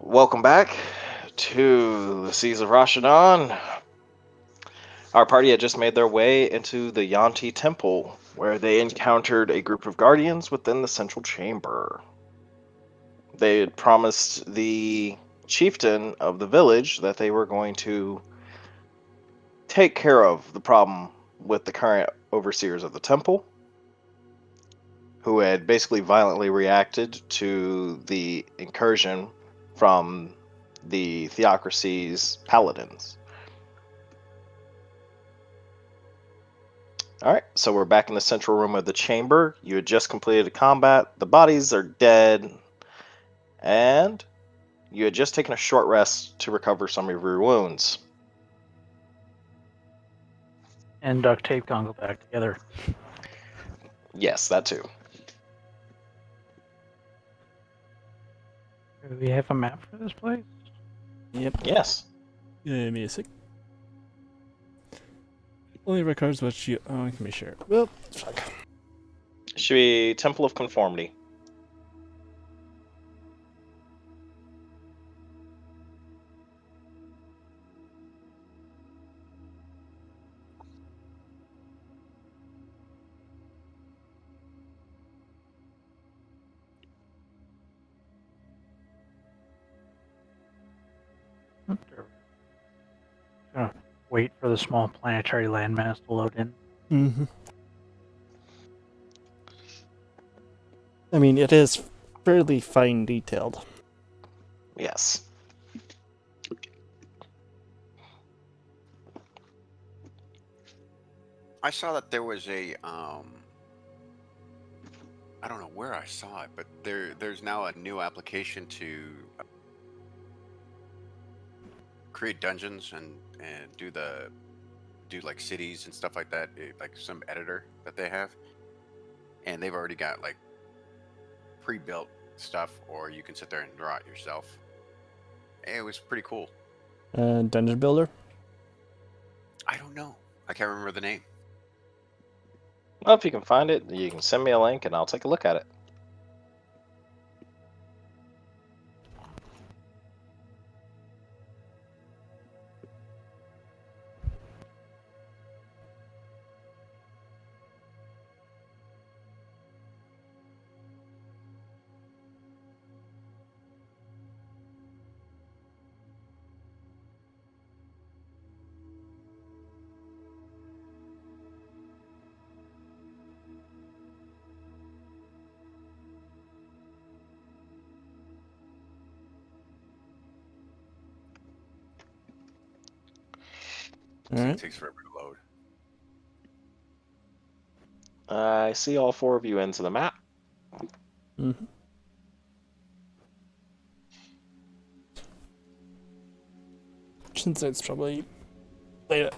Welcome back to the Seas of Rashadan. Our party had just made their way into the Yanti Temple, where they encountered a group of guardians within the central chamber. They had promised the chieftain of the village that they were going to take care of the problem with the current overseers of the temple, who had basically violently reacted to the incursion from the Theocracy's paladins. Alright, so we're back in the central room of the chamber. You had just completed a combat. The bodies are dead. And you had just taken a short rest to recover some of your wounds. And duct tape can't go back together. Yes, that too. Do we have a map for this place? Yep. Yes. Give me a sec. Only records what you. Oh, can be sure. Well, fuck. Should be Temple of Conformity. Gonna wait for the small planetary landmass to load in. Mm-hmm. I mean, it is fairly fine detailed. Yes. I saw that there was a I don't know where I saw it, but there's now a new application to create dungeons and do like cities and stuff like that, like some editor that they have, and they've already got like pre-built stuff, or you can sit there and draw it yourself. It was pretty cool. Dungeon Builder? I don't know. I can't remember the name. Well, if you can find it, you can send me a link and I'll take a look at it. Alright. It takes forever to load. I see all four of you into the map. Mm-hmm. Since it's probably late.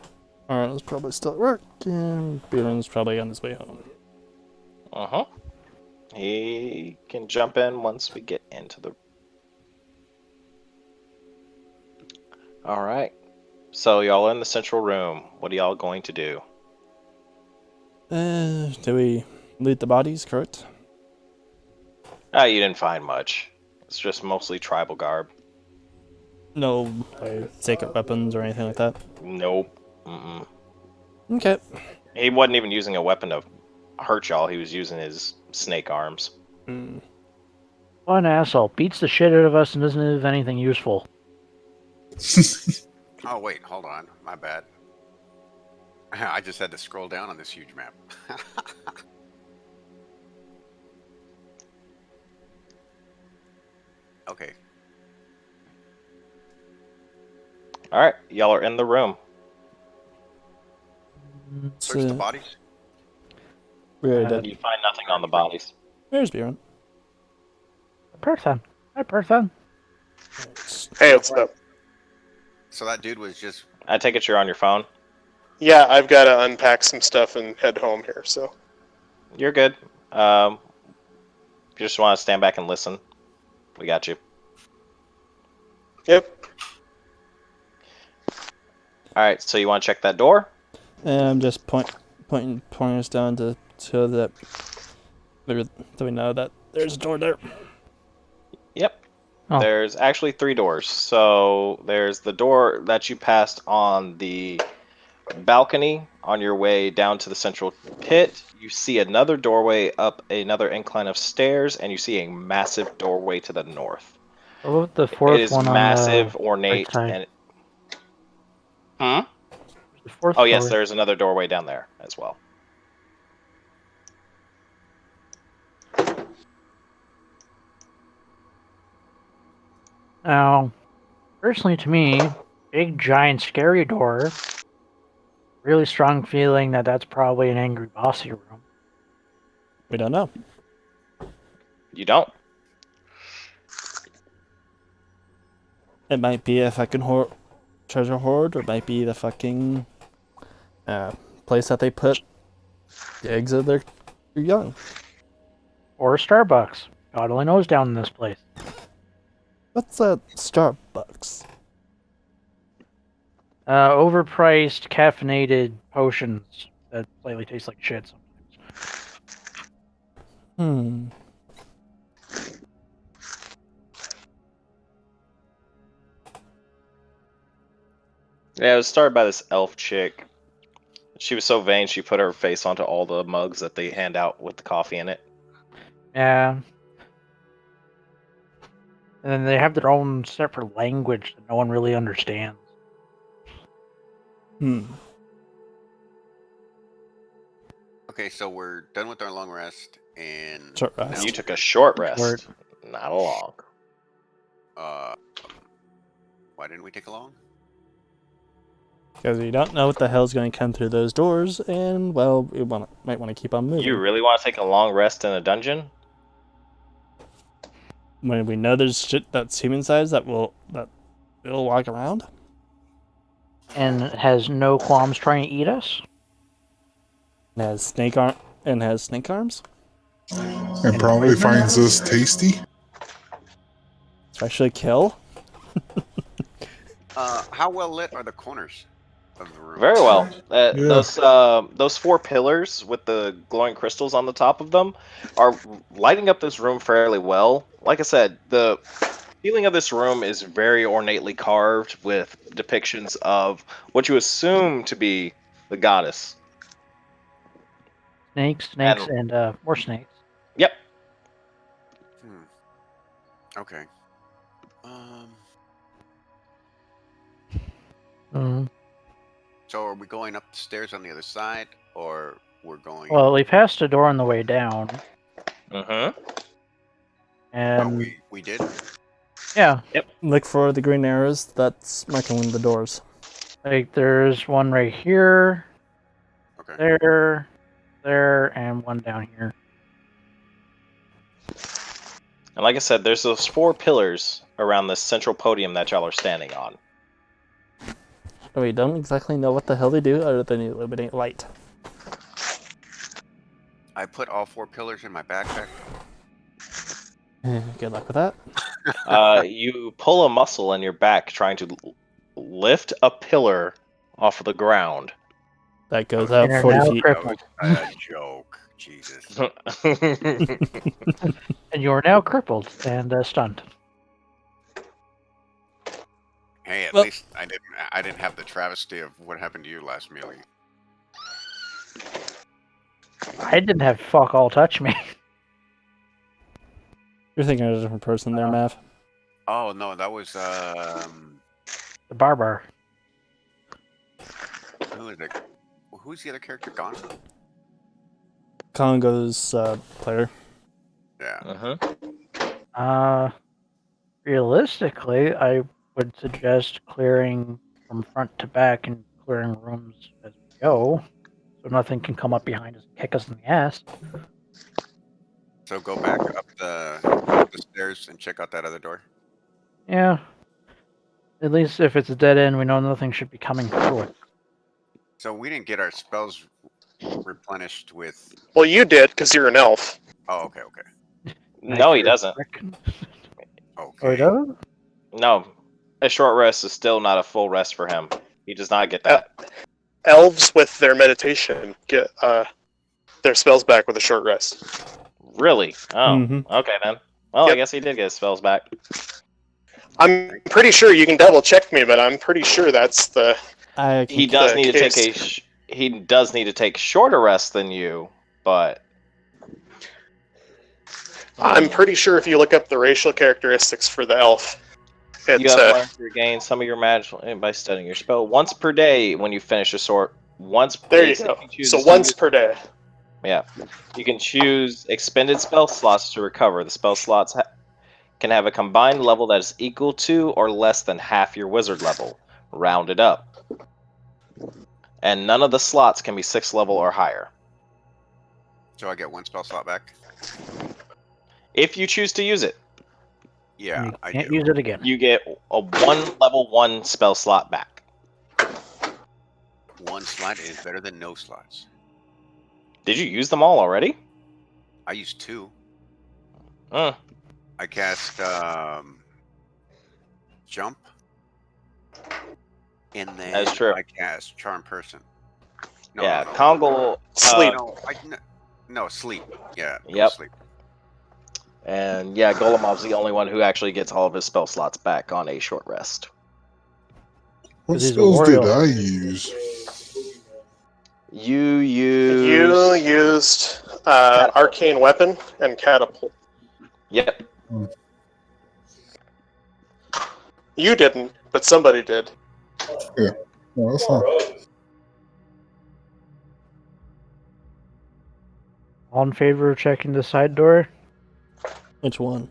Arnold's probably still at work, and Bieran's probably on his way home. Uh-huh. He can jump in once we get into the... Alright. So y'all are in the central room. What are y'all going to do? Do we loot the bodies, correct? You didn't find much. It's just mostly tribal garb. No, like, sacred weapons or anything like that? Nope. Mm-mm. Okay. He wasn't even using a weapon to hurt y'all. He was using his snake arms. Mm. What an asshole. Beats the shit out of us and doesn't have anything useful. Oh wait, hold on. My bad. I just had to scroll down on this huge map. Okay. Alright, y'all are in the room. Search the bodies. We already did. You find nothing on the bodies. There's Bieran. Person. Hi, person. Hey, what's up? So that dude was just I take it you're on your phone. Yeah, I've got to unpack some stuff and head home here, so. You're good. If you just want to stand back and listen, we got you. Yep. Alright, so you want to check that door? And I'm just pointing pointers down to show that we know that there's a door there. Yep. Oh. There's actually 3 doors. So there's the door that you passed on the balcony on your way down to the central pit. You see another doorway up another incline of stairs, and you see a massive doorway to the north. What about the It fourth is one massive, on the ornate, right side? and The fourth oh yes, doorway. there's another doorway down there as well. Now, personally to me, big, giant, scary door. Really strong feeling that that's probably an angry bossy room. We don't know. You don't. It might be a fucking treasure hoard, or it might be the fucking place that they put the eggs of their young. Or Starbucks. God only knows down in this place. What's a Starbucks? Overpriced, caffeinated potions that slightly taste like shit sometimes. Yeah, it was started by this elf chick. She was so vain, she put her face onto all the mugs that they hand out with the coffee in it. Yeah. And then they have their own separate language that no one really understands. Okay, so we're done with our long rest, and Short rest. now, You took a short rest, Short. not a long. why didn't we take a long? Because you don't know what the hell's going to come through those doors, and well, you might want to keep on moving. You really want to take a long rest in a dungeon? When we know there's shit that's human sized that will walk around. And has no qualms trying to eat us? And has snake arms. And probably finds us tasty. Especially kill. How well lit are the corners of the room? Very well. Yeah. Those 4 pillars with the glowing crystals on the top of them are lighting up this room fairly well. Like I said, the ceiling of this room is very ornately carved with depictions of what you assume to be the goddess. Snakes, and more snakes. Yep. Okay. So are we going up the stairs on the other side, or we're going? Well, we passed a door on the way down. Mm-hmm. And we did. yeah, Look for the green arrows that's marking the doors. like there's one right here, Okay. there, and one down here. And like I said, there's those 4 pillars around this central podium that y'all are standing on. We don't exactly know what the hell they do other than illuminate light. I put all 4 pillars in my backpack. Good luck with that. You pull a muscle in your back trying to lift a pillar off of the ground. That goes out You're 40 now feet. crippled. A joke. Jesus. And you are now crippled and stunned. Hey, at Well- least I didn't have the travesty of what happened to you last melee. I didn't have fuck all touch me. You're thinking of a different person there, Mav. Oh no, that was The barbar. who is it? Who's the other character? Gone? Congo's player. Yeah. Realistically, I would suggest clearing from front to back and clearing rooms as we go, so nothing can come up behind us and kick us in the ass. So go back up the stairs and check out that other door. Yeah. At least if it's a dead end, we know nothing should be coming through it. So we didn't get our spells replenished with. Well, you did because you're an elf. Oh, okay. No, he doesn't. Oh, he Okay. doesn't? No, a short rest is still not a full rest for him. He does not get that. Elves with their meditation get their spells back with a short rest. Really? Oh, Mhm. okay then. Well, I Yep. guess he did get his spells back. I'm pretty sure you can double check me, but I'm pretty sure that's the. He does the need to take case. he does need to take shorter rest than you, but I'm pretty sure if you look up the racial characteristics for the elf, you it's have learned to regain some of your magical by studying your spell once per day when you finish a sort. Once there you it's- go. can choose So to once use- per day. Yeah, you can choose expended spell slots to recover. The spell slots can have a combined level that is equal to or less than half your wizard level, rounded up. And none of the slots can be 6th level or higher. So I get 1 spell slot back. If you choose to use it, Yeah, You I can't do. use it again. you get a 1 level 1 spell slot back. 1 slot is better than no slots. Did you use them all already? I used 2. Mm. I cast jump, and then That's true. I cast charm person. Yeah, no. Kongal. Sleep. No, sleep. Yeah, it was Yep. sleep. And yeah, Golomov's the only one who actually gets all of his spell slots back on a short rest. What 'Cause he's a spells did warrior. I use? You You used arcane weapon and catapult. Yep. You didn't, but somebody did. No, that's not. All in favor of checking the side door? Which one?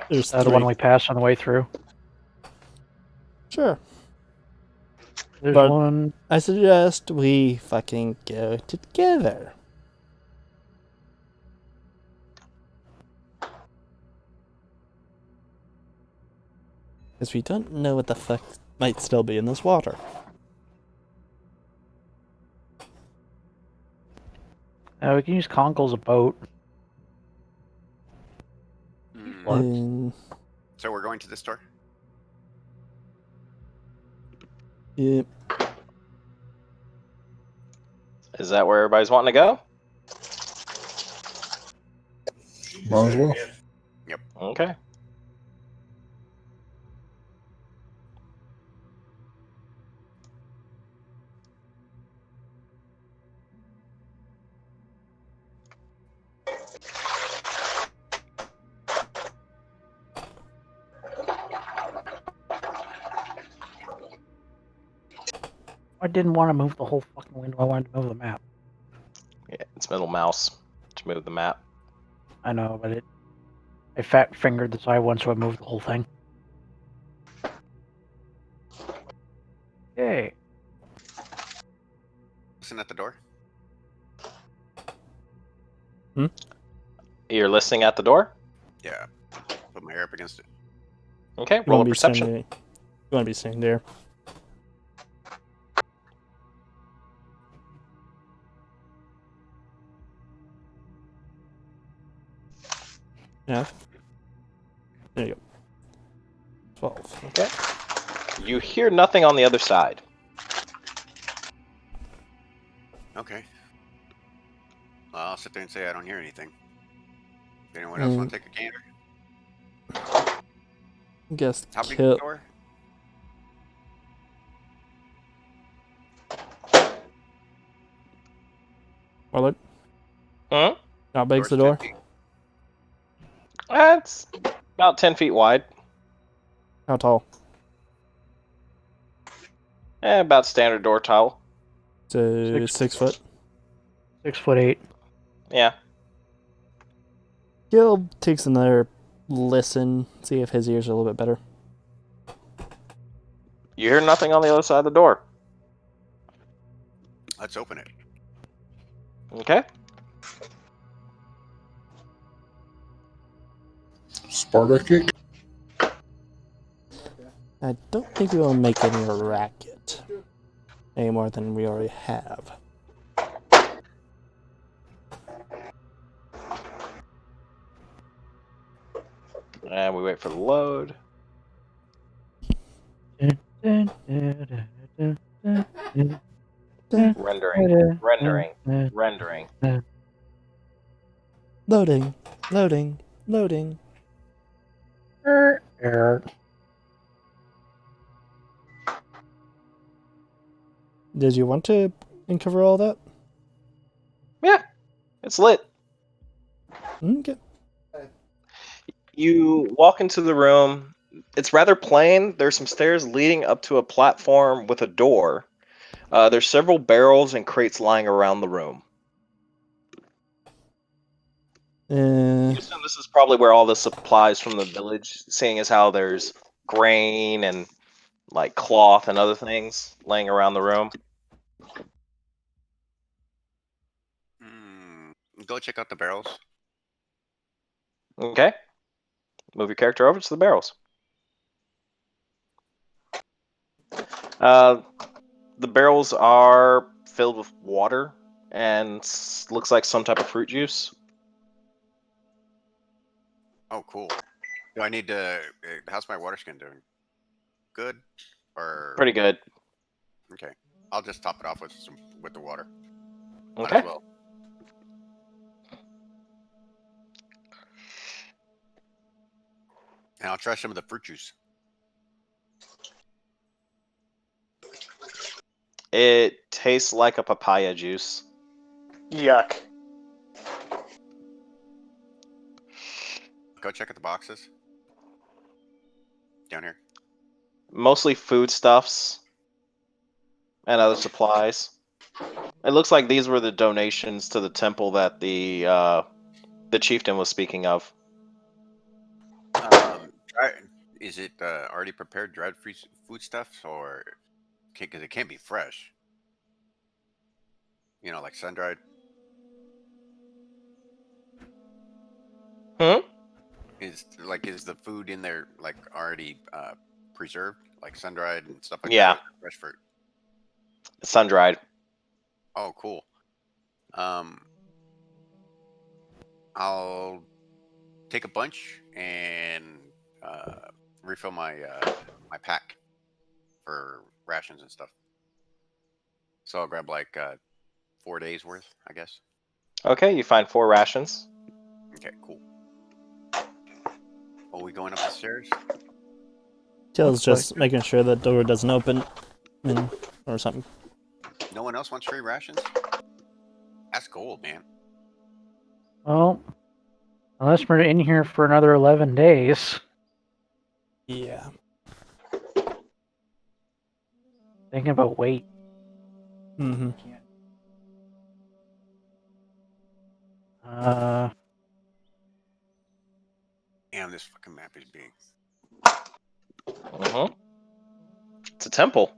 There's The three. one we passed on the way through. Sure. There's But- one. I suggest we fucking go together. Because we don't know what the fuck might still be in this water. We can use Kongal as a boat. Mm. What? So we're going to this door. Yep. Is that where everybody's wanting to go? Might as well. Okay. I didn't want to move the whole fucking window. I wanted to move the map. Yeah, it's middle mouse to move the map. I know, but I fat fingered the side one, so I moved the whole thing. Yay. Listen at the door. You're listening at the door? Yeah. Put my ear up against it. Okay, You roll a wanna be perception. standing- You want to be sitting there. Yeah. There you go. 12. Okay. You hear nothing on the other side. Okay. Well, I'll sit there and say I don't hear anything. Anyone else want to take a gander? Guess How big is the kill. door? Warlord, Hmm? how big's the Door's door? 10 feet. It's about 10 feet wide. How tall? About standard door tile. So 6 6 foot. 6'8". Yeah. Gil takes another listen, see if his ears are a little bit better. You hear nothing on the other side of the door. Let's open it. Okay. Sparta kick? I don't think we'll make any racket. Any more than we already have. And we wait for the load. Rendering. Rendering. Loading, loading, loading. Err. Did you want to uncover all that? Yeah, it's lit. Okay. You walk into the room. It's rather plain. There's some stairs leading up to a platform with a door. There's several barrels and crates lying around the room. You assume this is probably where all the supplies from the village, seeing as how there's grain and like cloth and other things laying around the room. Go check out the barrels. Okay. Move your character over to the barrels. The barrels are filled with water and looks like some type of fruit juice. Oh, cool. Do I need to? How's my water skin doing? Good, or Pretty good. okay? I'll just top it off with the water. Might Okay. as well. And I'll try some of the fruit juice. It tastes like a papaya juice. Yuck. Go check out the boxes. Down here. Mostly foodstuffs and other supplies. It looks like these were the donations to the temple that the chieftain was speaking of. Is it already prepared dried food stuff, or because it can't be fresh? You know, like sun dried. Is the food in there like already preserved, like sun dried and stuff like Yeah. that? Fresh fruit. Sun dried. Oh, cool. I'll take a bunch and refill my my pack for rations and stuff. So I'll grab like 4 days worth, I guess. Okay, you find 4 rations. Okay, cool. Are we going up the stairs? Kill's just making sure the door doesn't open or something. No one else wants free rations? That's gold, man. Well, unless we're in here for another 11 days. Yeah. Thinking about weight. Mm-hmm. Damn, this fucking map is big. Mm-hmm. It's a temple.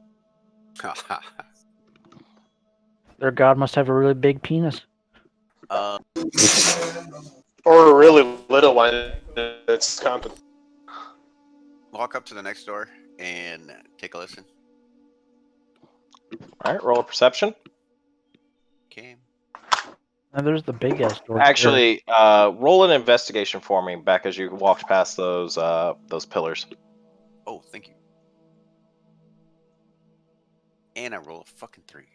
Their god must have a really big penis. Or a really little one. It's counted. Walk up to the next door and take a listen. All right, roll a perception. Okay. And there's the big ass door. Actually, roll an investigation for me back as you walked past those pillars. Oh, thank you. And I roll a fucking 3.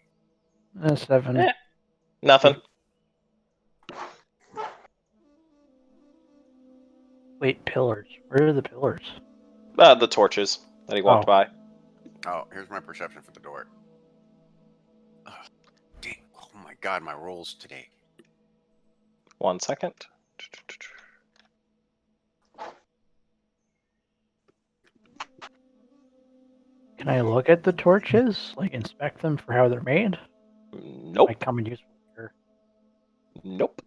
7. Eh. Nothing. Wait, pillars. Where are the pillars? The torches that he walked by. Oh, here's my perception for the door. Damn. Oh my god, my rolls today. 1 second. Can I look at the torches? Like, inspect them for how they're made? Nope. Like, come and use here. Nope.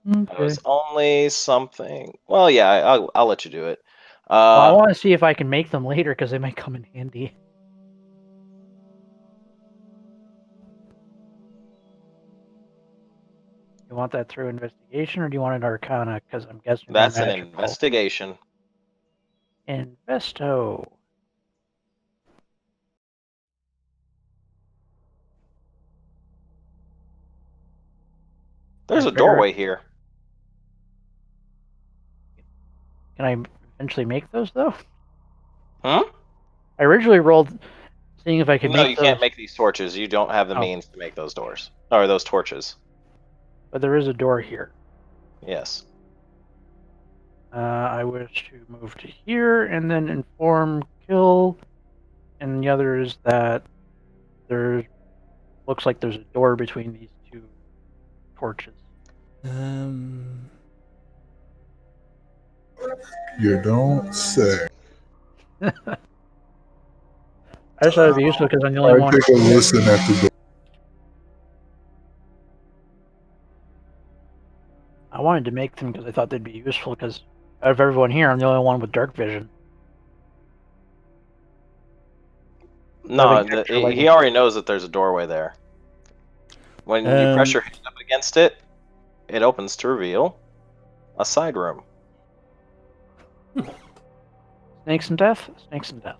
That Okay. was only something. Well, yeah, I'll let you do it. Well, I want to see if I can make them later because they might come in handy. You want that through investigation, or do you want an arcana? Because I'm guessing they're That's an magical. investigation. Investo. There's a figure- doorway here. Can I eventually make those, though? Huh? I originally rolled seeing if I could No, make you those, can't make these torches. You don't have the Oh. means to make those doors. Or those torches. but there is a door here. Yes. I wish to move to here and then inform Kill, and the other is that There looks like there's a door between these two torches. You don't say. I just thought it'd be useful because I'm the only I one. take a listen at the door. I wanted to make them because I thought they'd be useful because out of everyone here, I'm the only one with dark vision. No, Having extra light he would- already knows that there's a doorway there. When you press your hand up against it, it opens to reveal a side room. Snakes and death? Snakes and death.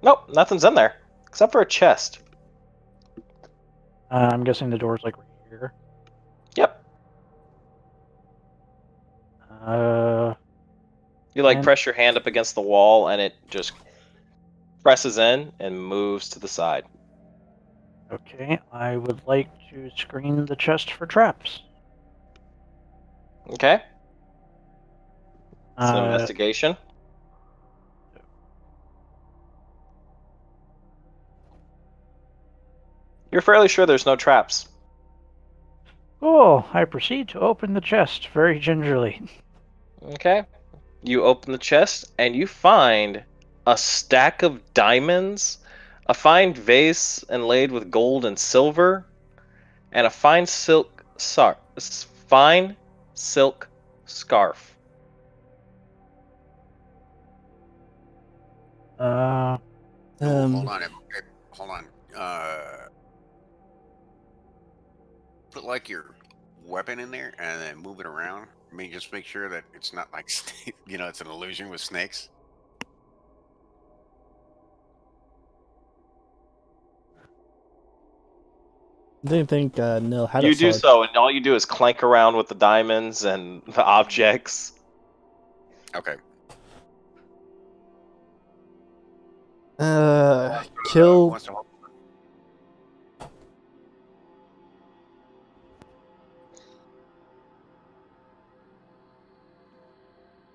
Nope, nothing's in there except for a chest. I'm guessing the door's like right here. Yep. You like And- press your hand up against the wall and it just presses in and moves to the side. Okay, I would like to screen the chest for traps. Okay? It's an Uh, investigation. You're fairly sure there's no traps. Cool. I proceed to open the chest very gingerly. Okay? You open the chest and you find a stack of diamonds, a fine vase inlaid with gold and silver, and a fine silk scarf. Uh, Hold on. Hold on. Put like your weapon in there and then move it around. I mean, just make sure that it's not like, it's an illusion with snakes. I didn't think Nil had You a do sword. so, and all you do is clank around with the diamonds and the objects. Okay. Kill. Wants to-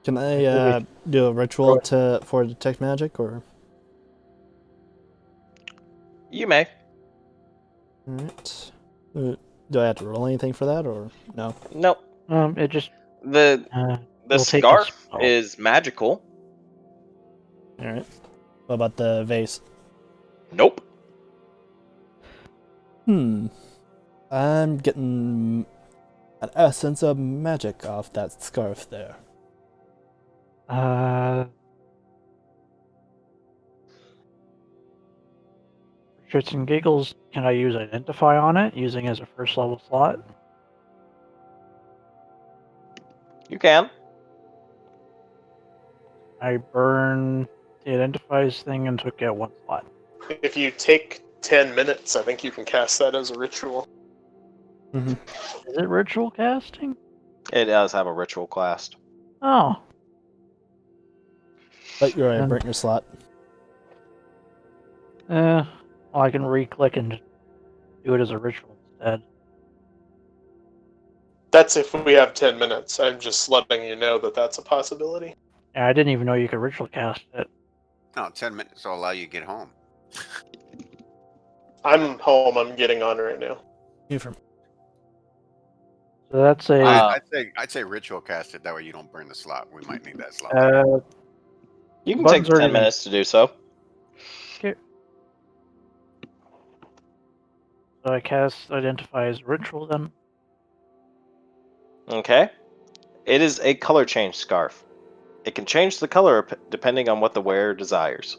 Can I do a ritual for detect magic, or? You may. Alright. Do I have to roll anything for that, or no? Nope. it just The we'll take a scarf spell. is magical. Alright. What about the vase? Nope. I'm getting an essence of magic off that scarf there. Shits and giggles, can I use identify on it using as a first level slot? You can. I burn the identifies thing and took out one slot. If you take 10 minutes, I think you can cast that as a ritual. Is it ritual casting? It does have a ritual class. Oh, But you're right, Um, burnt your slot. well, I can re-click and do it as a ritual instead. That's if we have 10 minutes. I'm just letting you know that that's a possibility. Yeah, I didn't even know you could ritual cast it. No, 10 minutes will allow you to get home. I'm home. I'm getting on right now. So that's a I'd say ritual cast it. That way you don't burn the slot. We might need that slot. You can Button's take 10 already been- minutes to do so. so I cast identify as ritual then. Okay. It is a color change scarf. It can change the color depending on what the wearer desires.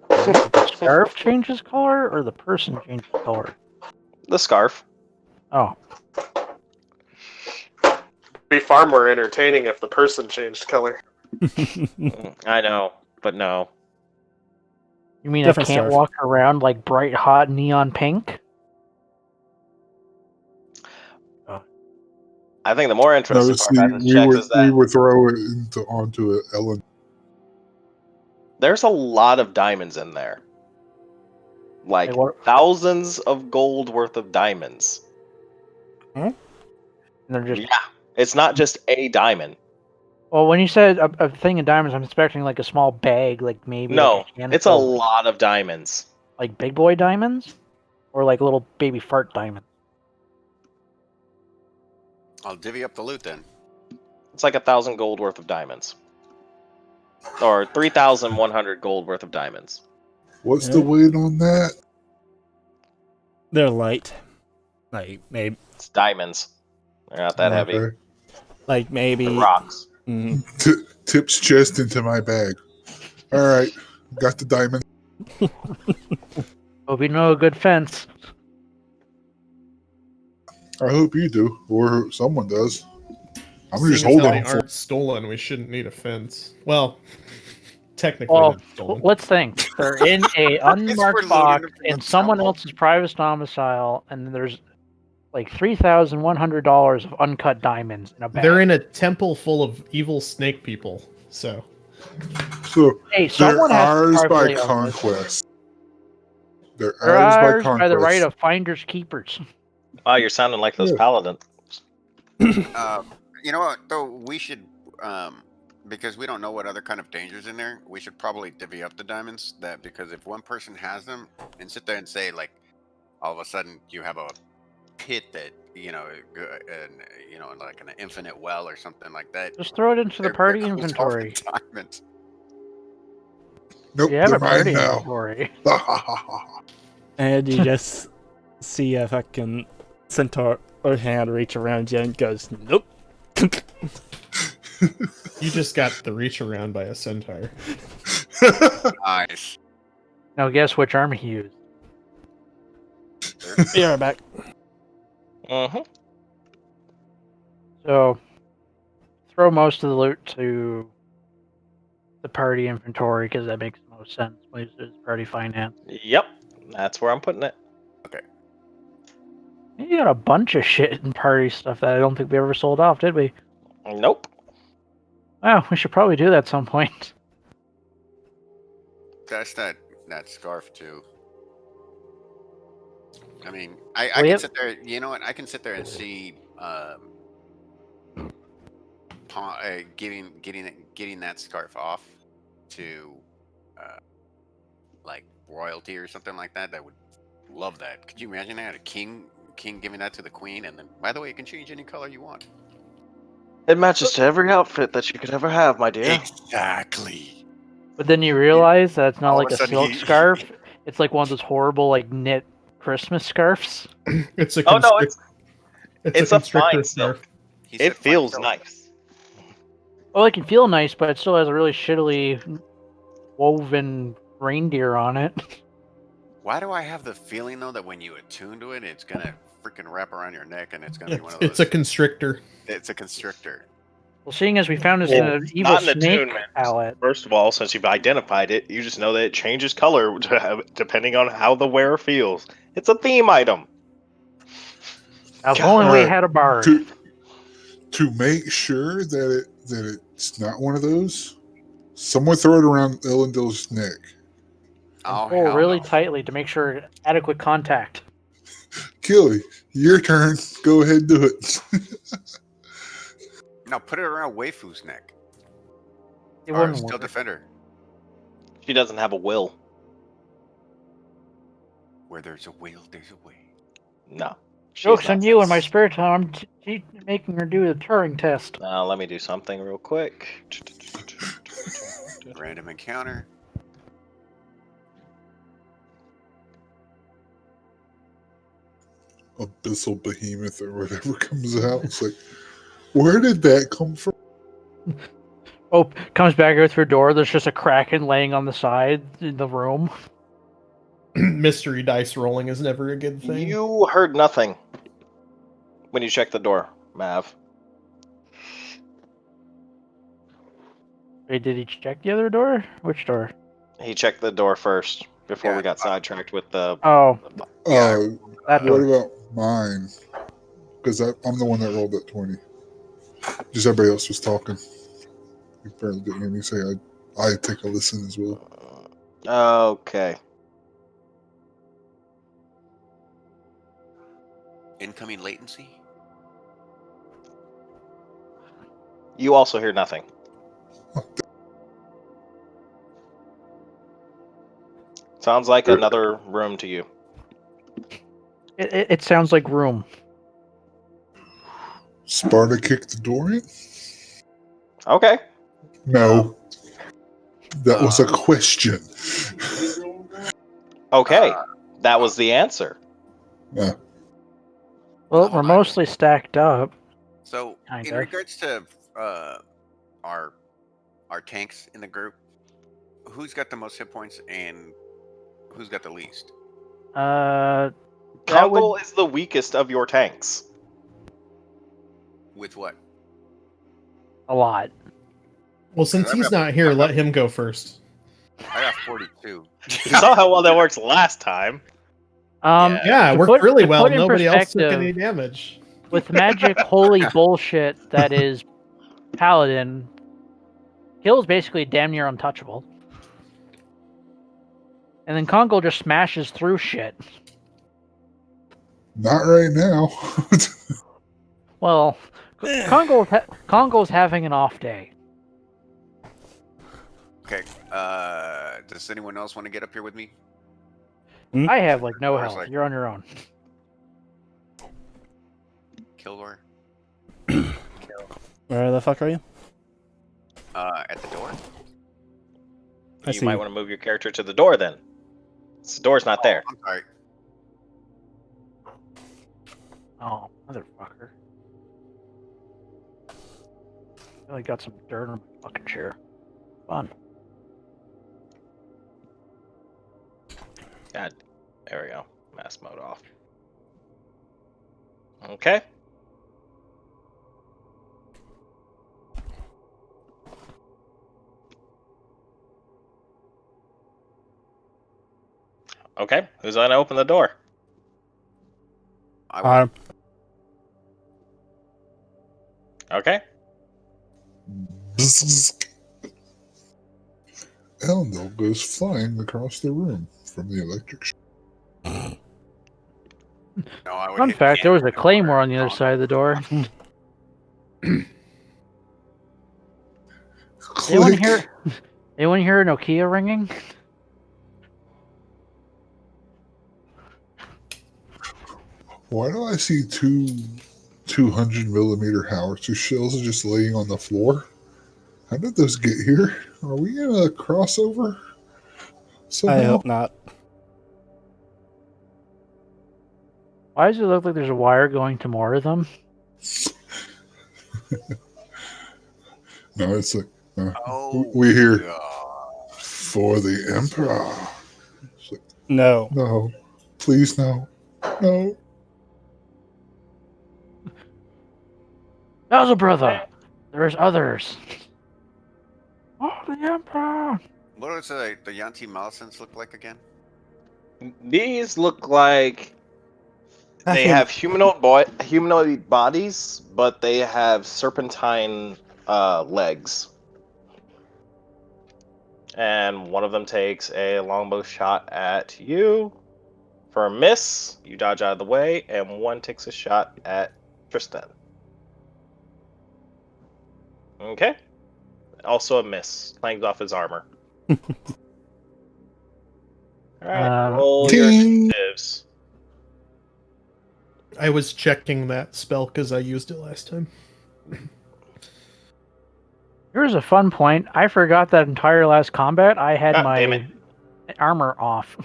The scarf changes color or the person changes color? The scarf. Oh, Be far more entertaining if the person changed color. I know, but no. you mean Different I can't scarf. walk around like bright hot neon pink? I think the more No, interesting see, part about this we check would is that throw it onto an Ellen. there's a lot of diamonds in there. Like Hey, what- thousands of gold worth of diamonds. And they're just Yeah. It's not just a diamond. well. When you said a thing of diamonds, I'm expecting like a small bag, like maybe. No, like it's a handful, lot of diamonds. like big boy diamonds. or like little baby fart diamonds. I'll divvy up the loot then. It's like 1,000 gold worth of diamonds, or 3,100 gold worth of diamonds. What's Yeah. the weight on that? They're light. Like maybe It's diamonds. They're not that heavy. Okay. maybe They're rocks. Tips chest into my bag. All right, got the diamond. Hope you know a good fence. I hope you do, or someone does. I'm Seeing just as how holding they them for. aren't stolen, we shouldn't need a fence. Well, technically Well, not stolen. let's think. They're in a unmarked loading box them from in the someone temple. else's private domicile, and there's like $3,100 of uncut diamonds in a bag. They're in a temple full of evil snake people. So So Hey, they're someone has to ours by privately own this. conquest. They're They're ours by ours conquest. by the right of finders keepers. Wow, you're sounding like those Yeah. paladins. You know what? Though we should, because we don't know what other kind of dangers in there. We should probably divvy up the diamonds. That because if one person has them and sit there and say like, all of a sudden you have a pit that and like an infinite well or something like that. Just throw it into the there party goes all the inventory. diamonds. Nope, You have they're a mine party now. inventory. and you just see a fucking centaur or hand reach around you and goes, nope. you just got the reach around by a centaur. Nice. Now guess which arm he used. Be right back. Mm-hmm. So throw most of the loot to the party inventory because that makes the most sense. It's party finance. Yep, that's where I'm putting it. You got a bunch of shit in party stuff that I don't think we ever sold off, did we? Nope. Well, we should probably do that at some point. That's that scarf too. I mean, I Well, can yep. sit there. You know what? I can sit there and see getting that scarf off to like royalty or something like that. That would love that. Could you imagine that? A king giving that to the queen, and then by the way, you can change any color you want. It matches to every outfit that you could ever have, my dear. Exactly. But then you realize that it's not All of like a a sudden silk he- scarf. It's like one of those horrible like knit Christmas scarves. It's a Oh no, constric- it's a a constrictor fine scarf. silk. He said It feels fine nice. Well, it can feel nice, but it still has a really shittily woven reindeer on it. Why do I have the feeling though that when you attune to it, it's gonna freaking wrap around your neck and it's gonna be one of those? It's a constrictor. It's a constrictor. Well, seeing as we found this Well, in an evil not an snake attunement. palette, First of all, since you've identified it, you just know that it changes color depending on how the wearer feels. It's a theme item. if only we Alright, had a bard. to make sure that it's not one of those, someone throw it around Elendil's neck. Oh, Pull hell really no. tightly to make sure adequate contact. Killy, your turn. Go ahead and do it. No, put it around Waifu's neck. It Or wouldn't Steel work. Defender. She doesn't have a will. Where there's a will, there's a way. No. She's Joke's not on you. In my this. spare time, I'm making her do the Turing test. Now let me do something real quick. Random encounter. Abyssal behemoth or whatever comes out. It's like, where did that come from? Oh, comes back out through her door. There's just a kraken laying on the side in the room. Mystery dice rolling is never a good thing. You heard nothing when you checked the door, Mav. Wait, did he check the other door? Which door? He checked the door first before Yeah, we got sidetracked with the. Oh, Yeah. that What door. about mine? Because I'm the one that rolled that 20. Just everybody else was talking. You apparently didn't hear me say I take a listen as well. Okay. Incoming latency. You also hear nothing. Sounds like Er- another room to you. It sounds like room. Sparta kicked the door in? Okay. No. That was a question. Okay. That was the answer. Yeah. Well, Hold we're on. mostly stacked up. So, Kind in of. regards to our tanks in the group, who's got the most hit points and who's got the least? That Kongol would is the weakest of your tanks. With what? a lot. Well, since I've he's got- not here, I've let got- him go first. I got 42. You saw how well that works last time. Yeah, it to worked put- really to well. put in Nobody else took perspective- any damage. With magic holy bullshit that is Paladin, Gil is basically damn near untouchable. And then Kongol just smashes through shit. Not right now. Well, Kongol's having an off day. Okay. Does anyone else want to get up here with me? I have like no Or it's health. like- You're on your own. Kildor? Where the fuck are you? At the door? I You see. might want to move your character to the door then. The door's not there. I'm sorry. Oh, motherfucker. I really got some dirt on my fucking chair. Fun. God, there we go. Mass mode off. Okay. Okay, who's gonna open the door? I will. Okay. Bzzz. Elendil goes flying across the room from the electric shock. No, I would Fun hit fact, there was a Cam claymore on the other or side of the door. Click. Anyone hear a Nokia ringing? Why do I see two 200mm howitzer shells just laying on the floor? How did those get here? Are we in a crossover? I Somehow? hope not. Why does it look like there's a wire going to more of them? No, it's like Oh, we hear God. for the Emperor. It's like, No. no, please no, no. That was a brother. There's others. Oh, the Emperor. What does the Yanti Malasins look like again? These look like I they can- have humanoid bodies, but they have serpentine legs. And one of them takes a longbow shot at you for a miss. You dodge out of the way, and one takes a shot at Tristan. Okay. Also a miss. Clangs off his armor. Alright, roll your Ding. initiatives. I was checking that spell because I used it last time. Here's a fun point. I forgot that entire last combat I had Ah, damn my armor off.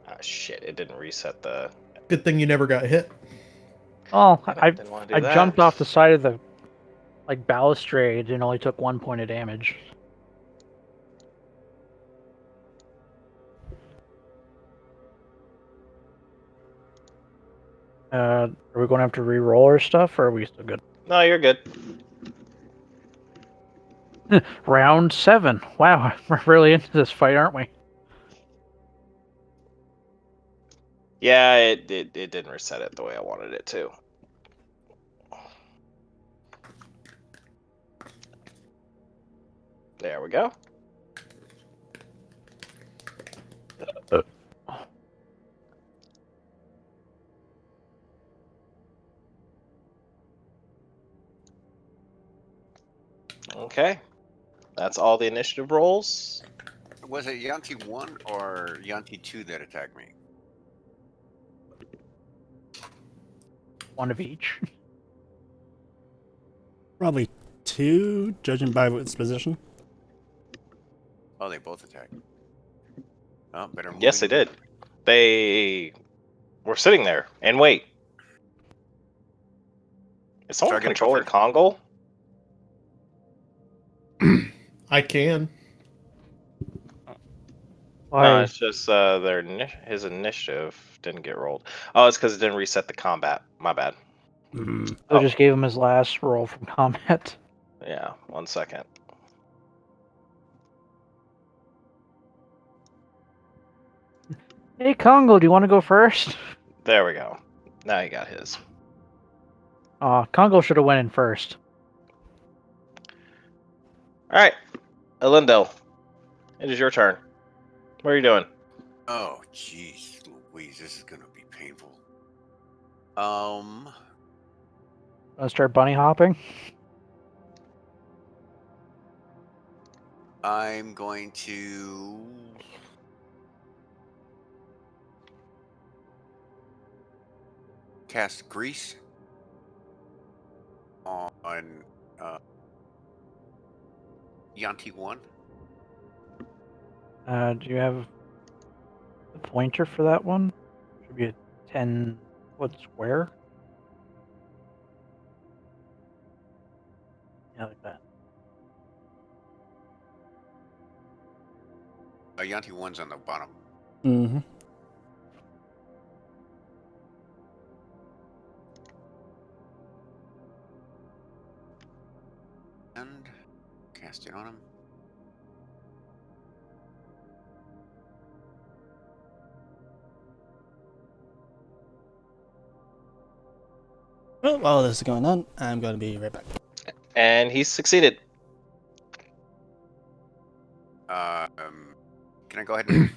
Ah, shit, it didn't reset the... Good thing you never got hit. Oh, I didn't want to do I that. jumped off the side of the balustrade and only took 1 point of damage. Are we going to have to re-roll our stuff, or are we still good? No, you're good. Round 7. Wow, we're really into this fight, aren't we? Yeah, it didn't reset it the way I wanted it to. There we go. Okay. That's all the initiative rolls. Was it Yanti 1 or Yanti 2 that attacked me? one of each. Probably 2, judging by its position. Oh, they both attacked. Oh, better move. Yes, they did. They were sitting there and wait. Is someone Should I get a controlling comfort? Kongal? I can. Why? No, it's just his initiative didn't get rolled. Oh, it's because it didn't reset the combat. My bad. Mm. So just gave him his last roll from combat. Yeah, 1 second. Hey, Congo, do you want to go first? There we go. Now he got his. Congo should have went in first. All right, Elendil, it is your turn. What are you doing? Oh, jeez, Louise, this is gonna be painful. Want to start bunny hopping? I'm going to cast Grease on Yanti 1. Do you have the pointer for that one? Should be a 10-foot square. Yeah, like that. Yanti 1's on the bottom. Mm-hmm. And cast it on him. Well, while this is going on, I'm going to be right back. And he succeeded. Can I go ahead and move?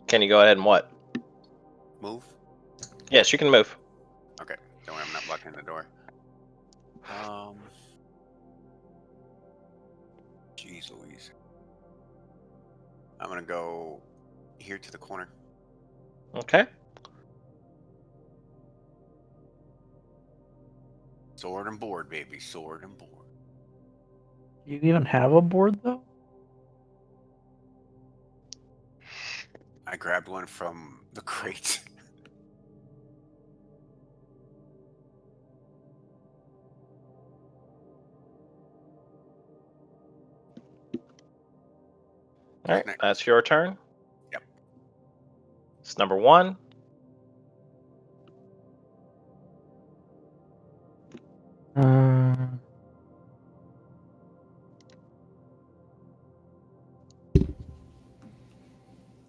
Can you go ahead and what? Move? Yes, you can move. Okay, don't worry, I'm not blocking the door. Jeez Louise. I'm gonna go here to the corner. Okay. Sword and board, baby. Sword and board. Do you even have a board, though? I grabbed one from the crate. All right, Next. that's your turn. Yep. It's number 1.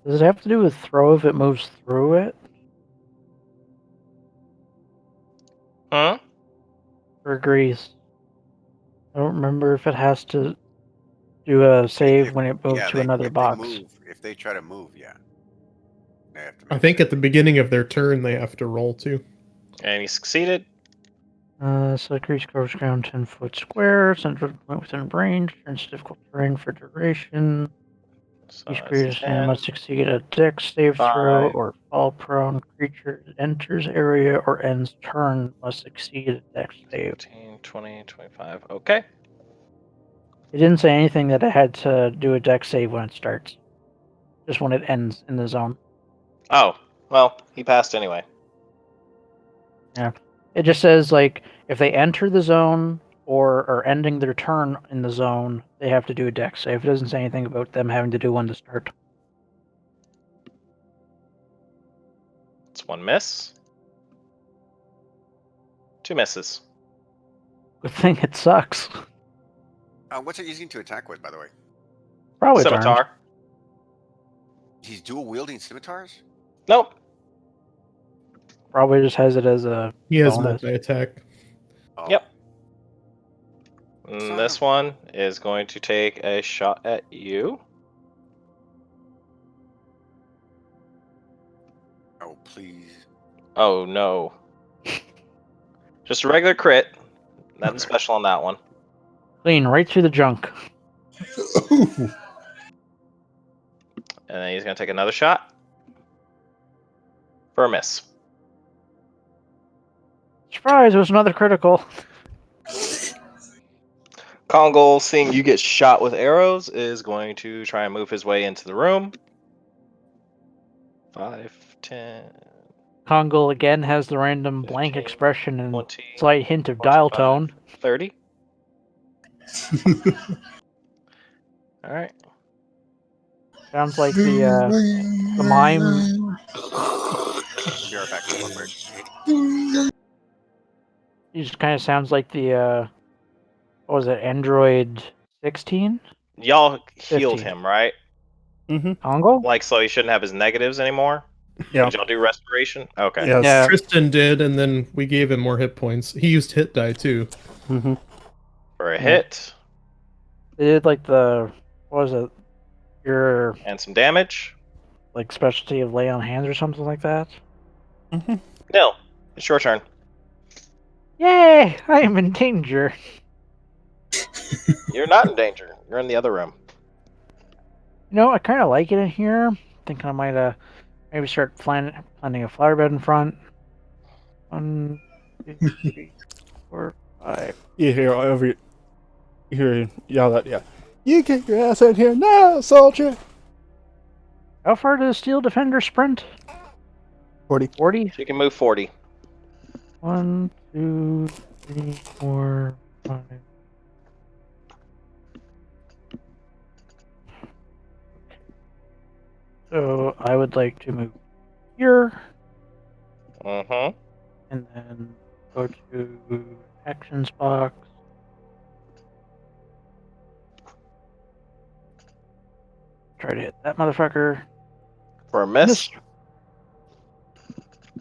Does it have to do with throw if it moves through it? Hmm? Or grease? I don't remember if it has to do a save when it moves to another box. If they try to move, yeah. They have to I make think sure. at the beginning of their turn they have to roll too. And he succeeded. So grease covers ground 10-foot square, central point within range, turns difficult terrain for duration. So Each it's creature 10, must succeed a dex save throw 5. or fall prone. Creature that enters area or ends turn must succeed a dex save. 15, 20, 25. Okay. It didn't say anything that it had to do a dex save when it starts. Just when it ends in the zone. Oh, well, he passed anyway. Yeah. It just says, like, if they enter the zone or are ending their turn in the zone, they have to do a dex save. It doesn't say anything about them having to do one to start. It's 1 miss. 2 misses. Good thing it sucks. What's it using to attack with, by the way? Probably its arms. Scimitar. He's dual wielding scimitars? Nope. Probably just has it as a He has bonus. multi-attack. Oh. Yep. Son This of- one is going to take a shot at you. Oh, please. Oh, no. Just a regular crit. Nothing special on that one. Clean right through the junk. Ooh, And then he's going to take another shot. For a miss. Surprise! It was another critical. Kongol, seeing you get shot with arrows, is going to try and move his way into the room. 5, 10, Kongol again has the random blank 15, expression and 20, slight hint of dial 25, tone. 30. All right. Sounds like the mime. Be right back real quick. He just kind of sounds like the what was it? Android 16? Y'all healed 15. him, right? Mm-hmm. Kongol? Like, so he shouldn't have his negatives anymore? Yeah. Did y'all do restoration? Okay. Yes. Yeah. Tristan did, and then we gave him more hit points. He used hit die too. Mm-hmm. For a Yeah. hit They did like the what was it? Your and some damage. like specialty of lay on hands or something like that. Mm-hmm. Nil, it's your turn. Yay! I am in danger. You're not in danger. You're in the other room. You know, I kind of like it in here. Thinking I might maybe start planting a flower bed in front. 1, 2, 3, 4, 5. You hear yell that, yeah. You get your ass in here now, soldier! How far does Steel Defender sprint? 40. 40? So you can move 40. 1, 2, 3, 4, 5. So I would like to move here Mm-hmm. and then go to actions box. Try to hit that motherfucker. For a miss.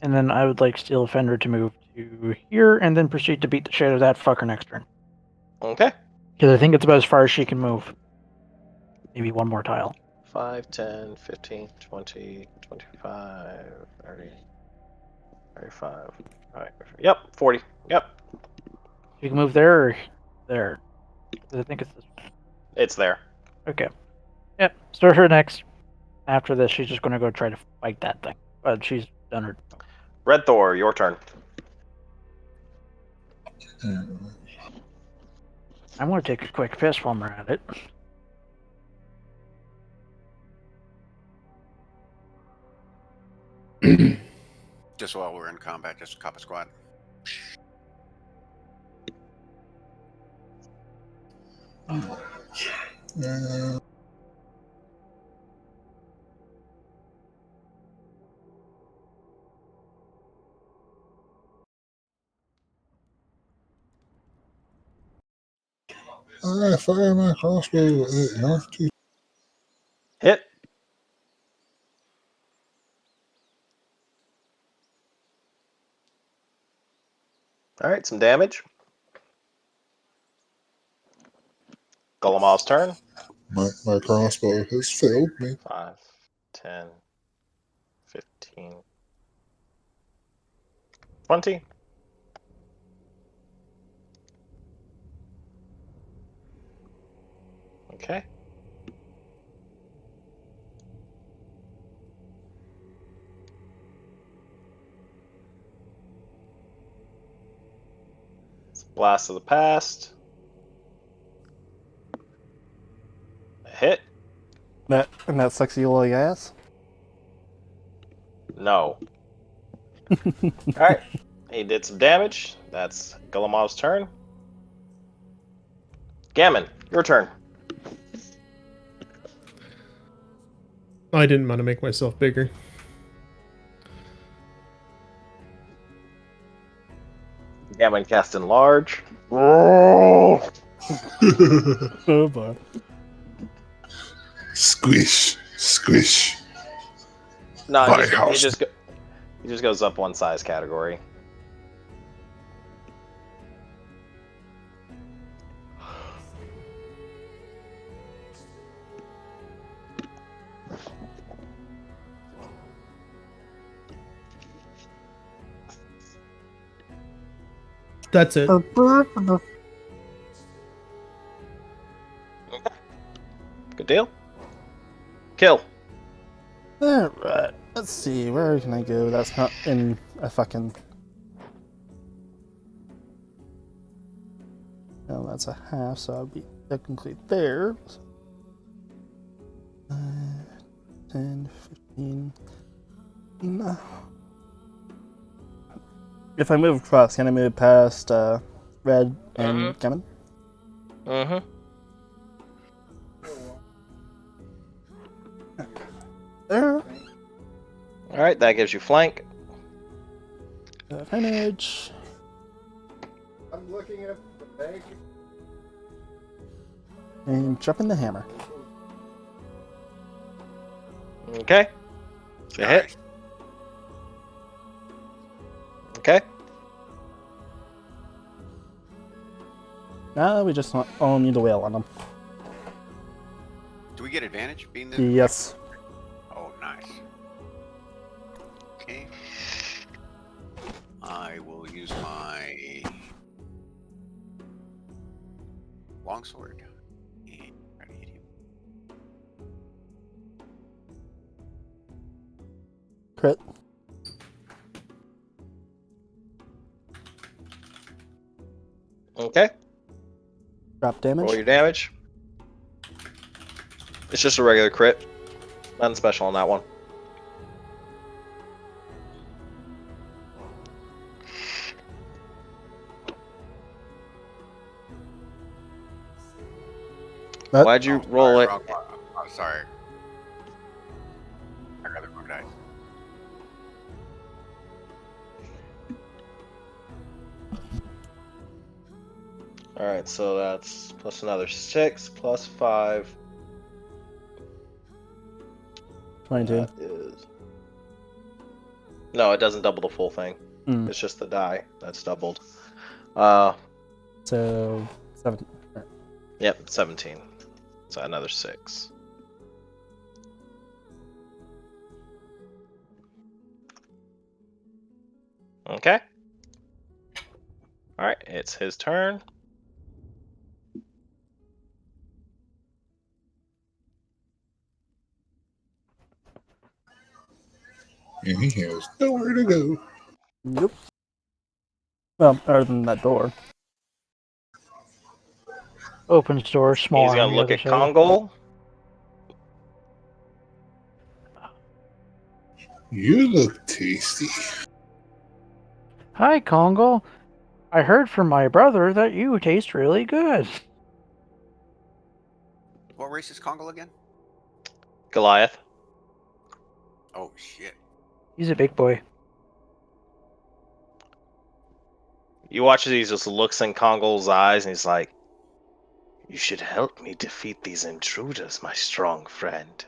And then I would like Steel Defender to move to here and then proceed to beat the shit out of that fucker next turn. Okay. Because I think it's about as far as she can move. Maybe one more tile. 5, 10, 15, 20, 25, 30, 35. All right. Yep, 40. Yep, She can move there or there. 'Cause I think it's this one. it's there. Okay. Yep. Start her next. After this, she's just going to go try to fight that thing. But she's done her. Red Thor, your turn. I'm going to take a quick piss while we're at it. Just while we're in combat, just cop a squad. I fire my crossbow at Yarty. Hit. All right, some damage. Golomov's turn. My crossbow has failed me. 5, 10, 15, 20. Okay. Blast of the Past. A hit. That sexy little ass? No. Alright. He did some damage. That's Golomov's turn. Gammon, your turn. I didn't want to make myself bigger. Gammon cast Enlarge. Oh. Oh boy. Squish. Squish. No, My he house. just goes up one size category. That's it. Good deal. Kill. Alright. Let's see, where can I go? That's not in a fucking... Well, that's a half, so I'll be technically there. 10, 15. No. If I move across, can I move past Red and Gammon? Mm-hmm. There. Alright, that gives you flank. Advantage. I'm looking at the bank. And dropping the hammer. Okay. It's a hit. Nice. Okay. Now we just all need to wail on them. Do we get advantage being the? Yes. Oh, nice. Okay. I will use my longsword and try to hit him. Crit. Okay. Drop damage. Roll your damage. It's just a regular crit. Nothing special on that one. Why'd you roll it? Wrong one. I'm sorry. I got the wrong dice. Alright, so that's plus another 6, plus 5. 22. That is... No, it doesn't double the full thing. Mm. It's just the die that's doubled. So 7. Yep, 17. So another 6. Okay. Alright, it's his turn. And he has nowhere to go. Nope. Well, other than that door. Opens door, small. He's on gonna the look other at side. Kongol. You look tasty. Hi, Kongo. I heard from my brother that you taste really good. What race is Kongol again? Goliath. Oh shit. He's a big boy. You watch as he just looks in Kongol's eyes and he's like, "You should help me defeat these intruders, my strong friend."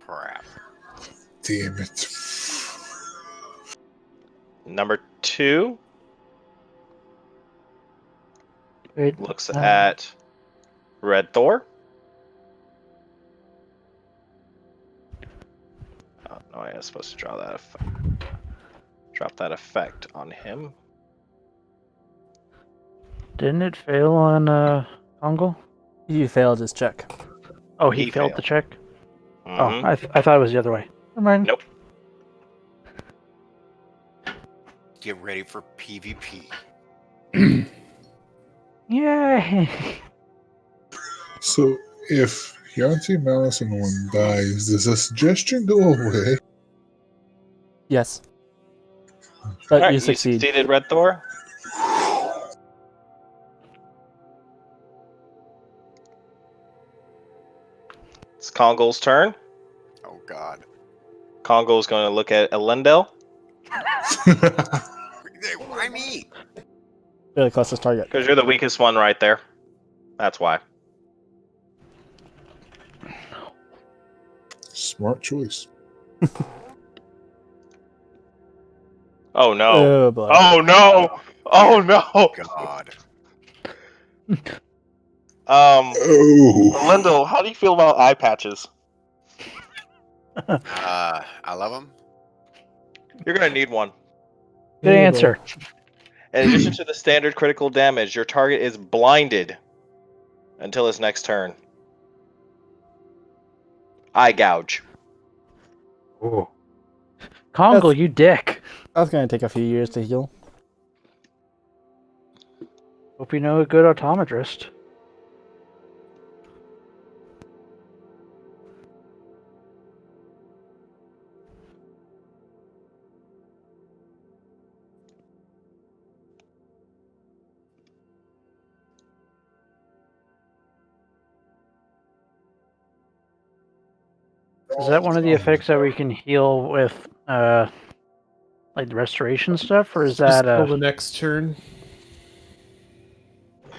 Crap. Damn it. Number 2 Wait, looks at Red Thor. Oh, no, I was supposed to draw that effect. Drop that effect on him. didn't it fail on Kongo? You failed his check. Oh, he He failed the failed. check. Mhm. Oh, I thought it was the other way. Never mind. Nope. Get ready for PvP. Yay! So if Yanti Malison one dies, does the suggestion go away? Yes. But Alright, you you succeed. succeeded, Red Thor. It's Kongol's turn. Oh god. Kongol's going to look at Elendil. Why me? You're the closest target. Because you're the weakest one right there. That's why. Smart choice. Oh no. Oh boy. Oh no. Oh no. God. Oh. Elendil, how do you feel about eye patches? I love them. You're going to need one. Good Oh, boy. answer. In addition to the standard critical damage, your target is blinded until his next turn. Eye gouge. Kongo, That's- you dick. That's gonna take a few years to heal. Hope you know a good optometrist. Is that one of the effects that we can heal with, like the restoration stuff, or is Just that till the next turn.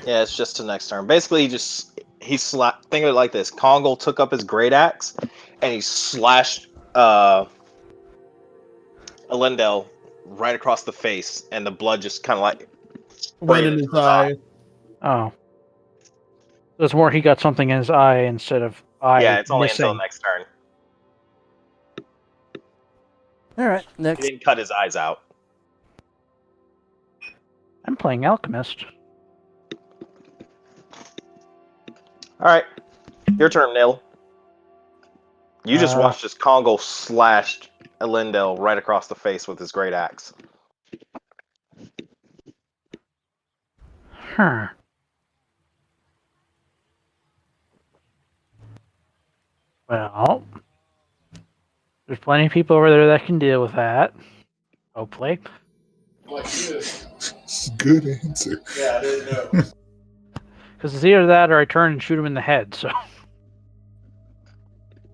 Yeah, it's just the next turn. Basically, think of it like this: Kongol took up his great axe and he slashed Elendel right across the face, and the blood just kind of like Went sprayed in into his his eye. eye. Oh, so it's more he got something in his eye instead of eye Yeah, it's only missing. until next turn. All right, He next. didn't cut his eyes out. I'm playing alchemist. All right, your turn, Nil. You just watched as Kongol slashed Elendel right across the face with his great axe. Huh. Well, there's plenty of people over there that can deal with that. Hopefully. Good answer. Yeah, I didn't know. Because it's either that or I turn and shoot him in the head. So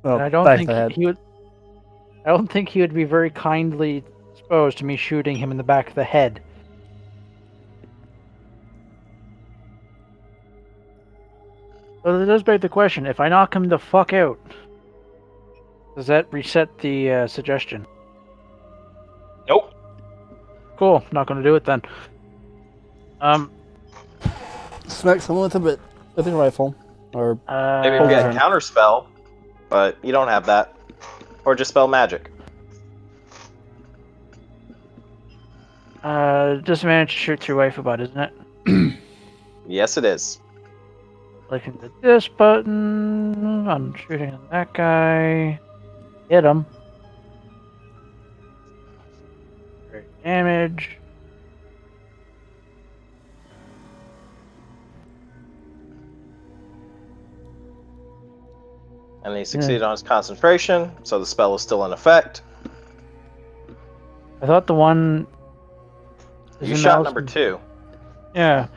Oh, and I don't back think to the head. he would. I don't think he would be very kindly disposed to me shooting him in the back of the head. Well, it does beg the question: if I knock him the fuck out, does that reset the suggestion? Nope. Cool. Not going to do it then. Smack someone with a rifle, or Maybe if you turn. had counter spell, but you don't have that, or just spell magic. Disadvantage to shoot through waifu butt, isn't it? Yes, it is. Clicking to this button. I'm shooting at that guy. Hit him. Great damage. And he succeeded on his concentration, so the spell is still in effect. I thought the one. You isn't shot Allison- number 2. Yeah.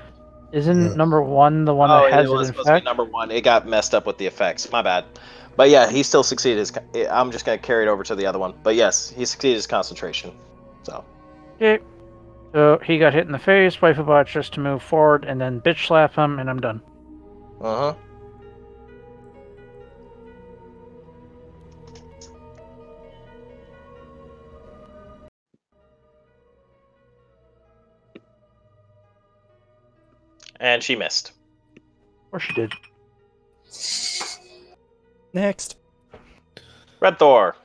Isn't Yeah. number 1 the one Oh, that has it it was in supposed to be effect? number 1. It got messed up with the effects. My bad. But yeah, he still succeeded his. I'm just gonna carry it over to the other one. But yes, he succeeded his concentration. So Okay. So he got hit in the face, waifu bot just to move forward, and then bitch slap him, and I'm done. Uh-huh. And she missed. Or she did. Next. Red Thor.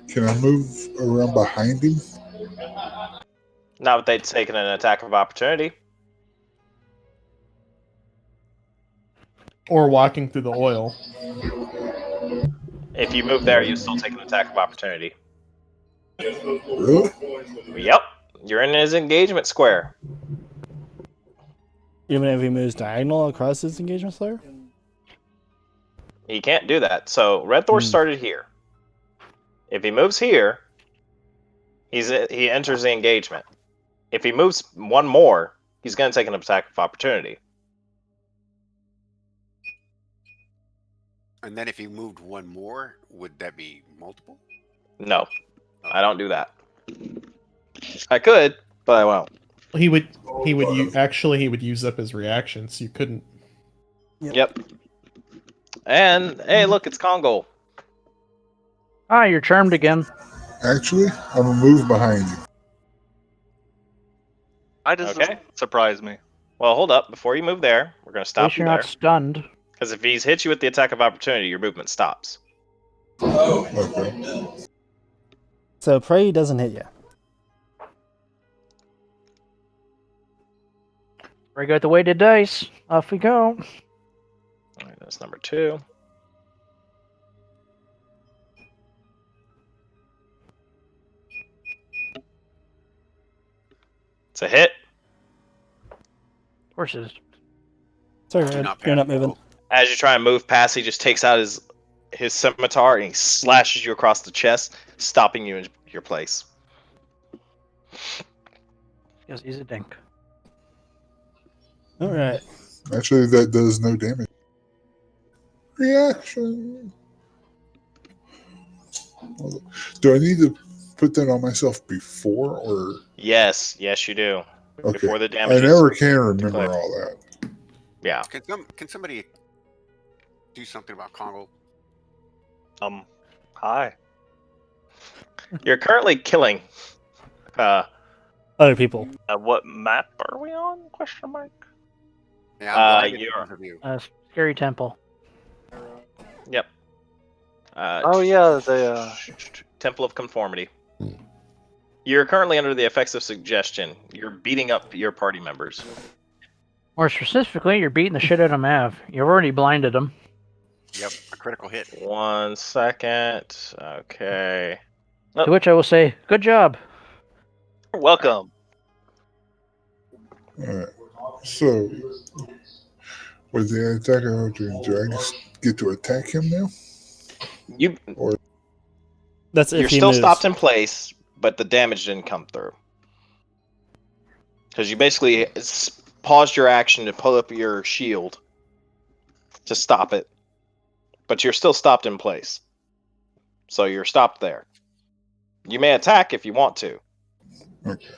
Can I move around behind him? Not that they'd taken an attack of opportunity. Or walking through the oil. If you move there, you still take an attack of opportunity. Really? Yep. You're in his engagement square. Even if he moves diagonal across his engagement square? He can't do that. So Red Thor started here. If he moves here, he enters the engagement. If he moves one more, he's going to take an attack of opportunity. And then if you moved one more, would that be multiple? No, I don't do that. I could, but I won't. He would use up his reactions. You couldn't. Yep. And hey, look, it's Kongol. Ah, you're charmed again. Actually, I'm gonna move behind you. Why does Okay. this surprise me? Well, hold up. Before you move there, we're going to At stop least you you're there. not stunned. Because if he's hit you with the attack of opportunity, your movement stops. Okay. So pray he doesn't hit you. Break out the weighted dice. Off we go. All right, that's number 2. It's a hit. Horses. Sorry, Do Red. not You're pass. not moving. As you try and move past, he just takes out his scimitar and he slashes you across the chest, stopping you in your place. Because he's a dink. All right. Actually, that does no damage. Reaction. Do I need to put that on myself before or? Yes, you do. Okay. Before the damage. I is never can remember declared. all that. Yeah. Can somebody do something about Congo? Hi. You're currently killing. Other people. What map are we on? Question mark. Yeah, I'm blinded you're- because of you. Scary Temple. Yep. Oh yeah, the Temple of Conformity. You're currently under the effects of suggestion. You're beating up your party members. More specifically, you're beating the shit out of Mav. You've already blinded him. Yep, a critical hit. 1 second. Okay. To which I will say, good job. welcome. Alright. So, with the attack of opportunity, do I just get to attack him now? That's if You're he still moves. stopped in place, but the damage didn't come through. Because you basically paused your action to pull up your shield to stop it. But you're still stopped in place. So you're stopped there. You may attack if you want to. Okay.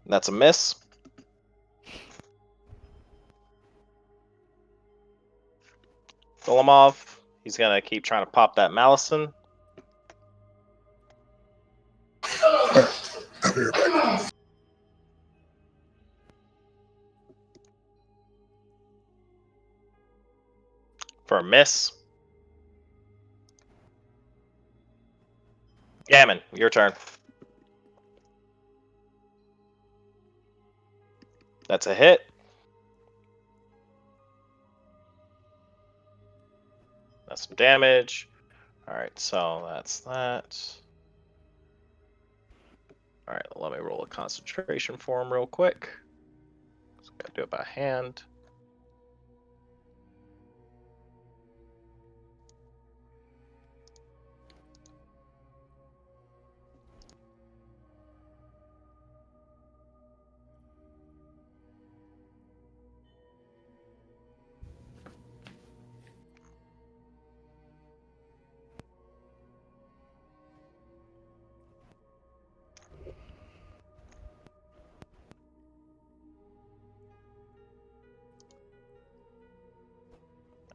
That's a miss. Filimov, he's going to keep trying to pop that Malison. I'll be right back. For a miss. Gammon, your turn. That's a hit. That's some damage. Alright, so that's that. Alright, let me roll a concentration for him real quick. So gotta do it by hand.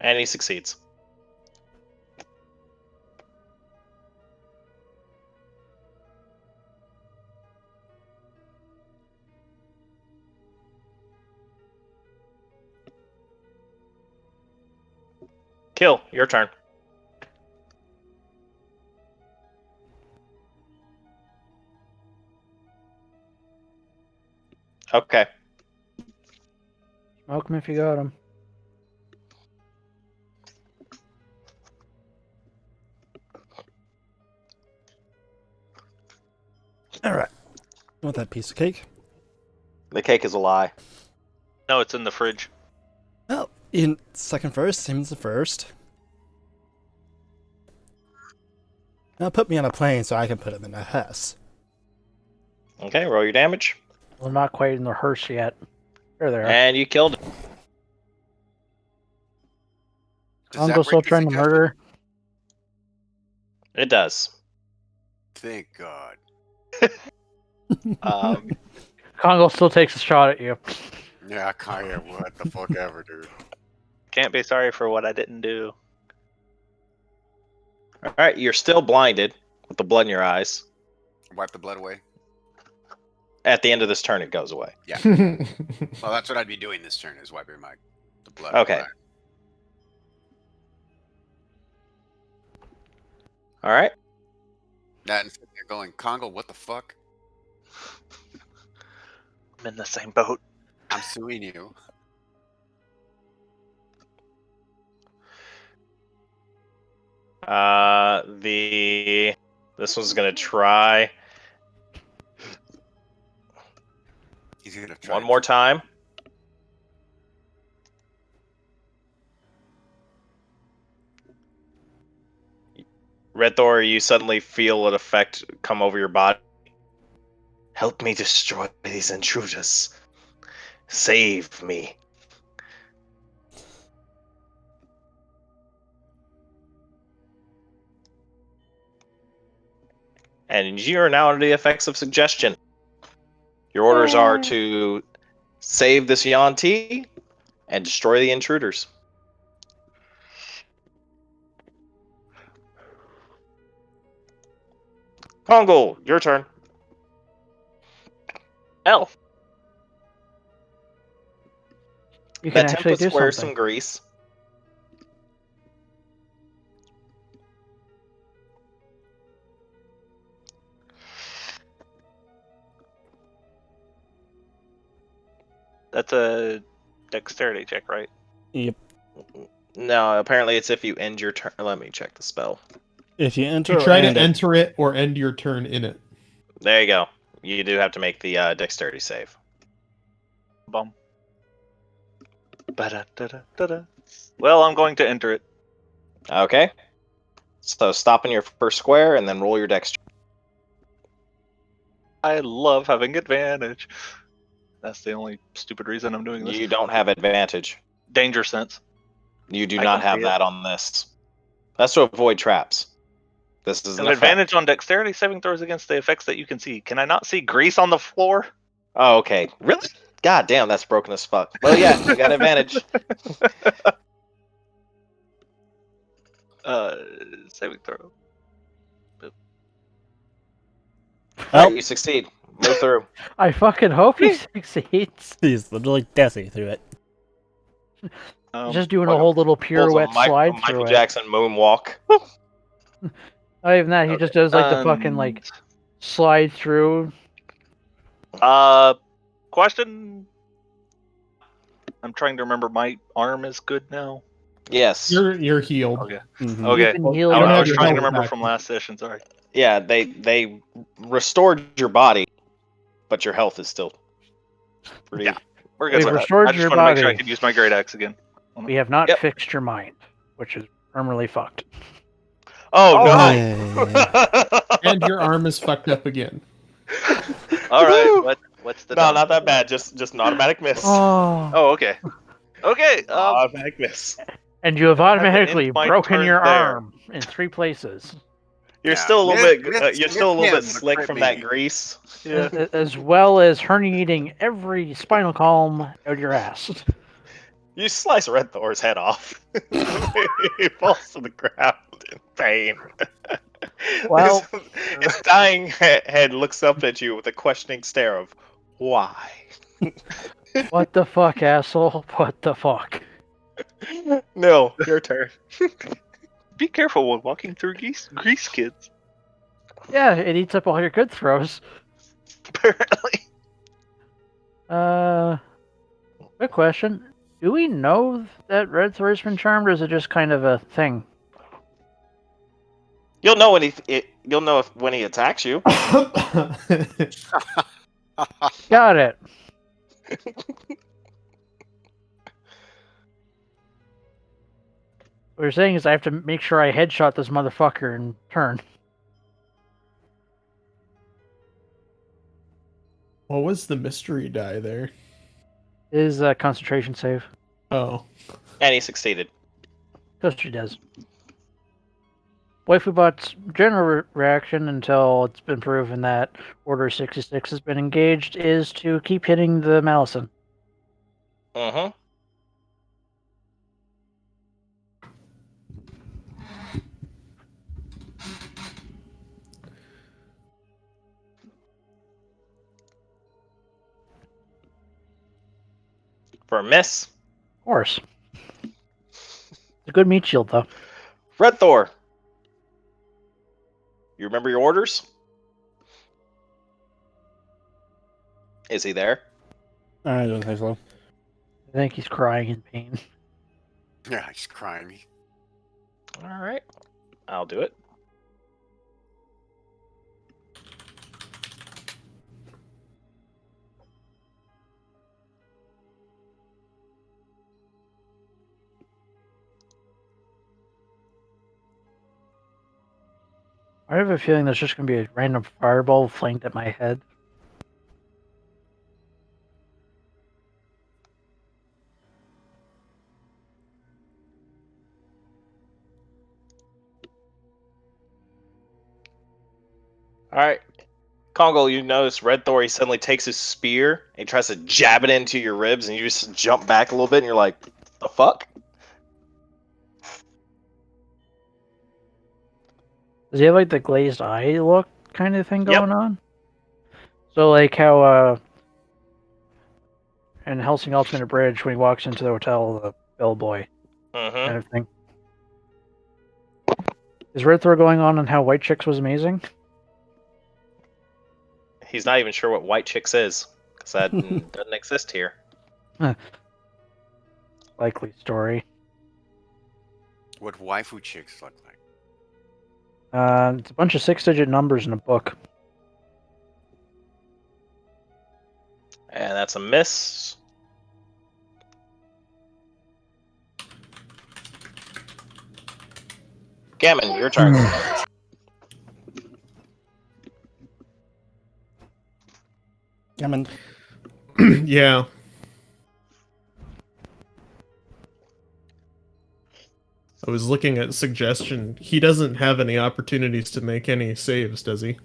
And he succeeds. Kill, your turn. Okay. Smoke him if you got him. All right. Want that piece of cake? The cake is a lie. No, it's in the fridge. Well, in second first, same as the first. Now put me on a plane so I can put it in a hearse. Okay, roll your damage. Well, not quite in the hearse yet. There they are. And you killed him. Does that Uncle still break the trying to suggestion? murder. It does. Thank God. Congo still takes a shot at you. Yeah, Kaya, what the fuck ever, dude. Can't be sorry for what I didn't do. Alright, you're still blinded with the blood in your eyes. Wipe the blood away. At the end of this turn, it goes away. Well, that's what I'd be doing this turn, is wiping the blood. Okay. away. Alright. That and they're going, Congo, what the fuck? I'm in the same boat. I'm suing you. This one's gonna try He's gonna try one more time. Red Thor, you suddenly feel an effect come over your body. Help me destroy these intruders. Save me. And you are now under the effects of suggestion. Your orders are to save this Yuan-Ti and destroy the intruders. Kongo, your turn. L. You can That actually template do squares something. some grease. That's a dexterity check, right? Yep. No, apparently it's if you end your turn. Let me check the spell. If you enter, You try to and it- enter it or end your turn in it. There you go. You do have to make the dexterity save. Bum. Ba-da-da-da-da-da. Well, I'm going to enter it. Okay. So stop in your first square and then roll your dex. I love having advantage. That's the only stupid reason I'm doing this. You don't have advantage. Danger sense. You do I not can have see it. that on this. That's to avoid traps. This is An an advantage effect. on dexterity saving throws against the effects that you can see. Can I not see grease on the floor? Oh, okay. Really? God damn, that's broken as fuck. Well, yeah, you got advantage. Saving throw. All right, you succeed. Move through. I fucking hope he succeeds. he's literally dancing through it. Just doing a Well, whole little Pulls pirouette a slide Michael through it. Jackson moonwalk. Not even that, he just does like the fucking like slide through. Question. I'm trying to remember. My arm is good now. Yes. You're healed. Okay. Mhm. Okay. You can heal you I don't was have your trying to health remember back. from last session. Sorry. Yeah, they restored your body, but your health is still pretty. Yeah. We're good. We've with that. restored I just your want to make sure I body. can use my great axe again. We have not Yep. fixed your mind, which is permanently fucked. Oh All no! right. And your arm is fucked up again. All right. Woohoo! What's the No, dumb? not that bad. Just an automatic miss. Oh, Oh, okay. Okay. Automatic miss. and you have I have to end automatically my broken turn your there. arm in 3 places, You're Yeah. still a little Miss- bit. miss- You're still a little bit miss him, but slick crit from me. that grease. Yeah. as well as herniating every spinal column out your ass. You slice Red Thor's head off. He falls to the ground in pain. Well- his dying head looks up at you with a questioning stare of why. What the fuck, asshole? What the fuck? No, your turn. Be careful when walking through grease, kids. Yeah, it eats up all your good throws. Apparently. Quick question. Do we know that Red Thor's been charmed, or is it just kind of a thing? You'll know when you'll know when he attacks you. Got it. What you're saying is I have to make sure I headshot this motherfucker in turn. What was the mystery die there? Is a concentration save. Oh. And he succeeded. Because she does. Waifubot's general reaction until it's been proven that Order 66 has been engaged is to keep hitting the Malison. Mm-hmm. For a miss. Of course. It's a good meat shield, though. Red Thor. You remember your orders? Is he there? I don't think so. I think he's crying in pain. Yeah, he's crying. All right, I'll do it. I have a feeling there's just going to be a random fireball flanked at my head. All right, Congo, you notice Red Thor, he suddenly takes his spear and he tries to jab it into your ribs, and you just jump back a little bit, and you're like, the fuck? Does he have like the glazed eye look kind of thing Yep. going on? So like how in Helsing Ultimate Bridge when he walks into the hotel, the bellboy Mm-hmm. kind of thing. Is Red Thor going on how White Chicks was amazing? He's not even sure what White Chicks is, because that doesn't exist here. Likely story. What waifu chicks look like? It's a bunch of 6-digit numbers in a book. And that's a miss. Gammon, your turn. Gammon. Yeah. I was looking at suggestion. He doesn't have any opportunities to make any saves, does he?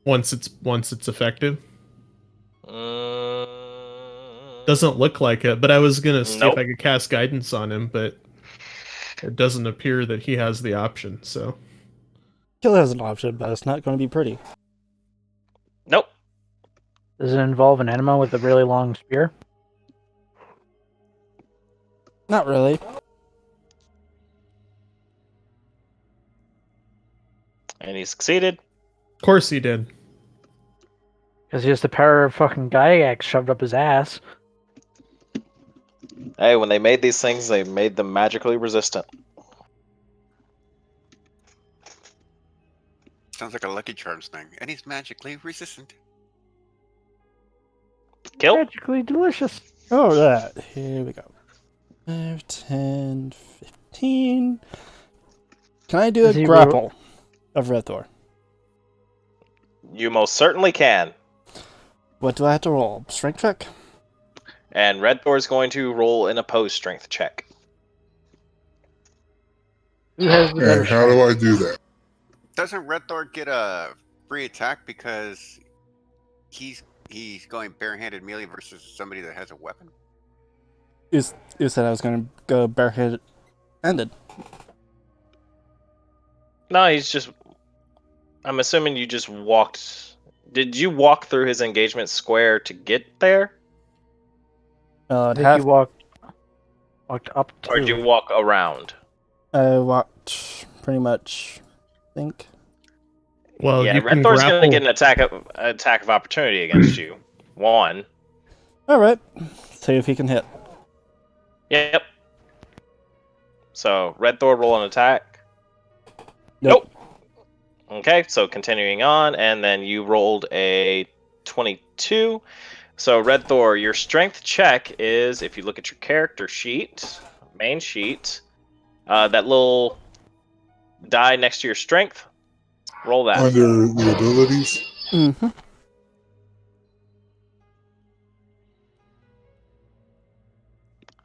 Once it's effective. Doesn't look like it, but I was gonna see if I could cast guidance on him, but it doesn't appear that he has the option, so. Kill has an option, but it's not going to be pretty. Nope. Does it involve an enema with a really long spear? Not really. And he succeeded. Of course he did. Because he has the power of fucking Gygax shoved up his ass. Hey, when they made these things, they made them magically resistant. Sounds like a Lucky Charms thing. And he's magically resistant. Kill? Magically delicious. Oh, that. Here we go. 5, 10, 15. Can I do Does a he grapple of Red Thor? You most certainly can. What do I have to roll? Strength check? And Red Thor's going to roll an opposed strength check. Who has the better And how do strength? I do that? Doesn't Red Thor get a free attack because he's going barehanded melee versus somebody that has a weapon? You said I was going to go barehanded. Ended. No, he's just... I'm assuming you just walked... Did you walk through his engagement square to get there? I think you walked up to. Or did you walk around? I walked pretty much, I think. Well, Yeah, you Red can Thor's going to grapple. get an attack of opportunity against you. One. Alright. See if he can hit. Yep. So, Red Thor roll an attack. Nope. Okay, so continuing on, and then you rolled a 22. So, Red Thor, your strength check is, if you look at your character sheet, main sheet, that little die next to your strength, roll that. Under the abilities? Mm-hmm.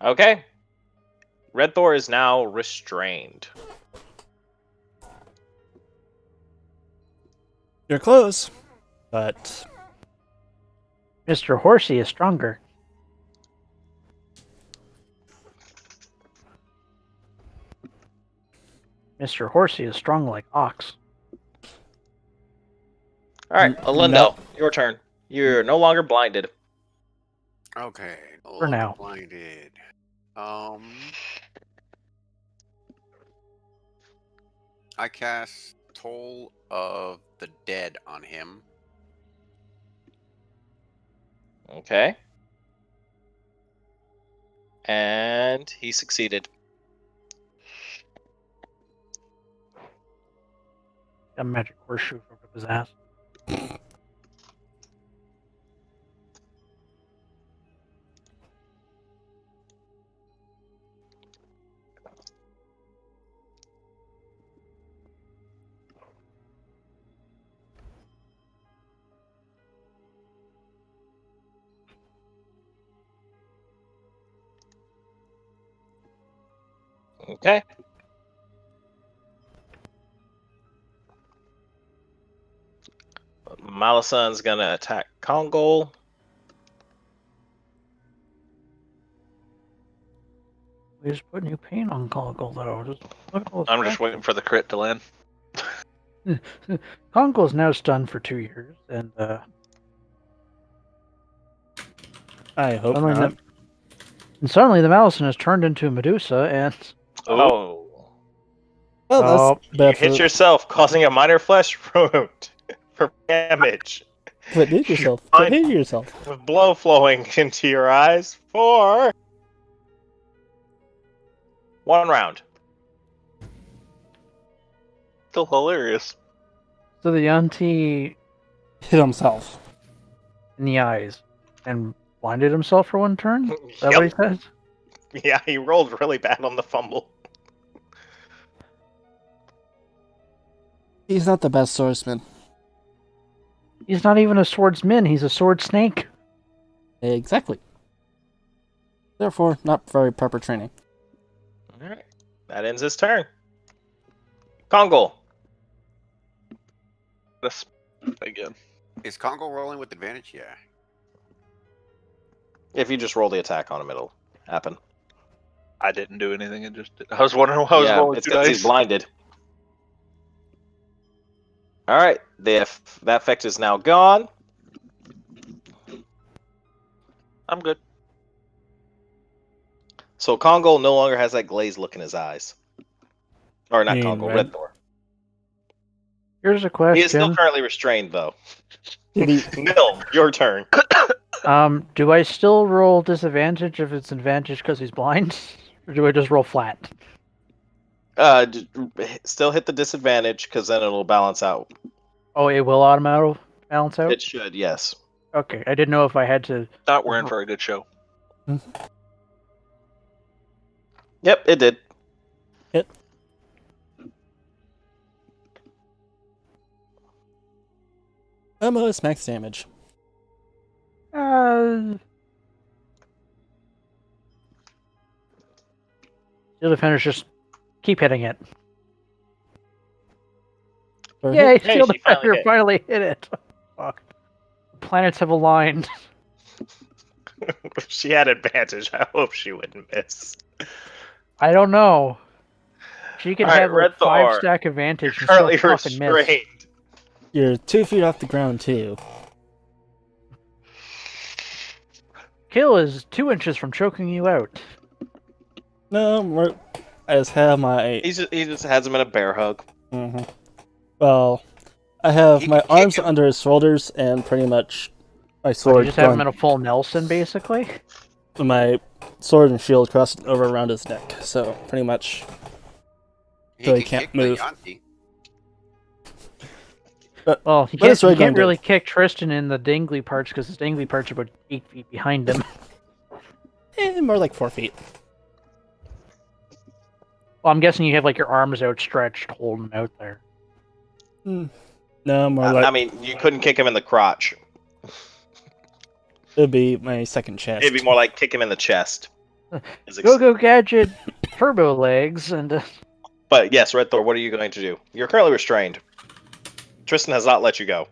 Okay. Red Thor is now restrained. You're close, but Mr. Horsey is stronger. Mr. Horsey is strong like ox. All right, Mm, Alindo, no. your turn. You're no longer blinded. Okay. no For longer now. Blinded. I cast Toll of the Dead on him. Okay. And he succeeded. A magic horseshoe over his ass. Okay. Malasan's gonna attack Kongol. We just put new paint on Kongol though. Just look at all I'm just waiting for the crit to land. Kongol's now stunned for 2 years, and I hope suddenly not. suddenly the Malison has turned into a Medusa, and Oh. Well, Oh, that's You bad hit for yourself, causing a minor flesh wound for damage. quit hitting yourself. Fine. Quit hitting yourself. With blood flowing into your eyes for 1 round. Still hilarious. so the Yanti Hit himself. in the eyes and blinded himself for 1 turn. Is that what he says? Yeah, he rolled really bad on the fumble. He's not the best swordsman. He's not even a swordsman. He's a sword snake. Exactly. Therefore, not very proper training. Alright. That ends his turn. Kongol. This again. Is Congo rolling with advantage? Yeah. If you just roll the attack on him, it'll happen. I didn't do anything. It just did. I was wondering why I was Yeah, rolling it's 2 because dice. he's blinded. Alright, that effect is now gone. I'm good. So Kongol no longer has that glazed look in his eyes. Or not You mean Kongol, red? Red Thor. Here's a He is still question. currently restrained, though. Did he? Nil, your turn. Do I still roll disadvantage if it's advantage because he's blind, or do I just roll flat? Still hit the disadvantage, because then it'll balance out. Oh, it will automatically balance out. It should, yes. Okay, I didn't know if I had to. Thought we're in for a good show. Yep, it did. Almost max damage. Steel defenders just keep hitting it. Or Yay! Hey, Steel she finally defender hit. finally hit it. Fuck. The planets have aligned. If she had advantage, I hope she wouldn't miss. I don't know. She could Alright, have Red like Thor, 5-stack advantage and Currently still fucking miss. restrained. You're 2 feet off the ground too. Kill is 2 inches from choking you out. No, I just have my. He just has him in a bear hug. Mhm. Well, I have He my can kick arms him. under his shoulders and pretty much my So sword. you just have him going- in a full Nelson, basically. my sword and shield crossed over around his neck. So pretty much. So he can can't kick the move. Yanti. Well, he What is can't, Red Gun do? really kick Tristan in the dangly parts because his dangly parts are about 8 feet behind him. More like 4 feet. Well, I'm guessing you have like your arms outstretched, holding him out there. No, more like I mean, you couldn't kick him in the crotch. it'd be my second chest. It'd be more like kick him in the chest. Go Gadget, turbo legs, and But yes, Red Thor, what are you going to do? You're currently restrained. Tristan has not let you go.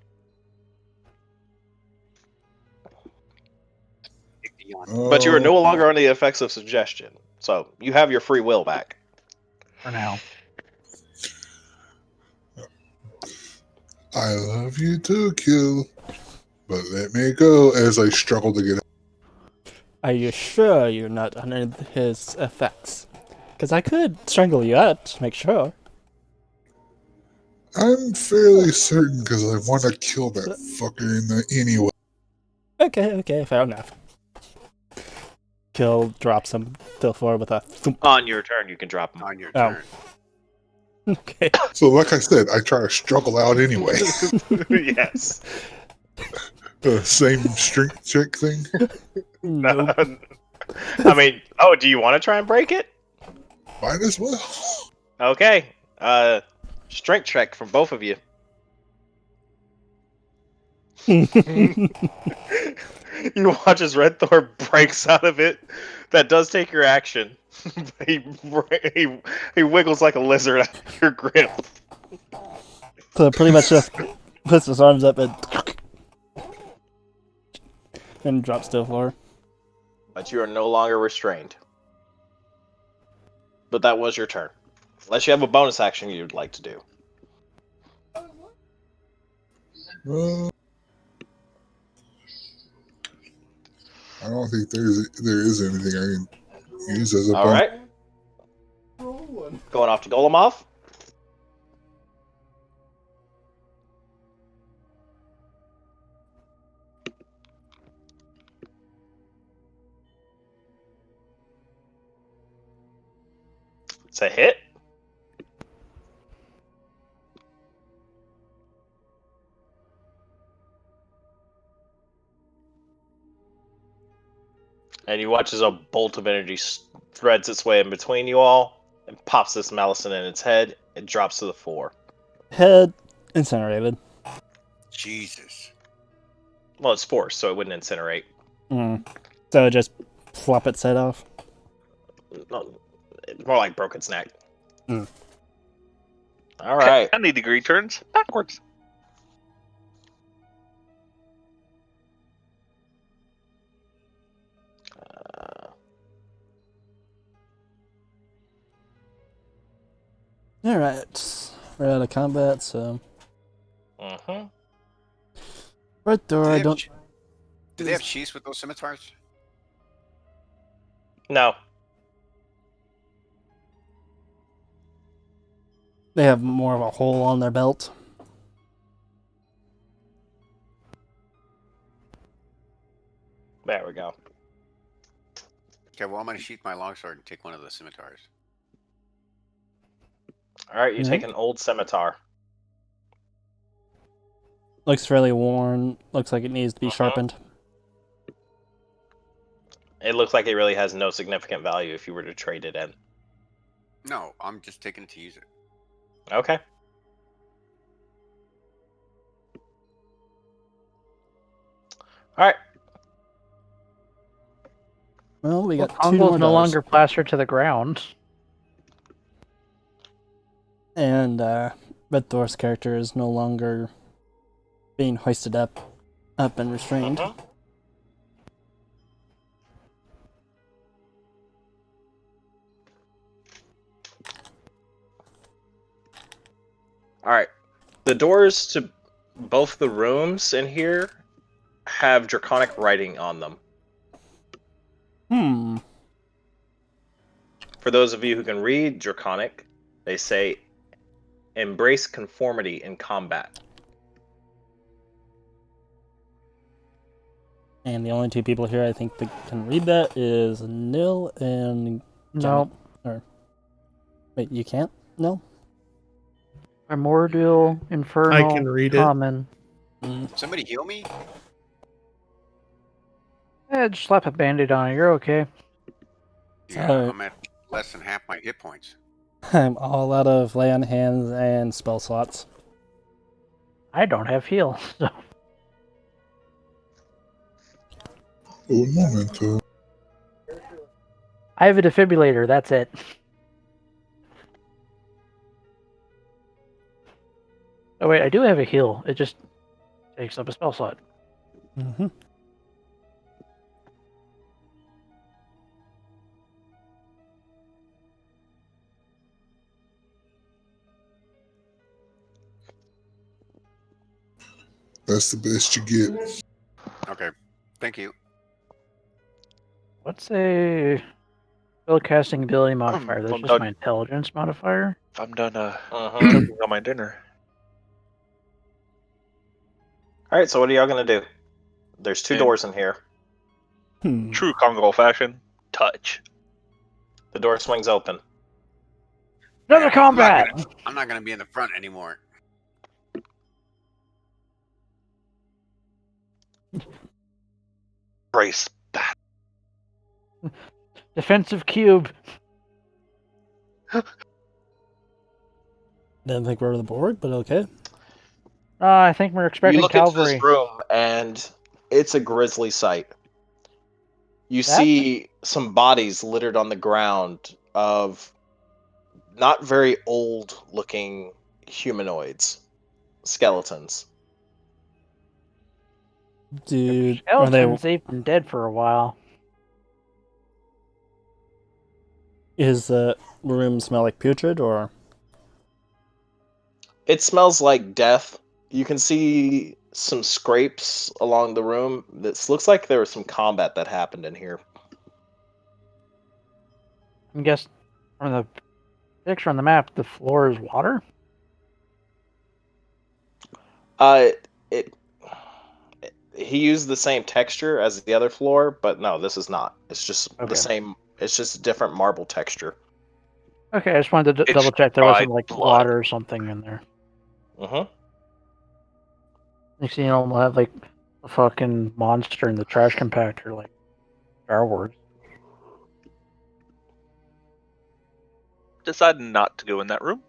Kick the Yanti. But you are no longer under the effects of suggestion. So you have your free will back. for now. I love you too, Kill. But let me go as I struggle to get out. Are you sure you're not under his effects? Because I could strangle you out to make sure. I'm fairly certain because I want to kill that fucker in the anyway. Okay, fair enough. Kill, drop some still forward with a thump. On your turn, you can drop them. On your Oh. turn. Okay. So, like I said, I try to struggle out anyway. Yes. Same strength check thing. Nope. I mean, oh, do you want to try and break it? Might as well. Okay. Strength check from both of you. You watch as Red Thor breaks out of it. That does take your action. he wiggles like a lizard out of your grip. So pretty much just puts his arms up and drops to the floor. But you are no longer restrained. But that was your turn. Unless you have a bonus action you'd like to do. I don't think there is anything I can use as a All bonus. right. Going off to Golemov. It's a hit. And you watch as a bolt of energy threads its way in between you all and pops this Malison in its head. It drops to the floor. Head incinerated. Jesus. Well, it's force, so it wouldn't incinerate. So just flop its head off. No, more like broke its neck. Mm. All right. 90-degree turns backwards. Alright. We're out of combat, so. Mm-hmm. Right door, I don't. Do they have cheese with those scimitars? No. They have more of a hole on their belt. There we go. Okay, well, I'm going to sheath my longsword and take one of the scimitars. All right, you Mhm. take an old scimitar. Looks fairly worn. Looks like it needs to be sharpened. It looks like it really has no significant value if you were to trade it in. No, I'm just taking it to use it. Okay. All right. Well, we got two Pongo's more no dollars. longer plastered to the ground. And Red Thor's character is no longer being hoisted up and restrained. Mhm. All right. The doors to both the rooms in here have draconic writing on them. For those of you who can read draconic, they say, "Embrace conformity in combat." And the only two people here I think that can read that is Nil and No. Or wait, you can't? No. Primordial, Infernal, I can read it. Common. Somebody heal me? Just slap a band-aid on it. You're okay. Yeah, Alright. I'm at less than half my hit points. I'm all out of lay on hands and spell slots. I don't have heal, so Un momento. I have a defibrillator. That's it. Oh wait, I do have a heal. It just takes up a spell slot. Mm-hmm. That's the best you get. Okay, thank you. What's a spellcasting ability modifier? That's I'm just done. my intelligence modifier. I'm done Mhm. cooking on my dinner. All right, so what are y'all gonna do? There's two And- doors in here. True Congo fashion. Touch. The door swings open. Another I'm not combat. I'm not gonna be in the front anymore. Brace. Defensive cube. Didn't think we were on the board, but okay. I think we're You expecting look into cavalry. this room, and it's a grisly sight. You That? see some bodies littered on the ground of not very old-looking humanoids, skeletons. Dude, are Skeletons, they? they've been dead for a while. Is the room smell like putrid or? It smells like death. You can see some scrapes along the room. This looks like there was some combat that happened in here. I guess from the picture on the map, the floor is water. He used the same texture as the other floor, but no, this is not. It's just Okay. the same. It's just a different marble texture. Okay, I just wanted to It's double check there wasn't dried like blood. water or something in there. Mm-hmm. Next thing you know, we'll have like a fucking monster in the trash compactor, like Star Wars. Decided not to go in that room.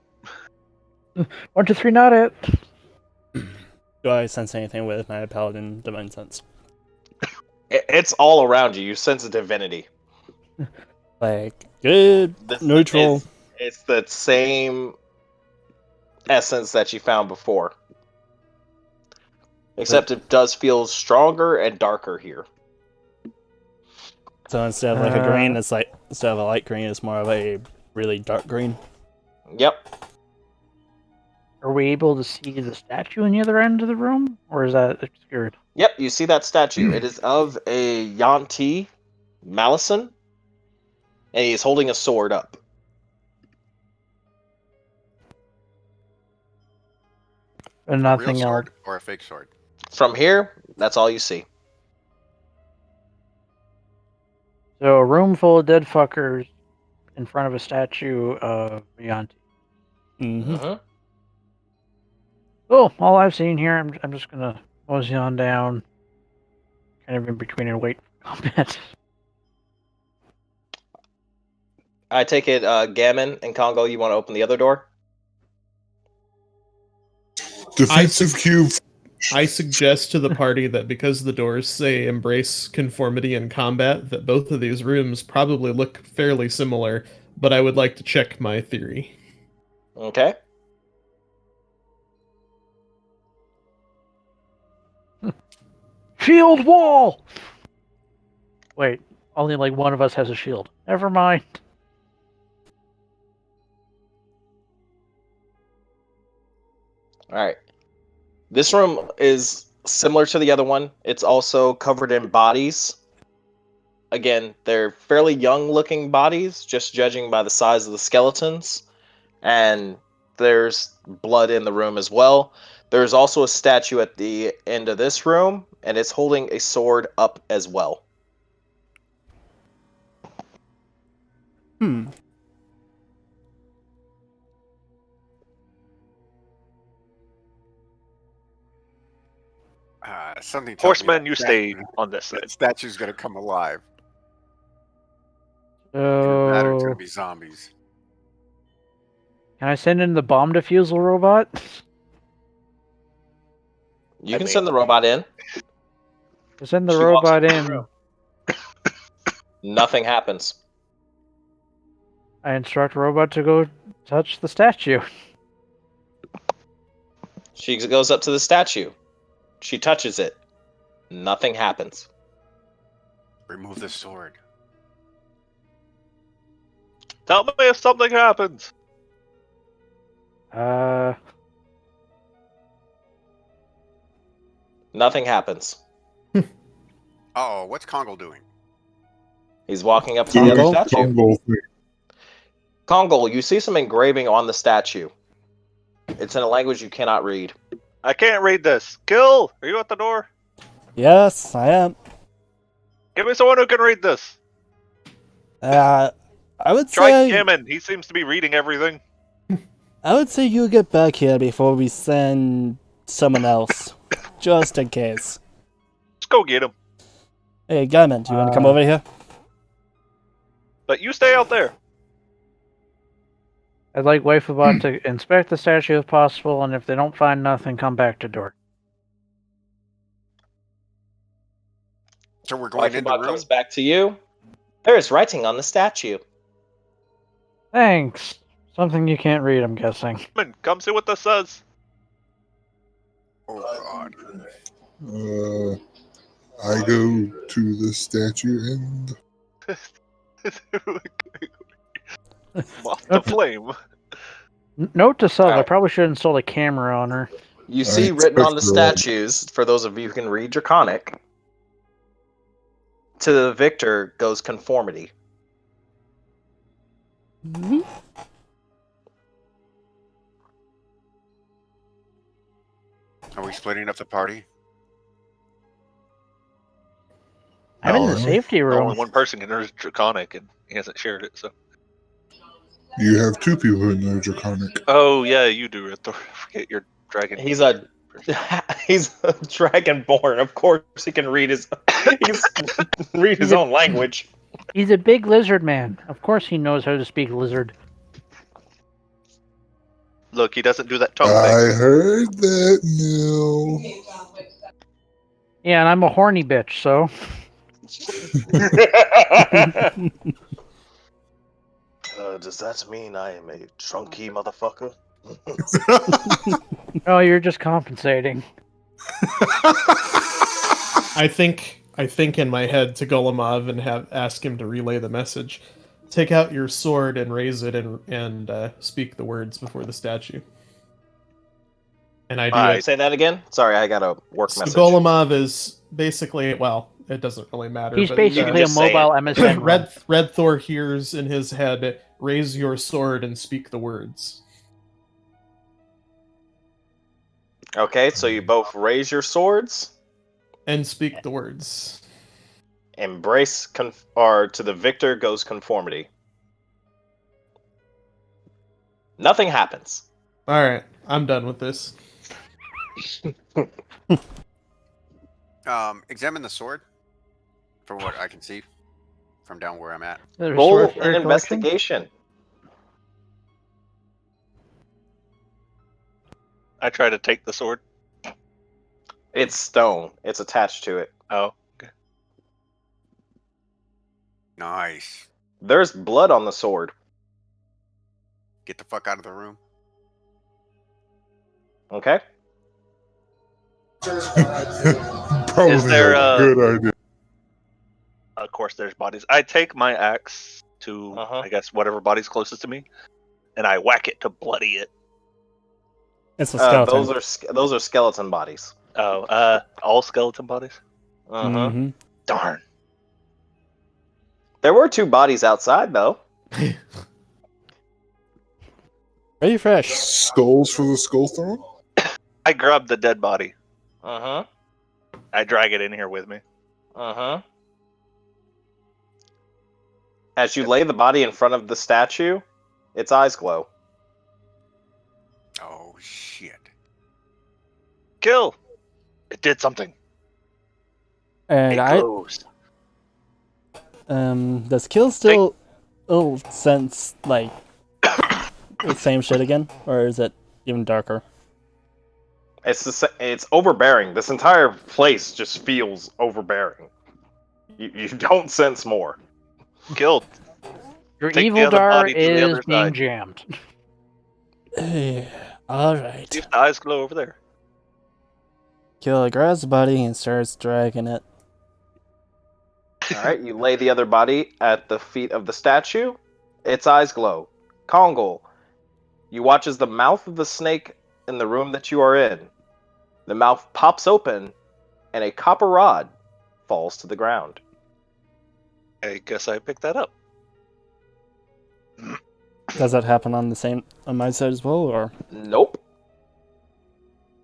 1, 2, 3, not it. Do I sense anything with my paladin divine sense? It's all around you. You sense a divinity. Like good, This neutral. It's the same essence that you found before, except it does feel stronger and darker here. So instead of like a green, it's like instead of a light green, it's more of a really dark green. Yep. Are we able to see the statue in the other end of the room, or is that obscured? Yep, you see that statue. It is of a Yanti Malison, and he's holding a sword up. And A real nothing else. sword or a fake sword? From here, that's all you see. So a room full of dead fuckers in front of a statue of Yanti. Mm-hmm. Mm-hmm. Oh, all I've seen here, I'm just gonna mosey on down, kind of in between and wait for combat. I take it, Gammon and Congo, you want to open the other door? Defensive cube. I suggest to the party that because the doors say embrace conformity in combat, that both of these rooms probably look fairly similar, but I would like to check my theory. Okay. Shield wall! Wait, only like one of us has a shield. Never mind. All right. This room is similar to the other one. It's also covered in bodies. Again, they're fairly young-looking bodies, just judging by the size of the skeletons. And there's blood in the room as well. There's also a statue at the end of this room, and it's holding a sword up as well. Something tells me Horseman, that you that- stay on this side. That statue's gonna come alive. Either that or it's So, gonna be zombies. can I send in the bomb defusal robot? You I can mean- send the robot in. Send the She walks robot into the in. room. Nothing happens. I instruct robot to go touch the statue. She goes up to the statue. She touches it. Nothing happens. Remove the sword. Tell me if something happens. Nothing happens. Oh, what's Congo doing? He's walking up to the other Congo? statue. Congo thing. Kongol, you see some engraving on the statue. It's in a language you cannot read. I can't read this. Kill! Are you at the door? Yes, I am. Give me someone who can read this. I would Try say Gammon. He seems to be reading everything. you get back here before we send someone else, just in case. Let's go get him. Hey, Gammon, do you want to come over here? But you stay out there. I'd like Waifabot to inspect the statue if possible, and if they don't find nothing, come back to Dork. So we're going into Wifebot room. comes back to you. There is writing on the statue. Thanks. Something you can't read, I'm guessing. Come see what this says. Oh God. I go to the statue and Moth the flame. Note to self, I Alright. probably should install a camera on her. You see I written on the expect that. statues, for those of you who can read Draconic, to the victor goes conformity. Are we splitting up the party? I'm in the No. safety Only room. one person can read Draconic, and he hasn't shared it. So. you have two people who know Draconic. Oh yeah, you do. I forget your dragon. He's a dragonborn. Of course, he can read his his own language. He's a big lizard man. Of course he knows how to speak lizard. Look, he doesn't do that tongue I thing. heard that, Neil. Yeah, and I'm a horny bitch, so... Does that mean I am a drunky motherfucker? Oh, you're just compensating. I think in my head to Golemov and ask him to relay the message. Take out your sword and raise it and speak the words before the statue. And I do Alright. it. Say that again? Sorry, I got a work So message. Golemov is basically, well, it doesn't really matter. He's but, basically a just say mobile MSN. Red Thor hears in his head, raise your sword and speak the words. Okay, so you both raise your swords, And speak the words. embrace, or to the victor goes conformity. Nothing happens. Alright, I'm done with this. Examine the sword. From what I can see, from down where I'm at. There's Roll sword an for your collection? investigation. I try to take the sword. It's stone. It's attached to it. Oh, okay. Nice. There's blood on the sword. Get the fuck out of the room. Okay? Probably Is there, a good idea. Of course, there's bodies. I take my axe to, Uh-huh. I guess, whatever body's closest to me, and I whack it to bloody it. It's a skeleton. Those are skeleton bodies. Oh, all skeleton bodies? Uh-huh. Mhm. Darn. There were two bodies outside, though. Very fresh. Skulls for the skull throne? I grab the dead body. Uh-huh. I drag it in here with me. Uh-huh. As you lay the body in front of the statue, its eyes glow. Oh shit. Kill! It did something. And It I glows. does Kill still sense like the same shit again, or is it even darker? It's overbearing. This entire place just feels overbearing. You don't sense more. Killed. Your Take the evil other dar body to the is other being side. jammed. All right. See if the eyes glow over there. Kill grabs the body and starts dragging it. All right, you lay the other body at the feet of the statue. Its eyes glow. Kongol, you watch as the mouth of the snake in the room that you are in. The mouth pops open, and a copper rod falls to the ground. I guess I picked that up. Does that happen on my side as well, or? Nope.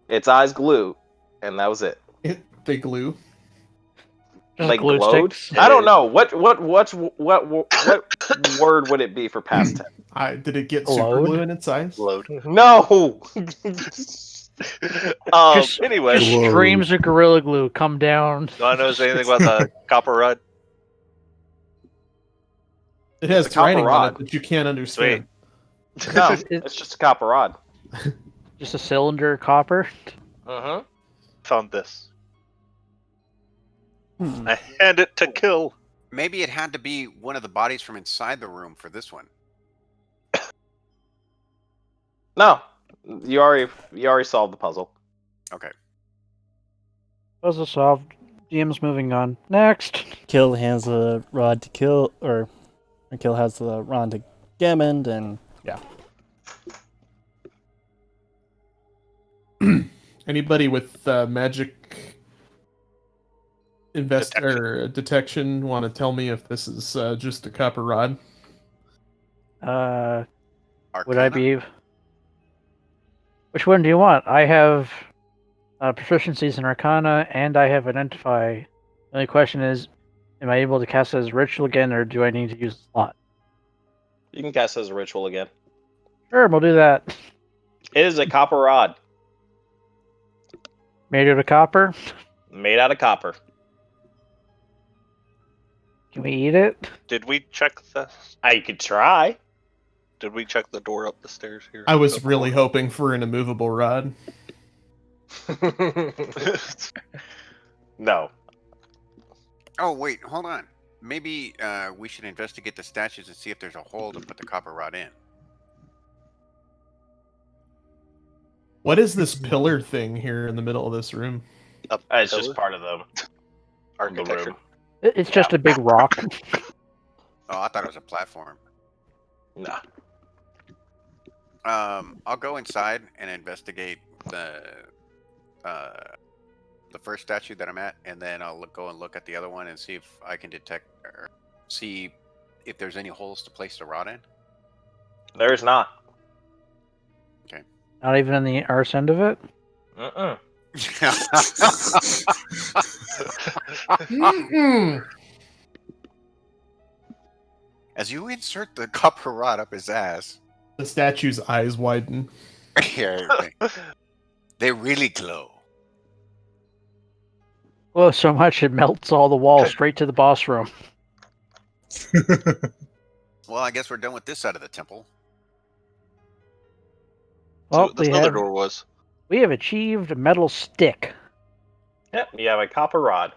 Its eyes glue, and that was it. They glue. Just Like glue glowed. sticks. I don't know what word would it be for past tense? Did it get super Glowed? glue in its eyes? Load. No. Anyway, Just Glowed. streams of Gorilla Glue come down. do I know anything about the copper rod? It has It's a copper writing on rod. it that you can't understand. No, It- it's just a copper rod. Just a cylinder of copper. Uh-huh. Found this. Hmm. I hand it to Kill. Maybe it had to be one of the bodies from inside the room for this one. No, you already solved the puzzle. Okay. Puzzle solved. DM's moving on. Next. Kill hands the rod to Kill, or Kill has the rod to Gammond, and yeah. Anybody with magic detection want to tell me if this is just a copper rod? Would I Arcana? be? Which one do you want? I have proficiencies in Arcana, and I have Identify. The only question is, am I able to cast it as ritual again, or do I need to use a slot? You can cast it as a ritual again. Sure, we'll do that. It is a copper rod Made out of copper. made out of copper. Can we eat it? Did we check the? I could try. Did we check the door up the stairs here? I was really hoping for an immovable rod. No. Oh, wait, hold on. Maybe we should investigate the statues and see if there's a hole to put the copper rod in. What is this pillar thing here in the middle of this room? It's just part of the Architecture. room. It's just a big rock. Oh, I thought it was a platform. Nah. I'll go inside and investigate the first statue that I'm at, and then I'll go and look at the other one and see if I can detect or see if there's any holes to place the rod in. There's not. Not even in the arse end of it. Mm-mm. As you insert the copper rod up his ass, The statue's eyes widen. they really glow. Well, so much it melts all the walls straight to the boss room. Well, I guess we're done with this side of the temple. Well, So this other door was. we have achieved a metal stick. Yep, you have a copper rod.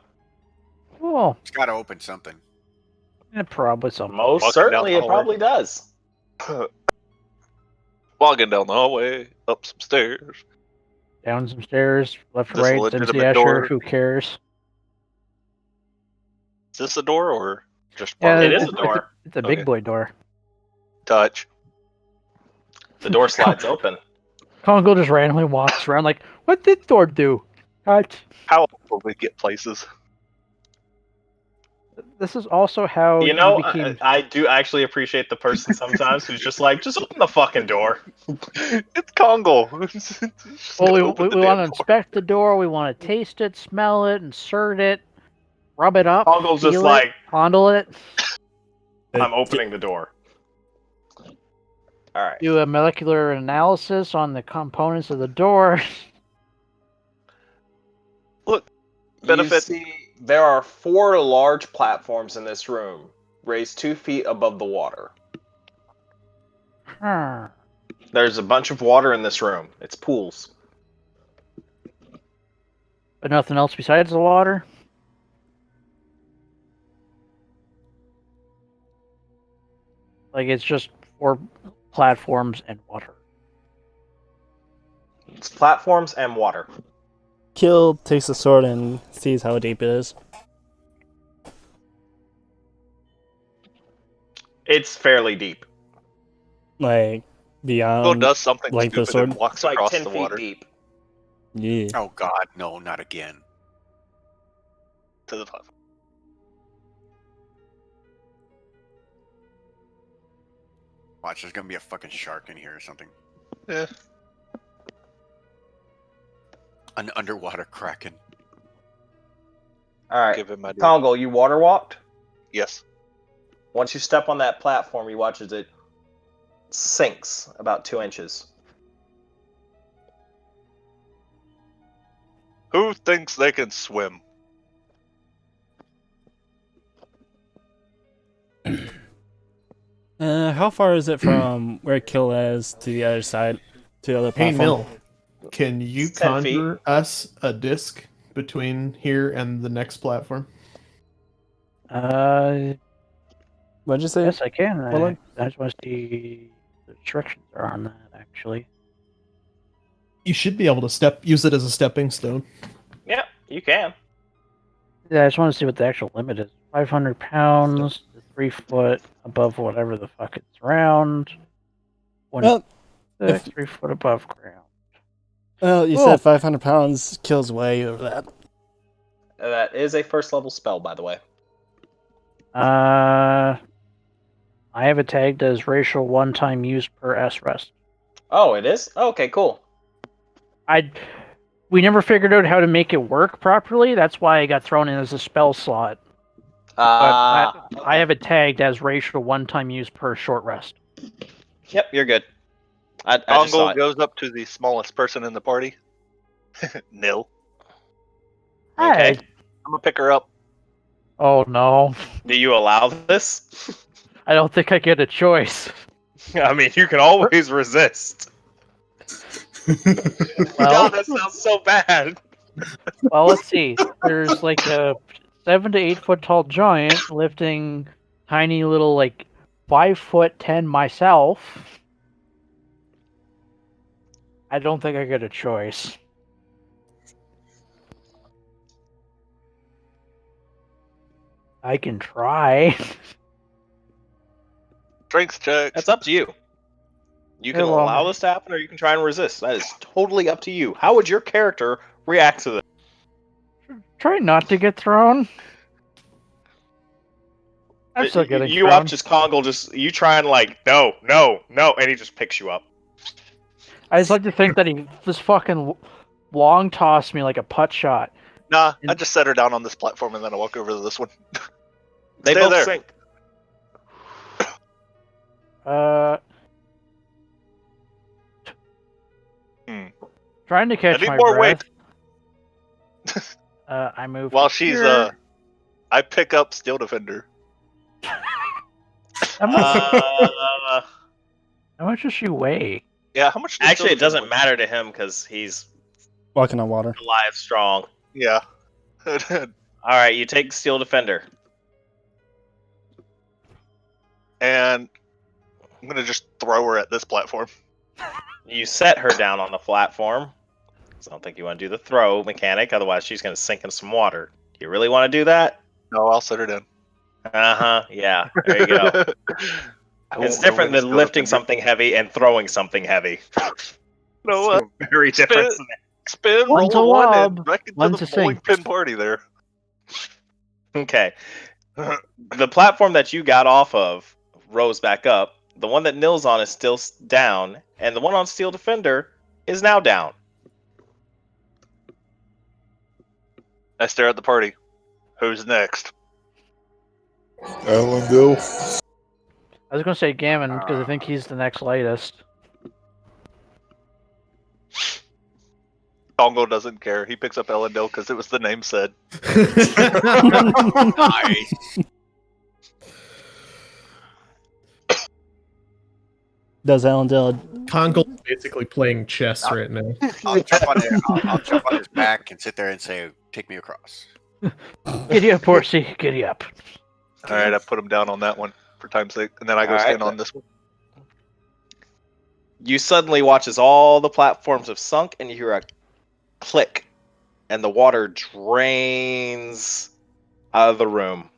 Oh, It's got to open something. probably something. Most Walking certainly down it the probably does. Walking down the hallway, up some stairs. Down some stairs, left, This is a right, MC legitimate Escher, door. who cares? Is this a door or just Yeah, part It of is a door. It's a big Okay. boy door. touch? The door slides open. Congo just randomly walks around like, what did door do? Touch. How will we get places? This is also how You know, became... I do actually appreciate the person sometimes who's just like, just open the fucking door. It's Congo. Well, we want to inspect the door. We want to taste it, smell it, insert it, rub it up, Toggle's just feel like, it, fondle it, I'm opening the door. All right. do a molecular analysis on the components of the door. Benefit- You see, there are 4 large platforms in this room, raised 2 feet above the water. There's a bunch of water in this room. It's pools. But nothing else besides the water? Like, it's just 4 platforms and water. It's platforms and water. Kill takes the sword and sees how deep it is. It's fairly deep. Like, beyond. Go does something like the stupid and sword? walks It's like across 10 the feet water deep. Yeah. Oh God, no, not again. to the platform. Watch, there's gonna be a fucking shark in here or something. Yeah. An underwater kraken. All right, Give him my deal. Congo, you water walked. Yes. Once you step on that platform, you watch as it sinks about 2 inches. Who thinks they can swim? How far is it from where Kill is to the other side, to the other Hey, platform? Nil, can you It's 10 feet. conjure us a disc between here and the next platform? What'd you say? Yes, I can. Willard? I just want to see the restrictions are on that, actually. You should be able to use it as a stepping stone. Yeah, you can. Yeah, I just want to see what the actual limit is. 500 pounds, 3 foot above whatever the fuck it's around. Well, 3 foot above ground. Well, you Cool. said 500 pounds kills way over that. That is a first level spell, by the way. I have it tagged as racial one-time use per S rest. Oh, it is? Oh, okay, cool. We never figured out how to make it work properly. That's why I got thrown in as a spell slot. But I have it tagged as racial one-time use per short rest. Yep, you're good. I just saw Congo it. goes up to the smallest person in the party. Nil. Okay. Hi. I'm gonna pick her up. Oh no. Do you allow this? I don't think I get a choice. I mean, you can always resist. Well, God, that sounds so bad. well, let's see. There's like a 7 to 8 foot tall giant lifting tiny little 5'10" myself. I don't think I get a choice. I can try. Strength check. That's up to you. You can Yeah, well, allow this to happen, or you can try and resist. That is totally up to you. How would your character react to this? Try not to get thrown. I'm still getting You thrown. watch as Kongle you try and no, and he just picks you up. I just like to think that he just fucking long tossed me like a putt shot. Nah, I just set her down on this platform and then I walk over to this one. They Stay both there. sink. Trying to catch I need my more breath. I move While to she's here. I pick up Steel Defender. How much, Uh, how much does she weigh? Yeah, how much? Does actually, Steel it doesn't Defender matter to him because he's Walking on water. alive, strong. weigh? Yeah. All right, you take Steel Defender. And I'm gonna just throw her at this platform. You set her down on the platform. So I don't think you want to do the throw mechanic, otherwise she's going to sink in some water. Do you really want to do that? No, I'll set her down. Yeah. There you go. I It's won't different know than when lifting Steel something heavy and throwing something heavy. No, what? Very different. Spin, One's roll a a one, lob, and wreck into one's the a bowling sink. pin party there. Okay. The platform that you got off of rose back up. The one that Nil's on is still down, and the one on Steel Defender is now down. I stare at the party. Who's next? Elendil. I was gonna say Gammon because I think he's the next lightest. Congo doesn't care. He picks up Elendil because it was the name said. Nice. Does Elendil? Kongol's basically playing chess right now. I'll jump on his back and sit there and say, "Take me across." Giddy up, Horsey. Giddy up. All right, I put him down on that one for time's sake, and then I go All right. stand on this one. You suddenly watch as all the platforms have sunk, and you hear a click, and the water drains out of the room.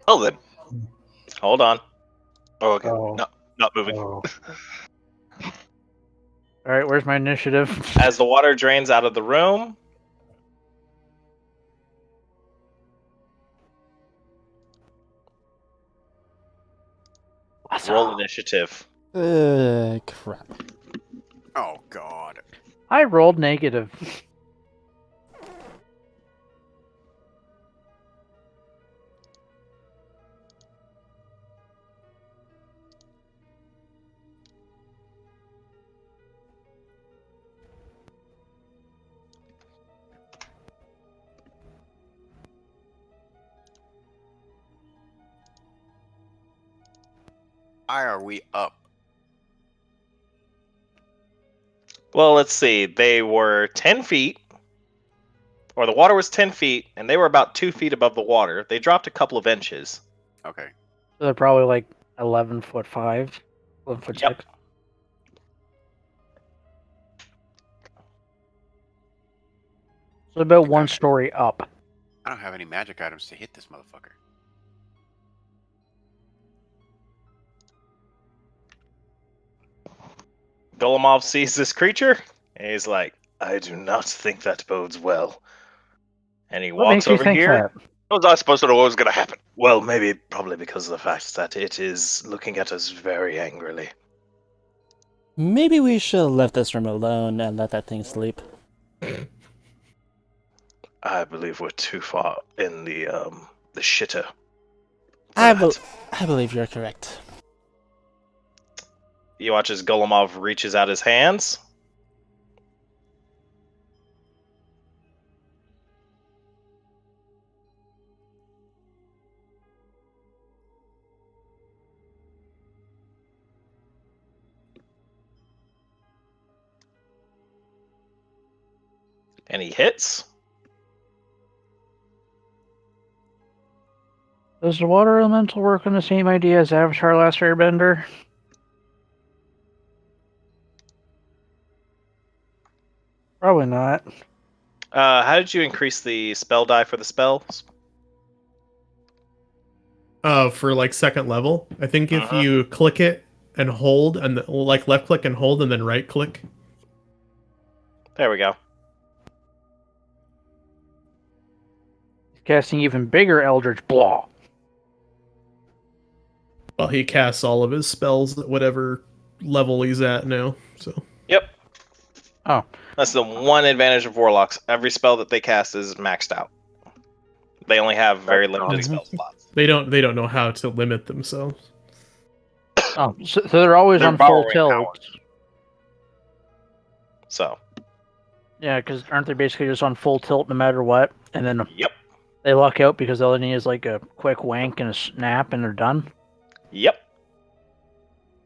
Oh, then. Hold on. Oh, okay. Oh. No, not moving. Oh. All right, where's my initiative? As the water drains out of the room, Roll initiative. Crap. Oh God. I rolled negative. Why are we up? Well, let's see. They were 10 feet, or the water was 10 feet, and they were about 2 feet above the water. They dropped a couple of inches. Okay. So they're probably like 11'5", 11'6". Yep. So about one story up. I don't have any magic items to hit this motherfucker. Golomov sees this creature, and he's like, I do not think that bodes well. And he What walks makes you over think here. that? How was I supposed to know what was going to happen? Well, maybe probably because of the fact that it is looking at us very angrily. Maybe we should have left this room alone and let that thing sleep. I believe we're too far in the shitter. I That. believe you're correct. You watch as Golomov reaches out his hands. And he hits. Does the water elemental work on the same idea as Avatar Last Airbender? Probably not. How did you increase the spell die for the spells? For like second level, I think if you click it and hold, and like left click and hold, and then right click. There we go. Casting even bigger Eldritch Blah. Well, he casts all of his spells at whatever level he's at now. So. Yep. Oh. That's the one advantage of warlocks. Every spell that they cast is maxed out. They only have very limited spell slots. They don't know how to limit themselves. Oh, so they're always They're on full borrowing tilt. powers. So, Yeah, because aren't they basically just on full tilt no matter what? And then yep. they luck out because all they need is like a quick wank and a snap and they're done? Yep.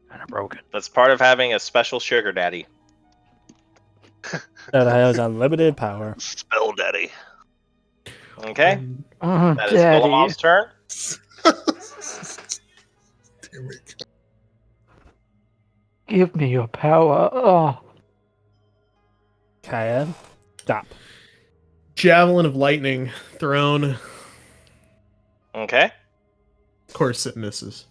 Kind of broken. That's part of having a special sugar daddy. That has unlimited power. Spell daddy. Okay? Oh, That is Daddy. Golomov's turn. Damn it. Give me your power. Oh. Kaya, stop. Javelin of lightning thrown. Okay. Of course, it misses.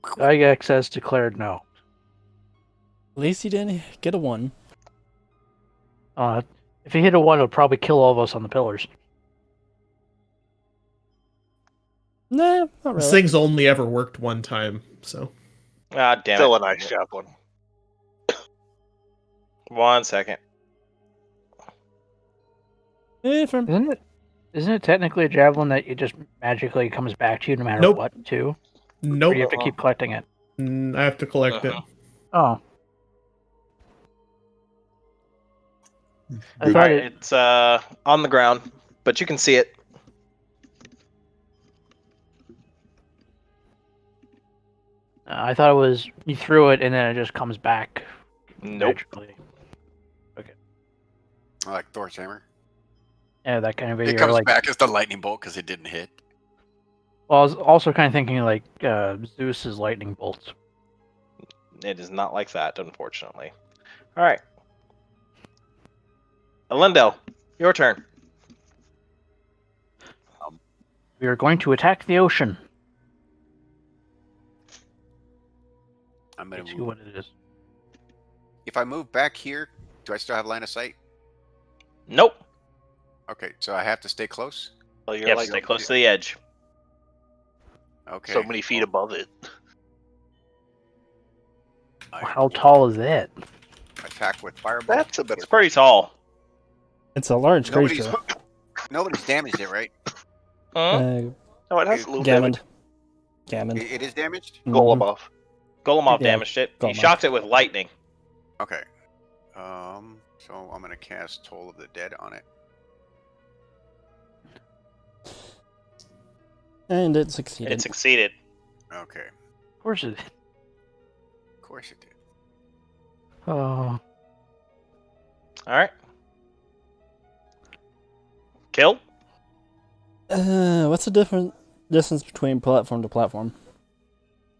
Gygax has declared no. At least you didn't get a 1. If he hit a 1, it'll probably kill all of us on the pillars. Nah, not This really. thing's only ever worked one time, so. Ah, damn Still it. a nice javelin. 1 second. Isn't it technically a javelin that it just magically comes back to you no matter Nope. what, too? Nope. Or do you have to keep collecting it? I have to collect it. Oh. I Good. thought Alright, it... it's on the ground, but you can see it. I thought it was you threw it and then it just comes back. Nope. Magically. I like Thor's hammer. Yeah, that kind of It video. comes Like, back as the lightning bolt because it didn't hit. well, I was also kind of thinking like Zeus's lightning bolts. It is not like that, unfortunately. Alright. Elendel, your turn. We are going to attack the ocean. I'm gonna Let's see move. what it is. If I move back here, do I still have line of sight? Nope. Okay, so I have to stay close. Well, You have to stay close to the edge. Okay. So many feet above it. How tall is it? Attack with fireball. That's a better. It's pretty tall. It's a large Nobody's creature. nobody's damaged it, right? Hmm? Oh, it has a little Gammon. damage. It is damaged. Mhm. Golomov. Golemov Yeah, damaged it. He Golemov. shocked it with lightning. Okay. So I'm gonna cast Toll of the Dead on it. And it succeeded. It succeeded. Okay. Of course it. Of course it did. Oh, Alright. Kill? What's the different distance between platform to platform?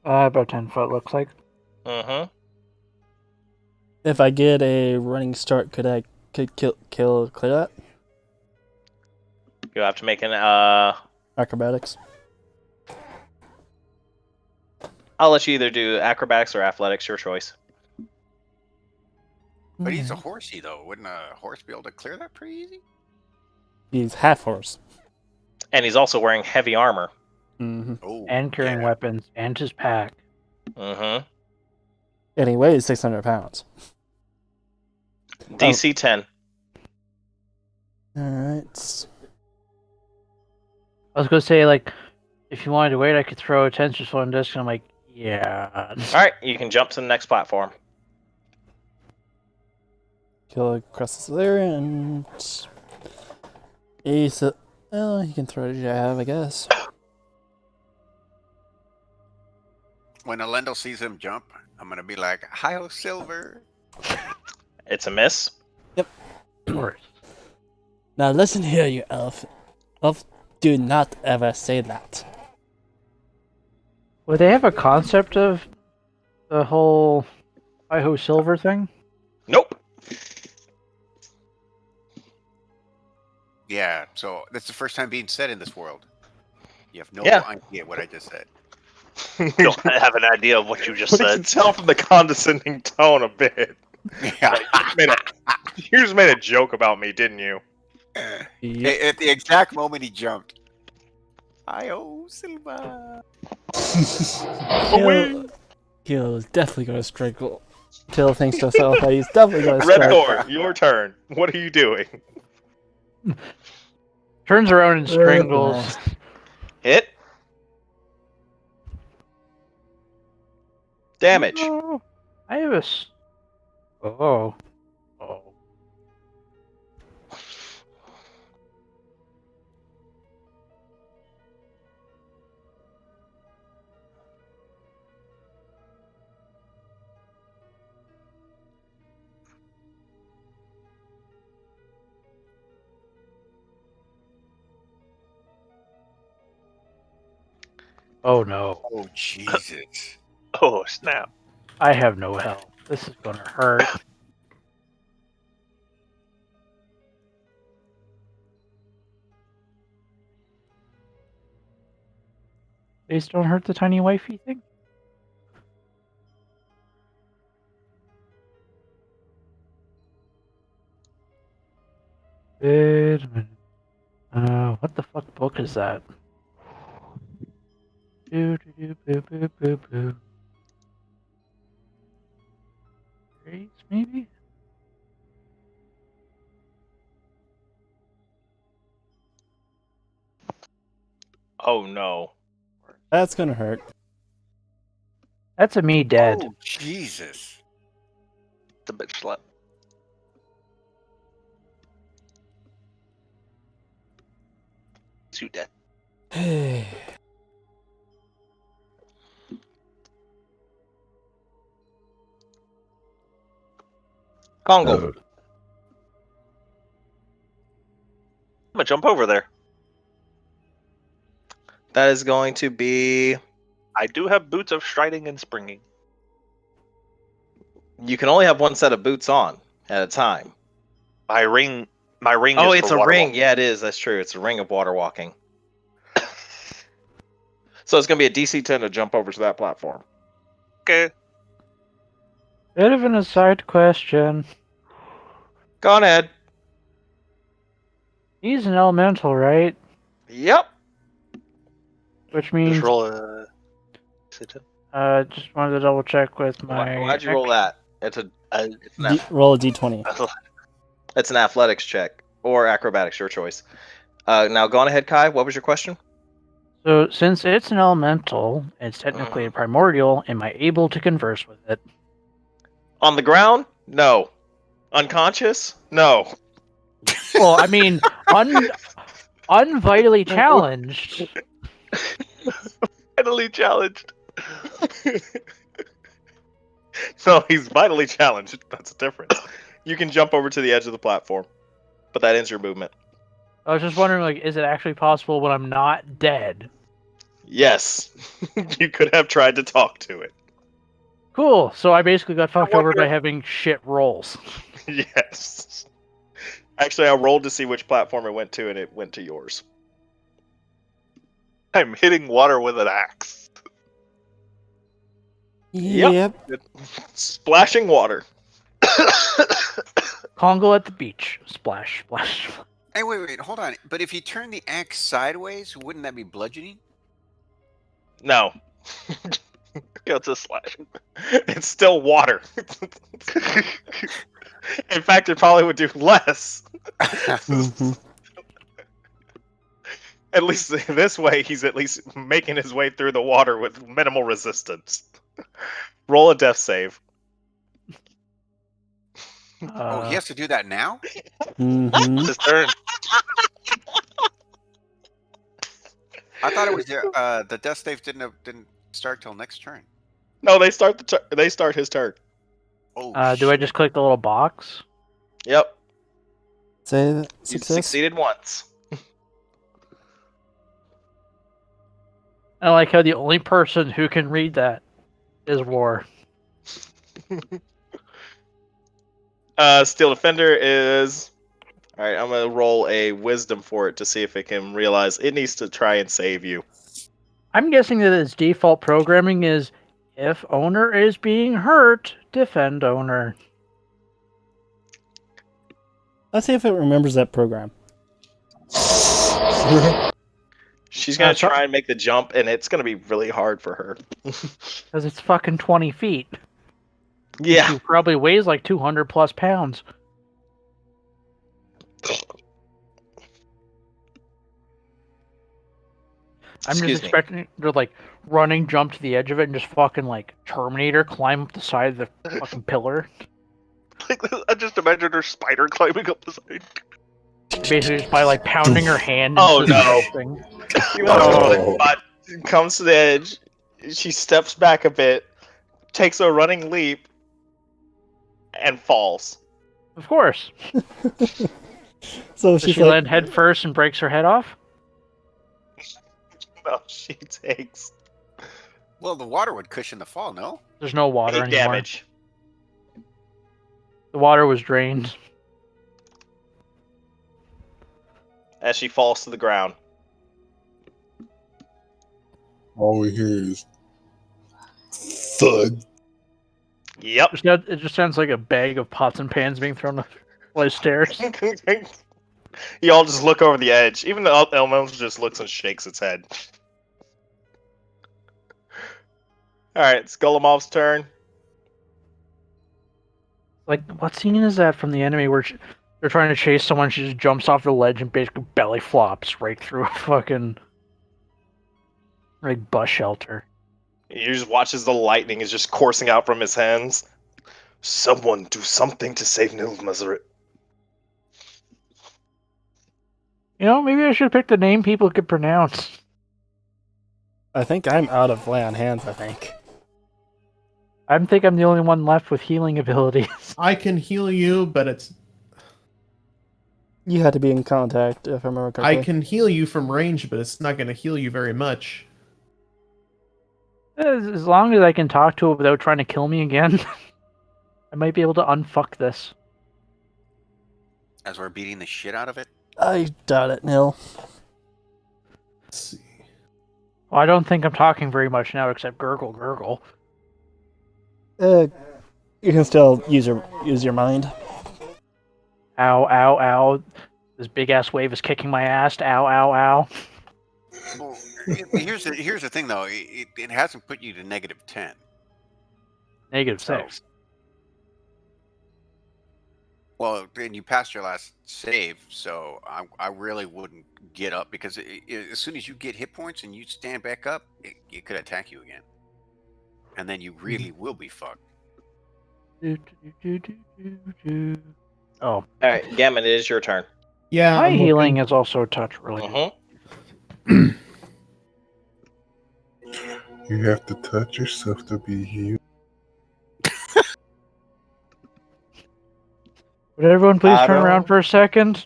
about 10 foot looks like. Mm-hmm. If I get a running start, could I clear that? You'll have to make an Acrobatics. I'll let you either do acrobatics or athletics, your choice. But he's a horsey though. Wouldn't a horse be able to clear that pretty easy? He's half horse. And he's also wearing heavy armor. Mm-hmm. Oh. And carrying yeah. weapons and his pack. Mm-hmm. And he weighs 600 pounds. DC 10. Alright. I was gonna say, like, if you wanted to wait, I could throw a tensor sword disc, and I'm like, yeah. Alright, you can jump to the next platform. Kill across there and ace it. Well, he can throw a jab, I guess. When Elendil sees him jump, I'm gonna be like, "Hi-ho, Silver." It's a miss. Of course. Now listen here, you elf. Elf, do not ever say that. Would they have a concept of the whole Hi-Ho Silver thing? Nope. Yeah. So that's the first time being said in this world. You have no Yeah. idea what I just said. You don't have an idea of what you just We can said. tell from the condescending tone a bit. Yeah. You just made a joke about me, didn't you? At the exact moment he jumped. Hi-ho, Silver. He'll definitely gonna struggle. Till thinks to himself that he's definitely gonna struggle. Reptor, your turn. What are you doing? Turns around and strangles. Hit. Damage. No, I have a. Oh. Oh. Oh no. Oh Jesus. Oh, snap. I have no health. This is gonna hurt. Please don't hurt the tiny wifey thing. Wait a minute. What the fuck book is that? Do do do boo boo boo boo. Grace, maybe? Oh no. That's gonna hurt. That's a me dead. Oh Jesus. The bitch slap. Two dead. Hey. Congo. I'm gonna jump over there. That is going to be. I do have boots of striding and springing. You can only have one set of boots on at a time. My ring. Oh, is it's for a water ring. walking. Yeah, it is. That's true. It's a ring of water walking. So it's going to be a DC 10 to jump over to that platform. Okay. Bit of an aside question. Go on, Ed. He's an elemental, right? Yep. which means Just roll a. just wanted to double check with my. Why'd you roll that? It's an Roll a d20. it's an athletics check or acrobatics, your choice. Now go on ahead, Kai. What was your question? So since it's an elemental, it's technically a primordial. Am I able to converse with it? On the ground? No. Unconscious? No. Well, I mean, unvitally challenged. Vitally challenged. No, he's vitally challenged. That's a difference. You can jump over to the edge of the platform, but that ends your movement. I was just wondering, like, is it actually possible when I'm not dead? Yes. You could have tried to talk to it. Cool. So I basically got fucked over wonder- by having shit rolls. Yes. Actually, I rolled to see which platform it went to, and it went to yours. I'm hitting water with an axe. Yep. Splashing water. Congo at the beach. Splash, splash. Hey, wait, hold on. But if you turn the axe sideways, wouldn't that be bludgeoning? No. Yeah, it's a slash. It's still water. In fact, it probably would do less. At least this way, he's at least making his way through the water with minimal resistance. Roll a death save. Oh, he has to do that now? Mm-hmm. It's his turn. I thought it was the death save didn't start till next turn. No, they start they start his turn. Oh, Do I shit. just click the little box? Yep. Say that You success. succeeded once. I like how the only person who can read that is War. Steel Defender is... Alright, I'm going to roll a wisdom for it to see if it can realize it needs to try and save you. I'm guessing that its default programming is, if owner is being hurt, defend owner. Let's see if it remembers that program. She's going to so- try and make the jump, and it's going to be really hard for her. Because it's fucking 20 feet. Yeah. She probably weighs like 200 plus pounds. I'm Excuse just me. expecting to like running, jump to the edge of it, and just fucking like Terminator climb up the side of the fucking pillar. Like, I just imagined her spider climbing up the side. Basically, just by like pounding her hand. Oh, into the no. thing. Oh. But comes to the edge. She steps back a bit, takes a running leap, and falls. Of course. So Does she's she like, land head first and breaks her head off? No, she takes Well, the water would cushion the fall, no? There's no water 8 anymore. damage. The water was drained. As she falls to the ground. All we hear is thud. Yep. It just sounds like a bag of pots and pans being thrown up the stairs. You all just look over the edge. Even the elemental just looks and shakes its head. Alright, it's Golomov's turn. Like, what scene is that from the enemy where they're trying to chase someone, she just jumps off the ledge and basically belly flops right through a fucking like bus shelter. You just watch as the lightning is just coursing out from his hands. Someone do something to save Nil Mazaret. You know, maybe I should pick the name people could pronounce. I think I'm out of lay on hands, I think. I think I'm the only one left with healing abilities. I can heal you, but it's You had to be in contact, if I remember correctly. I can heal you from range, but it's not going to heal you very much. As long as I can talk to it without trying to kill me again, I might be able to unfuck this. As we're beating the shit out of it. I doubt it, Nil. Let's see. Well, I don't think I'm talking very much now, except gurgle, gurgle. You can still use your mind. Ow, ow, ow. This big ass wave is kicking my ass. Ow, ow, ow. Well, Here's the thing though. It hasn't put you to -10. -6. Well, then you passed your last save, so I really wouldn't get up because as soon as you get hit points and you stand back up, it could attack you again, and then you really will be fucked. Oh, All right, Gammon, it is your turn. Yeah, my I'm healing looking. is also a touch related. Mm-hmm. You have to touch yourself to be healed. Would everyone please I turn around don't- for a second?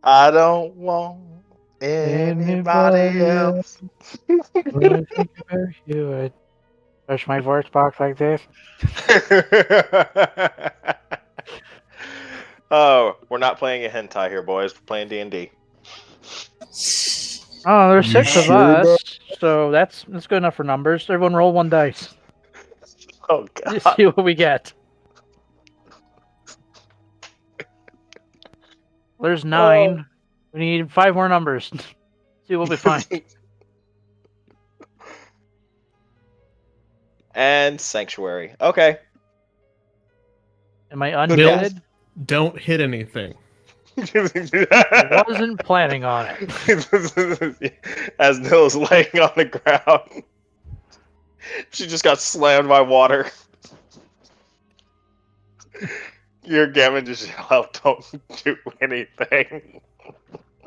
I don't want anybody else. When I think about you, I touch my voice box like this. Oh, we're not playing a hentai here, boys. We're playing D&D. Oh, there's You 6 of sure about- us, so that's good enough for numbers. Everyone roll 1 dice. Oh Just god. see what we get. There's 9. We need 5 more numbers. See what we find. And Sanctuary. Okay. Am I Good undead? Don't hit anything. I wasn't planning on it. As Nill's laying on the ground. She just got slammed by water. Your Gammon just yelled out, don't do anything.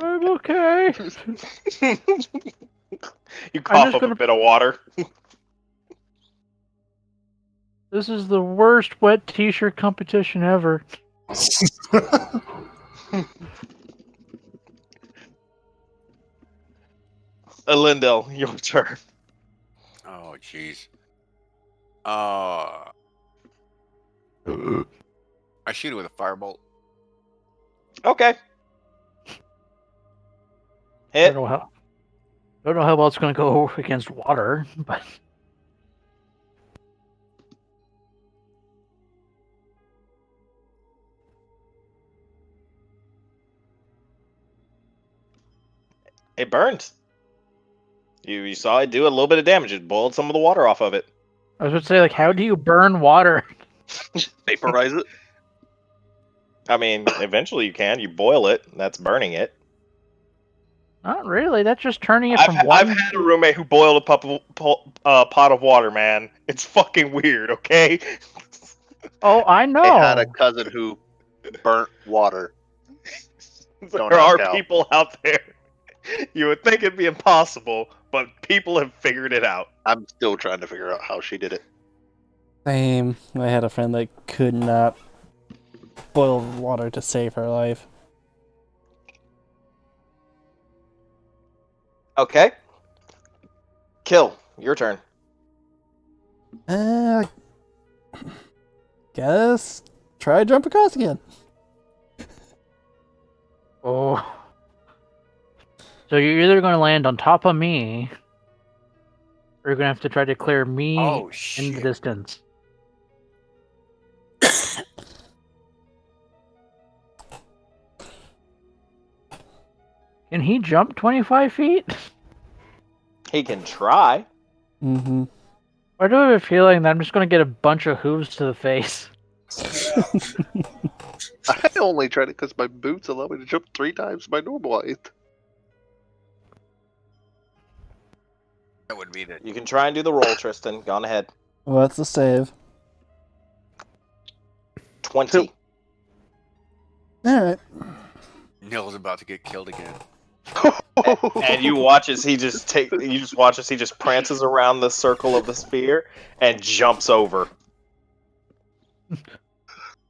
I'm okay. You cough up gonna- a bit of water. This is the worst wet t-shirt competition ever. Lindell, your turn. Oh, jeez. I shoot it with a firebolt. Okay. I Hit. don't know how well it's going to go against water, but It burned. You saw it do a little bit of damage. It boiled some of the water off of it. I was going to say, like, how do you burn water? Vaporize it. I mean, eventually you can. You boil it. That's burning it. Not really. That's just turning it I've, from I've one. had a roommate who boiled a pot of water, man. It's fucking weird, okay? Oh, I know. I had a cousin who burnt water. Don't There are knock out. people out there. You would think it'd be impossible, but people have figured it out. I'm still trying to figure out how she did it. Same. I had a friend that could not boil water to save her life. Okay. Kill. Your turn. Guess try jump across again. Oh. So you're either going to land on top of me, or you're going to have to try to clear me Oh, in the shit. distance. Can he jump 25 feet? He can try. Mm-hmm. Or do I have a feeling that I'm just going to get a bunch of hooves to the face? I only tried it because my boots allow me to jump 3 times my normal height. That would be the You can try and do the roll, Tristan. Go on ahead. What's the save? 20. Alright. Nill's about to get killed again. And you watch as he just prances around the circle of the sphere and jumps over.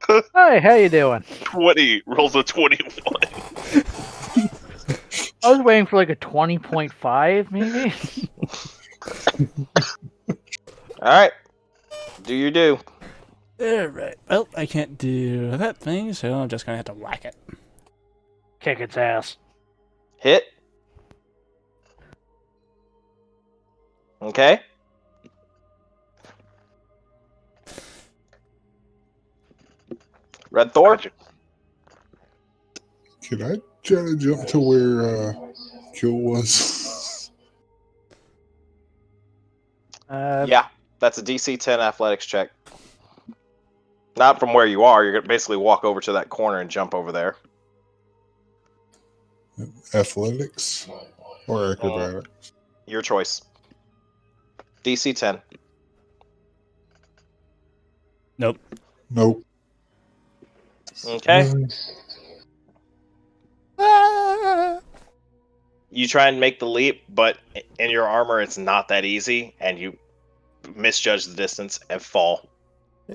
Hi, how you doing? 20 rolls a 21. I was waiting for like a 20.5, maybe? Alright. Do you do? Alright. Well, I can't do that thing, so I'm just gonna have to whack it. Kick its ass. Hit. Okay. Red Thor? Gotcha. Can I try to jump to where Kill was? Yeah, that's a DC 10 athletics check. Not from where you are. You're gonna basically walk over to that corner and jump over there. Athletics or acrobatics? Your choice. DC 10. Nope. Nope. Okay. Ah! You try and make the leap, but in your armor, it's not that easy, and you misjudge the distance and fall.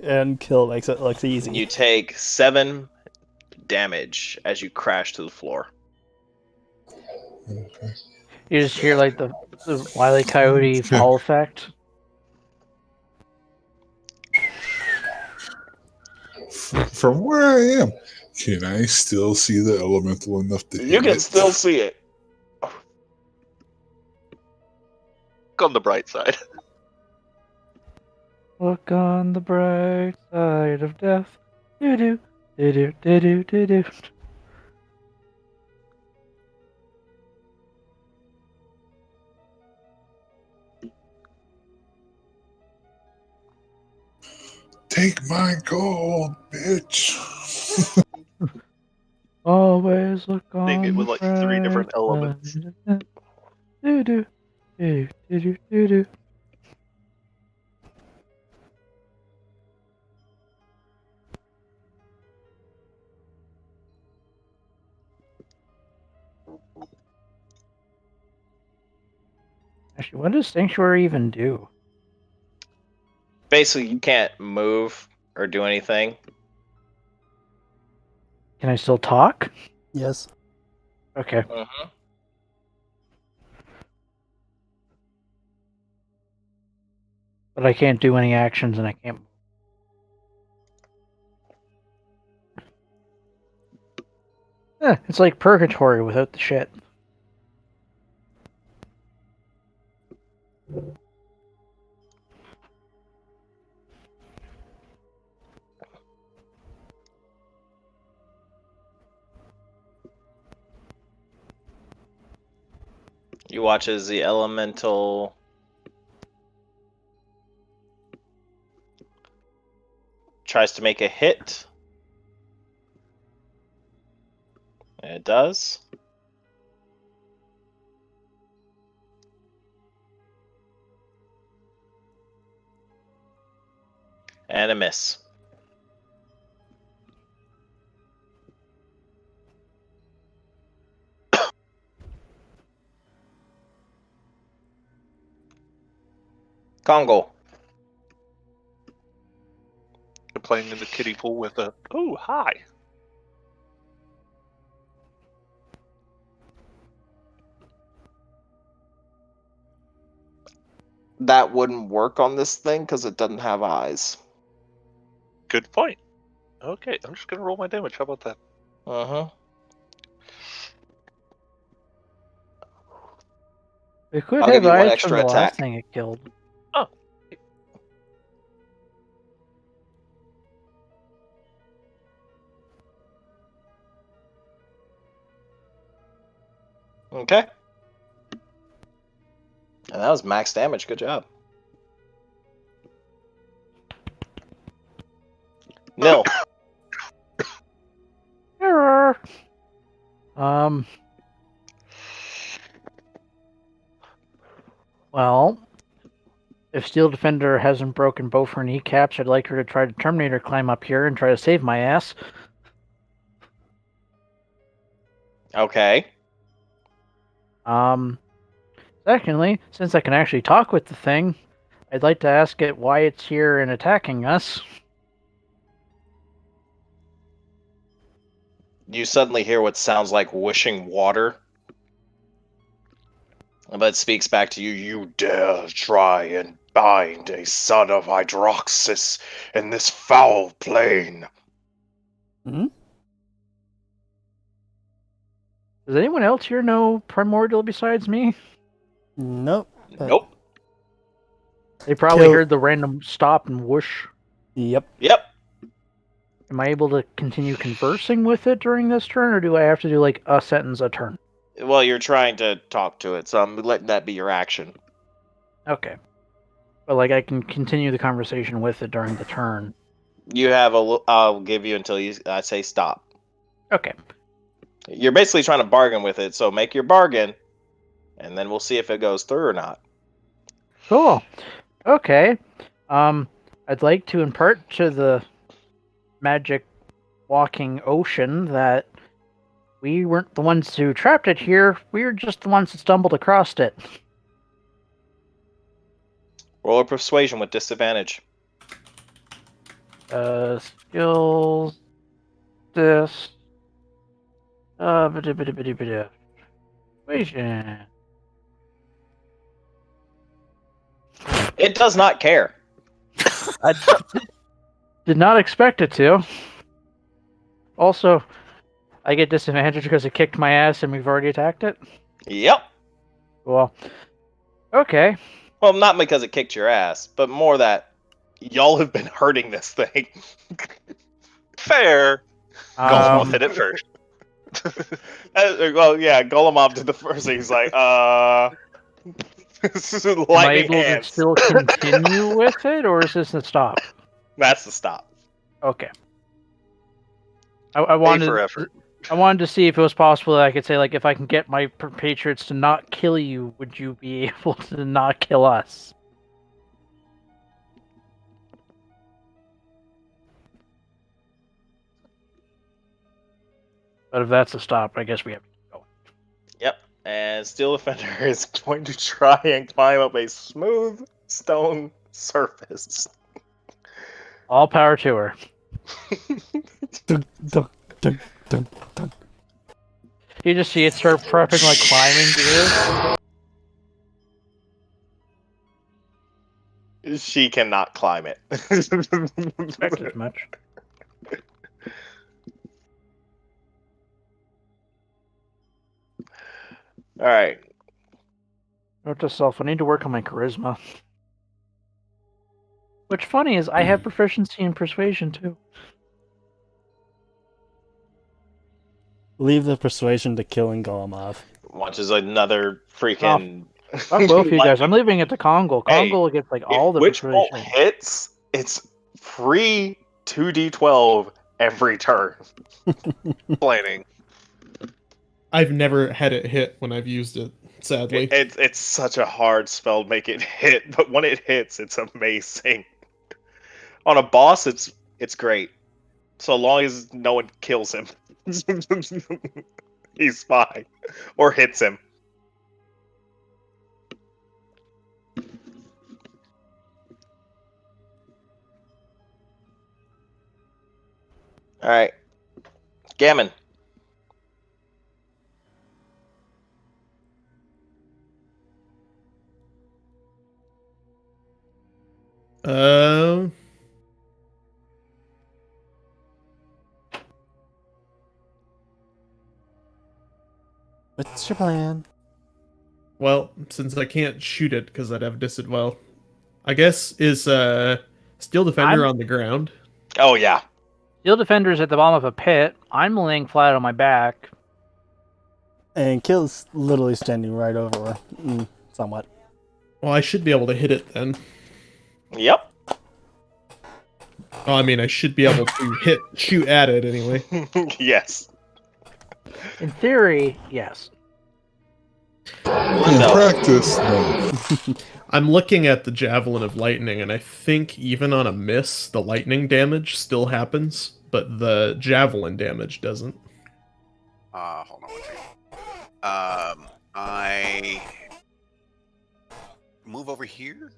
And kill makes it look easy. You take 7 damage as you crash to the floor. Okay. You just hear like the Wile E. Coyote fall effect. From where I am, can I still see the elemental enough to You hit can it? still see it. Look on the bright side. Look on the bright side of death. Do do do do do do do. Take my gold, bitch. Always look on Think it the was like 3 different bright elements. side of death. Do do do do do do. Actually, what does Sanctuary even do? Basically, you can't move or do anything. Can I still talk? Yes. Okay. Mm-hmm. But I can't do any actions and I can't. It's like purgatory without the shit. You watch as the elemental tries to make a hit. It does. And a miss. Congo. You're playing in the kiddie pool with a, oh, hi. That wouldn't work on this thing because it doesn't have eyes. Good point. Okay, I'm just going to roll my damage. How about that? Uh-huh. It could I'll have give you one eyes extra from the attack. last thing it killed. Oh. Okay. And that was max damage. Good job. Nil. Error. Well, if Steel Defender hasn't broken both her kneecaps, I'd like her to try to Terminator climb up here and try to save my ass. Okay. Secondly, since I can actually talk with the thing, I'd like to ask it why it's here and attacking us. You suddenly hear what sounds like whooshing water. But it speaks back to you. You dare try and bind a son of Hydroxus in this foul plane. Does anyone else here know Primordial besides me? Nope. Nope. They probably Kill- heard the random stop and whoosh. Yep. Yep. Am I able to continue conversing with it during this turn, or do I have to do like a sentence a turn? Well, you're trying to talk to it, so I'm letting that be your action. Okay. But like I can continue the conversation with it during the turn. You have I'll give you until I say stop. Okay. You're basically trying to bargain with it, so make your bargain, and then we'll see if it goes through or not. Cool. Okay. I'd like to impart to the magic walking ocean that we weren't the ones who trapped it here. We were just the ones that stumbled across it. Roll a persuasion with disadvantage. Skills. This. Persuasion. It does not care. I did not expect it to. Also, I get disadvantage because it kicked my ass and we've already attacked it? Yep. Well, okay. Well, not because it kicked your ass, but more that y'all have been hurting this thing. Fair. Golem hit it first. Well, yeah, Golemov did the first thing. He's like, Am I lightning able to hands. still continue with it, or is this a stop? That's the stop. Okay. I A for wanted effort. I wanted to see if it was possible that I could say, like, if I can get my patriots to not kill you, would you be able to not kill us? But if that's a stop, I guess we have to keep going. Yep. And Steel Defender is going to try and climb up a smooth stone surface. All power to her. Dun, dun, dun, dun, dun. You just see it's her prepping, like, climbing gear. She cannot climb it. Expect as much. All right. Note to self, I need to work on my charisma. Which, funny, is I have proficiency in persuasion, too. Leave the persuasion to killing Golemov. Watches another freaking. Fuck both of you guys. I'm leaving it to Kongo. Hey, Kongo gets, like, all the Which bolt persuasion. hits, it's free 2d12 every turn. Explaining. I've never had it hit when I've used it, sadly. It's such a hard spell to make it hit, but when it hits, it's amazing. On a boss, it's great. So long as no one kills him. He's fine. Or hits him. Alright. Gammon. Um, What's your plan? well, since I can't shoot it because I'd have well, I guess is Steel Defender on the ground. Oh, yeah. Steel Defender's at the bottom of a pit. I'm laying flat on my back. And Kill's literally standing right over her. Somewhat. Well, I should be able to hit it then. Yep. Well, I mean, I should be able to shoot at it anyway. Yes. In theory, yes. In practice, no. I'm looking at the Javelin of Lightning, and I think even on a miss, the lightning damage still happens, but the Javelin damage doesn't. Hold on one second. I move over here,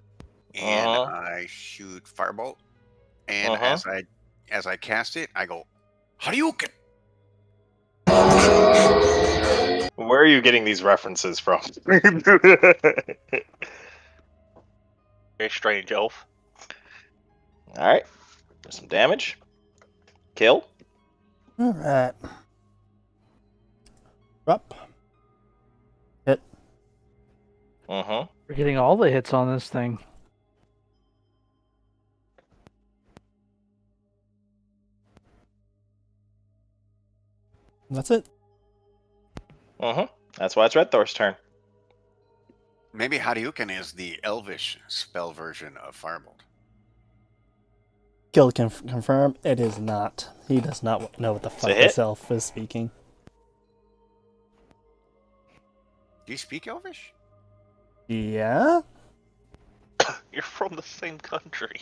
and I shoot Firebolt. And as I cast it, I go, Hadouken! Where are you getting these references from? Very strange elf. Alright. Some damage. Kill. Alright. Up. Hit. Uh-huh. We're getting all the hits on this thing. That's it. Uh-huh. That's why it's Red Thor's turn. Maybe Hadouken is the Elvish spell version of Firebolt. Kill can confirm it is not. He does not know what the a fuck hit. this elf is speaking. Do you speak Elvish? Yeah? You're from the same country.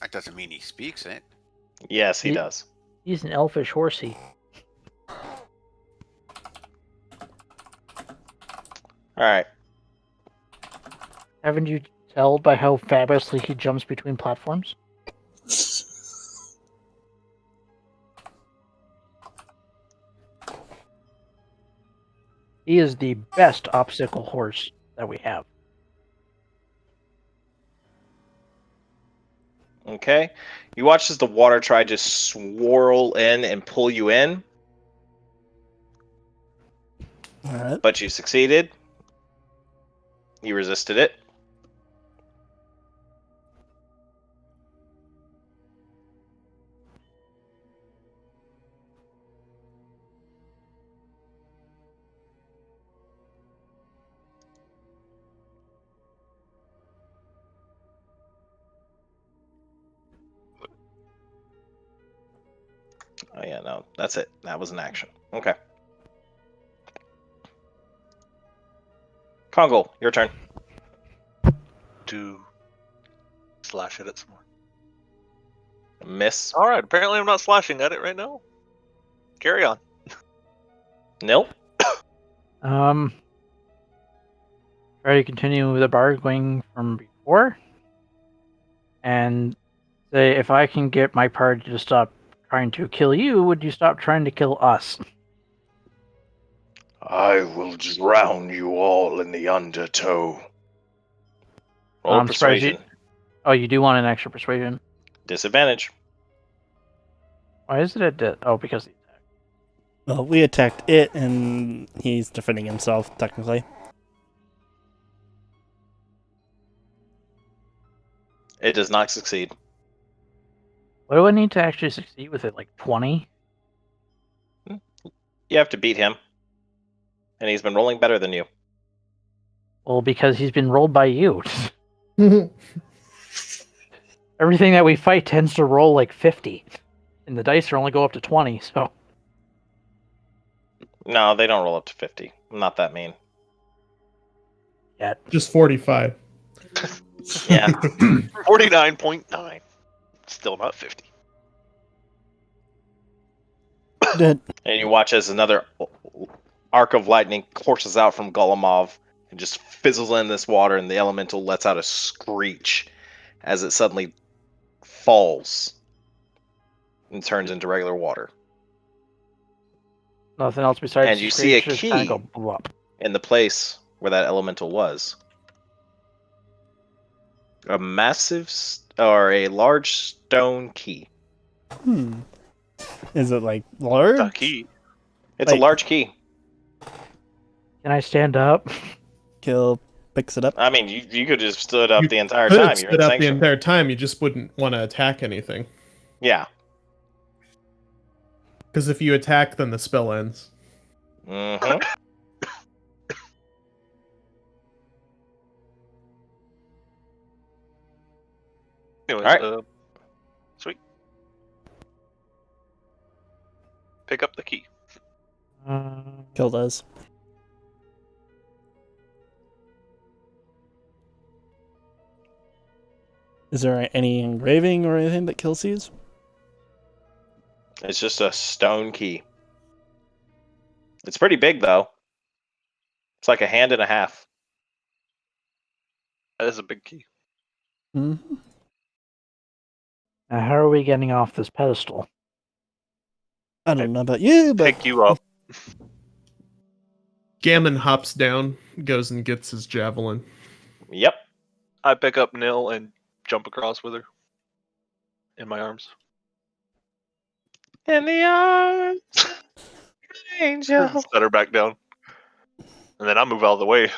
That doesn't mean he speaks it. Yes, he Ye- does. He's an elfish horsey. All right. Haven't you tell by how fabulously he jumps between platforms? He is the best obstacle horse that we have. Okay. You watch as the water try to swirl in and pull you in, Alright. but you succeeded. You resisted it. Oh yeah, no, that's it. That was an action. Okay. Kongo, your turn. To slash at it some more. Miss. All right. Apparently, I'm not slashing at it right now. Carry on. Nil. Try to continue with the bargaining from before, and say if I can get my party to stop trying to kill you, would you stop trying to kill us? I will drown you all in the undertow. Roll I'm surprised you- persuasion. Oh, you do want an extra persuasion. Disadvantage. Why is it oh, because of the attack. Well, we attacked it, and he's defending himself, technically. It does not succeed. What do I need to actually succeed with it? Like 20? You have to beat him. And he's been rolling better than you. Well, because he's been rolled by you. Everything that we fight tends to roll like 50. And the dice are only go up to 20, so... No, they don't roll up to 50. I'm not that mean. Yet. Just 45. Yeah. 49.9. Still not 50. Did And you watch as another arc of lightning courses out from Golemov and just fizzles in this water, and the elemental lets out a screech as it suddenly falls and turns into regular water. Nothing else besides And you see a screech, just kinda key. go blop. In the place where that elemental was. A massive or a large stone key. Is it like large? The key. It's a Like- large key. Can I stand up? Kill picks it up. I mean, you could have stood up You the entire Could time. have You're stood in up the Sanctuary. entire time, you just wouldn't want to attack anything. Yeah. Because if you attack, then the spell ends. Mm-hmm. Anyways, Alright. Sweet. Pick up the key. Kill does. Is there any engraving or anything that Kill sees? It's just a stone key. It's pretty big, though. It's like a hand and a half. That is a big key. Mm-hmm. Now, how are we getting off this pedestal? I don't know about you, but Pick you up. Gammon hops down, goes and gets his javelin. Yep. I pick up Nil and jump across with her. In my arms. In the arms, angel. Set her back down. And then I move out of the way.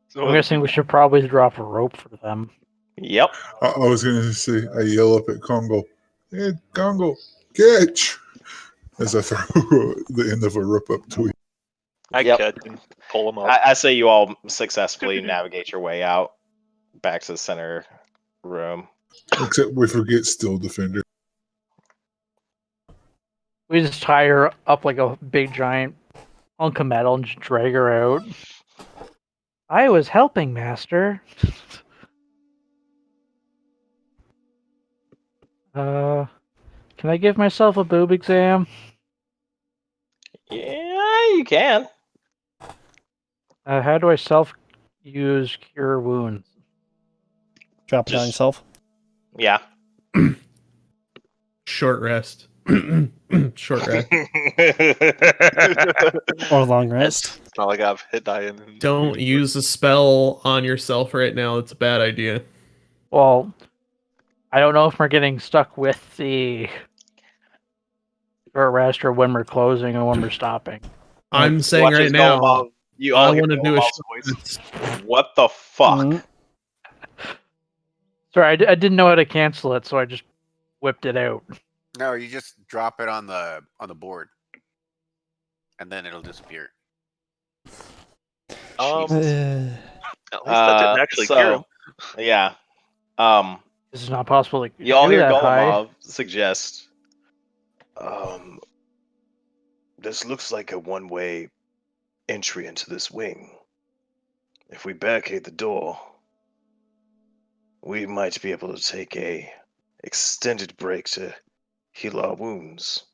So I'm guessing we should probably drop a rope for them. Yep. I was going to say, I yell up at Congo, "Hey, Congo, catch!" As I throw the end of a rope up to him. I Yep. catch and pull him up. I say you all successfully navigate your way out back to the center room. Except we forget Still Defender. We just tie her up like a big giant hunk of metal and just drag her out. I was helping, Master. Can I give myself a boob exam? Yeah, you can. How do I self-use cure wounds? Drop it on Just- yourself. Yeah. Short rest. Short rest. Or long rest. It's not like I've hit die in. Don't use a spell on yourself right now. It's a bad idea. Well, I don't know if we're getting stuck with the short rest or when we're closing and when we're stopping. I'm saying Watch right as now, Golomov- you I all hear want to do a Golomov's short voice. rest. What the fuck? Mhm. Sorry, I didn't know how to cancel it, so I just whipped it out. No, you just drop it on the board, and then it'll disappear. At least that Uh, didn't actually cure him. Yeah. This is not possible to You all do hear that high. Golomov suggest. This looks like a one-way entry into this wing. If we barricade the door, we might be able to take a extended break to heal our wounds.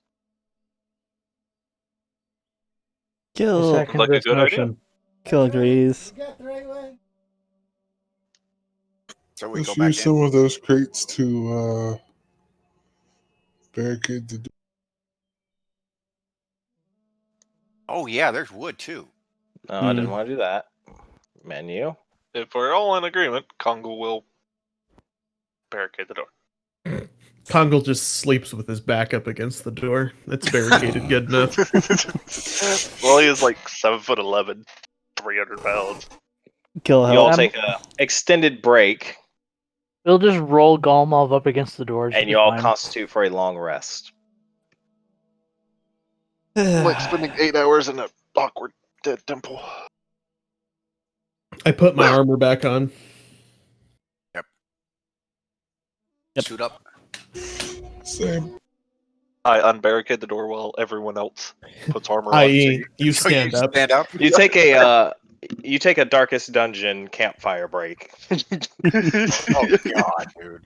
Kill. Second Like a this good idea. notion. Kill agrees. You got the right way? So we Let's go back use in. some of those crates to barricade the door. Oh yeah, there's wood too. No, I didn't want to do that. Menu. If we're all in agreement, Congo will barricade the door. Kongal just sleeps with his back up against the door. That's barricaded good enough. Well, he is like 7'11", 300 pounds. Kill You all help. take a extended break, We'll just roll Golmov up against the door. and you all constitute for a long rest. Like spending 8 hours in an awkward dead temple. I put my armor back on. Yep. Suit up. Same. I unbarricade the door while everyone else puts armor on. I.e., you So stand up. Stand up. You take a darkest dungeon campfire break. Oh god, dude.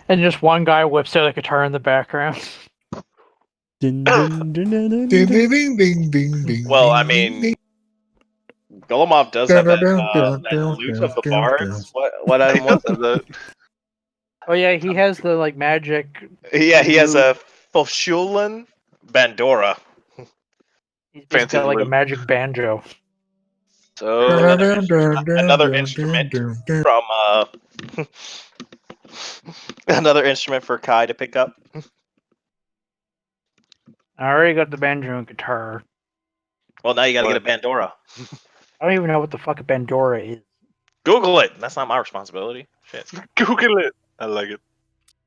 And just one guy whips out a guitar in the background. Dun, dun, dun, dun, dun, Ding, dun. ding, ding, ding, ding, ding. Well, I ding, mean, Golomov does have that, Dun, that dun, lute dun, of the dun, bards. What item was it? Oh yeah, he has the like magic. Yeah, he has a Foshulan Bandora. He's Fancy got like a lute. magic banjo. So dun, dun, dun, dun, Another dun, instrument dun, dun. from another instrument for Kai to pick up. I already got the banjo and guitar. Well, now you got to get a Bandora. I don't even know what the fuck a bandora is. Google it. That's not my responsibility. Shit. Google it. I like it.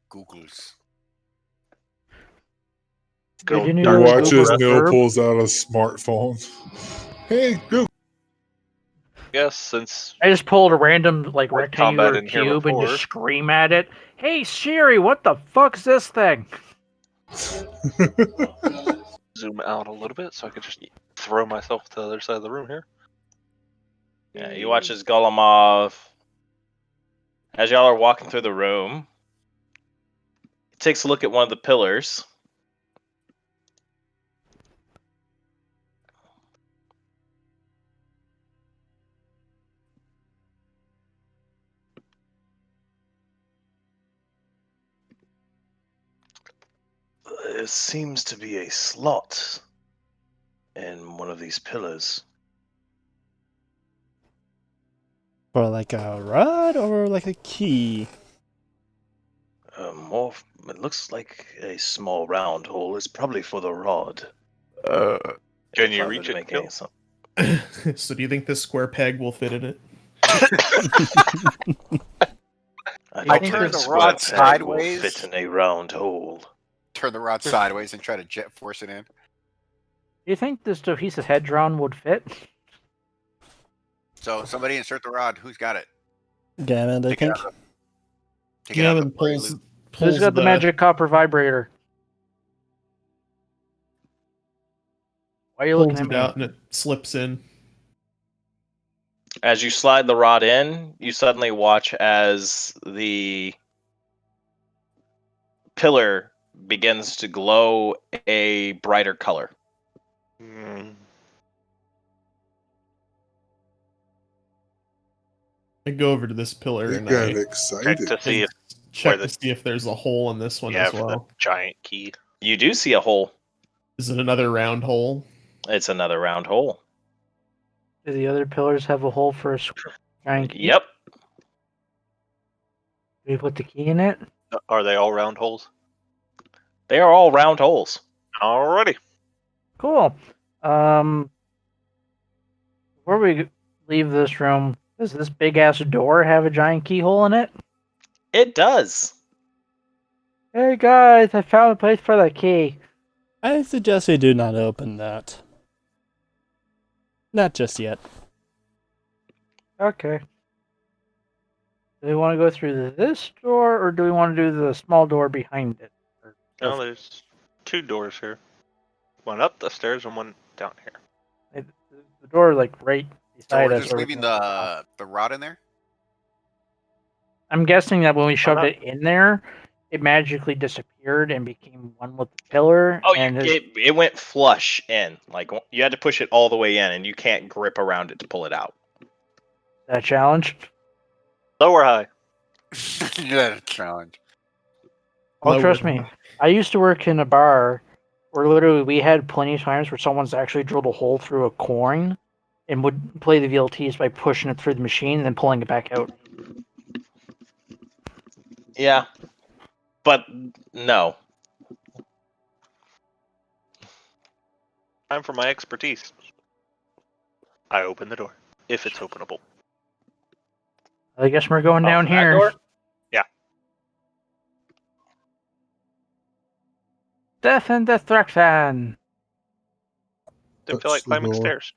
Googles. Did you You know watch Google as a Neil verb? pulls out a smartphone. Hey, Google. Yes, since I just pulled a random like With rectangular combat in here cube and before. just scream at it. Hey Siri, what the fuck's this thing? zoom out a little bit so I could just throw myself to the other side of the room here. Yeah, you watch as Golomov, as y'all are walking through the room, he takes a look at one of the pillars. There seems to be a slot in one of these pillars. For like a rod or like a key? It looks like a small round hole. It's probably for the rod. Can If you I reach would it, make Gil? any sense. So do you think this square peg will fit in it? I think turn a the square rod peg will sideways. fit in a round hole. Turn the rod sideways and try to jet force it in. Do you think this Dohesis Hedron would fit? So somebody insert the rod. Who's got it? Gammon, I Take it think. out of Take it out of Gammon the party pulls loop. Who's got the magic copper vibrator? Why are you looking pulls at it me? out and it slips in. As you slide the rod in, you suddenly watch as the pillar begins to glow a brighter color. I go over to this pillar It and got I excited. Check to see if check the- to see if there's a hole in this one yeah, as for the well. giant key. You do see a hole. Is it another round hole? It's another round hole. Do the other pillars have a hole for a giant key? Yep. Do we put the key in it? Are they all round holes? They are all round holes. Alrighty. Cool. Before we leave this room, does this big ass door have a giant keyhole in it? It does. Hey guys, I found a place for the key. I suggest we do not open that. Not just yet. Okay. Do we want to go through this door, or do we want to do the small door behind it? No, there's two doors here. One up the stairs and one down here. The door is like right So beside we're us. just or we leaving can- the rod in there. I'm guessing that when we shoved not? it in there, it magically disappeared and became one with the pillar. Oh, and it went flush in. Like you had to push it all the way in, and you can't grip around it to pull it out. that challenge. Low or high? That's a challenge. Oh, Lower trust than me. that. I used to work in a bar where literally we had plenty of times where someone's actually drilled a hole through a coin and would play the VLTs by pushing it through the machine and then pulling it back out. Yeah. But no. Time for my expertise. I open the door. If it's openable. I guess we're going Oh, down from that here. door? Death and destruction. Didn't feel like Touch the climbing door. stairs.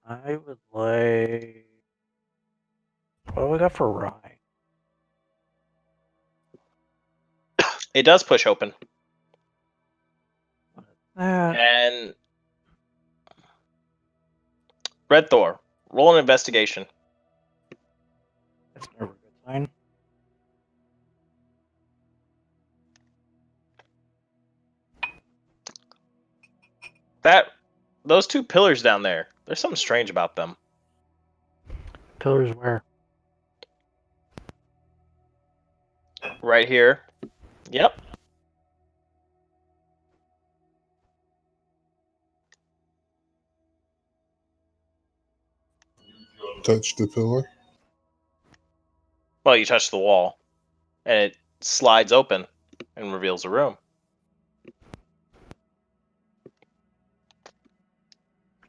I would like. What do we got for rye? It does push open. That. And Red Thor, roll an investigation. That's never a good sign. Those two pillars down there, there's something strange about them. Pillars where? Right here. Yep. Touch the pillar. Well, you touch the wall, and it slides open and reveals a room.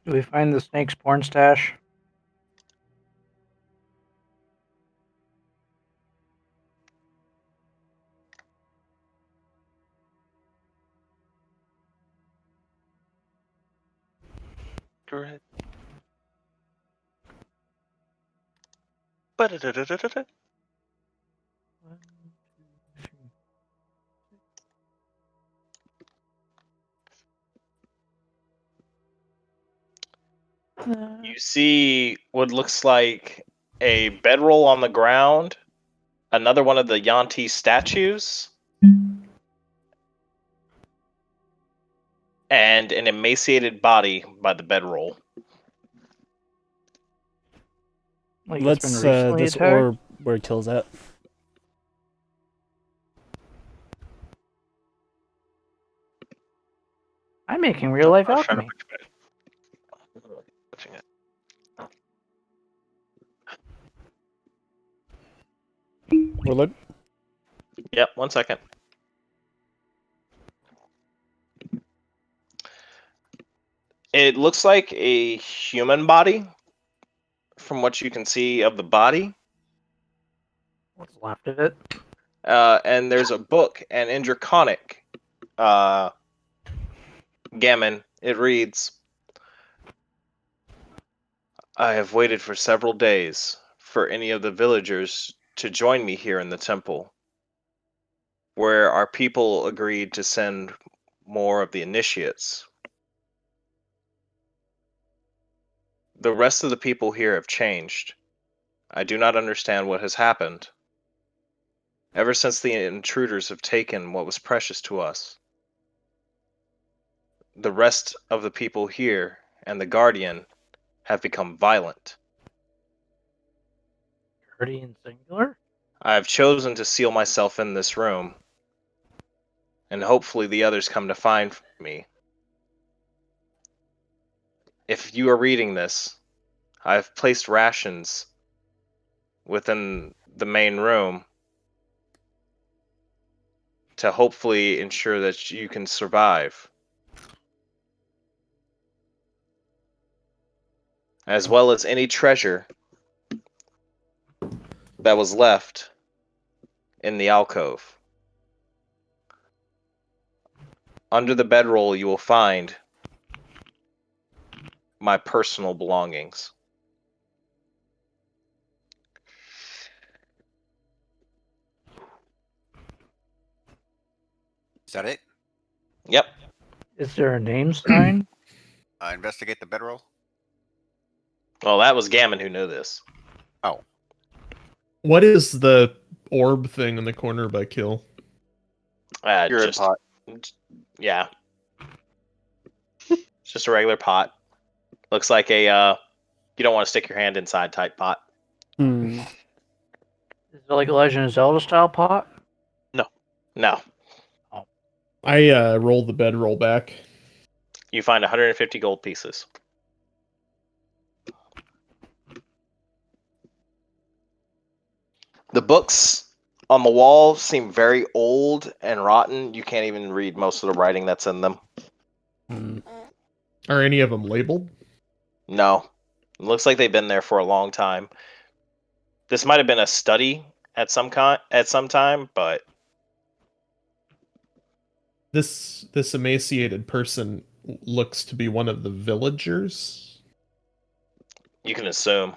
Do we find the snake's porn stash? Go ahead. Ba-da-da-da-da-da. You see what looks like a bedroll on the ground, another one of the Yanti statues, and an emaciated body by the bedroll. Like it's Let's been recently this attacked? orb where it kills at. I'm making real life I was trying to alchemy. push back. Pushing it. Warlord? Yep, 1 second. It looks like a human body from what you can see of the body. What's left of it? and there's a book, and in Draconic, Gammon, it reads, I have waited for several days for any of the villagers to join me here in the temple, where our people agreed to send more of the initiates. The rest of the people here have changed. I do not understand what has happened. Ever since the intruders have taken what was precious to us, the rest of the people here and the Guardian have become violent. Guardian singular? I have chosen to seal myself in this room, and hopefully the others come to find me. If you are reading this, I have placed rations within the main room to hopefully ensure that you can survive, as well as any treasure that was left in the alcove. Under the bedroll, you will find my personal belongings. Is that it? Yep. Is there a name sign? Investigate the bedroll. Well, that was Gammon who knew this. What is the orb thing in the corner by Kill? You're Just pot. Yeah. It's just a regular pot. Looks like a you don't want to stick your hand inside type pot. Hmm. Is it like a Legend of Zelda style pot? No. I rolled the bedroll back. You find 150 gold pieces. The books on the wall seem very old and rotten. You can't even read most of the writing that's in them. Hmm. Are any of them labeled? No. It looks like they've been there for a long time. This might have been a study at some time, but This emaciated person looks to be one of the villagers, you can assume.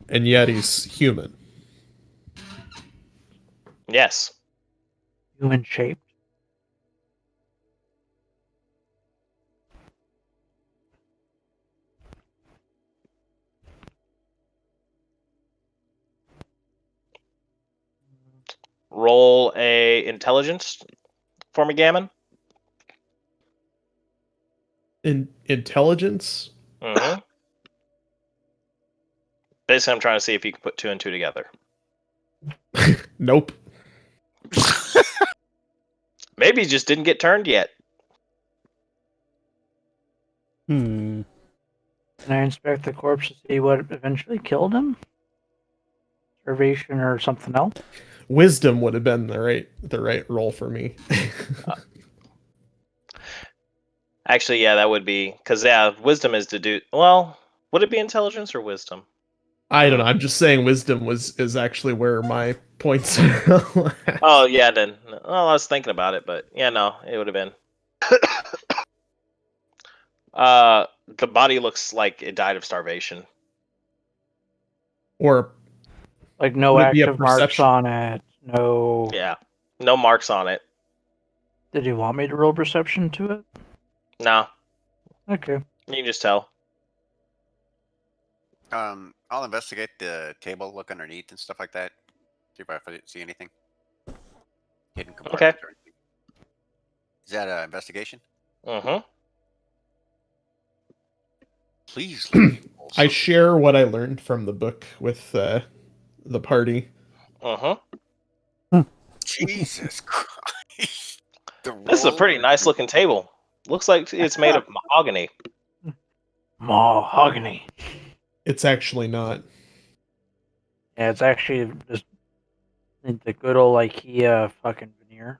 and yet he's human. Yes. Human shaped? Roll a intelligence for me, Gammon. Intelligence? Mm-hmm. Basically, I'm trying to see if you can put 2 and 2 together. Nope. Maybe he just didn't get turned yet. Hmm. Can I inspect the corpse to see what eventually killed him? Starvation or something else? Wisdom would have been the right roll for me. Actually, yeah, that would be because wisdom is deduce. Well, would it be intelligence or wisdom? I don't know. I'm just saying wisdom is actually where my points are. Oh yeah, then. Well, I was thinking about it, but yeah, no, it would have been. The body looks like it died of starvation. Or Like no Would it be a active marks perception? on it. No. Yeah, no marks on it. Did you want me to roll perception to it? No, Okay. you can just tell. I'll investigate the table, look underneath and stuff like that. See if I see anything. Hidden compartments or anything. Is that an investigation? Mm-hmm. Please let me roll I something. share what I learned from the book with the party. Mm-hmm. Jesus Christ. This is a pretty nice looking table. Looks like it's made of mahogany. Mahogany. It's actually not. Yeah, it's actually just the good old IKEA fucking veneer.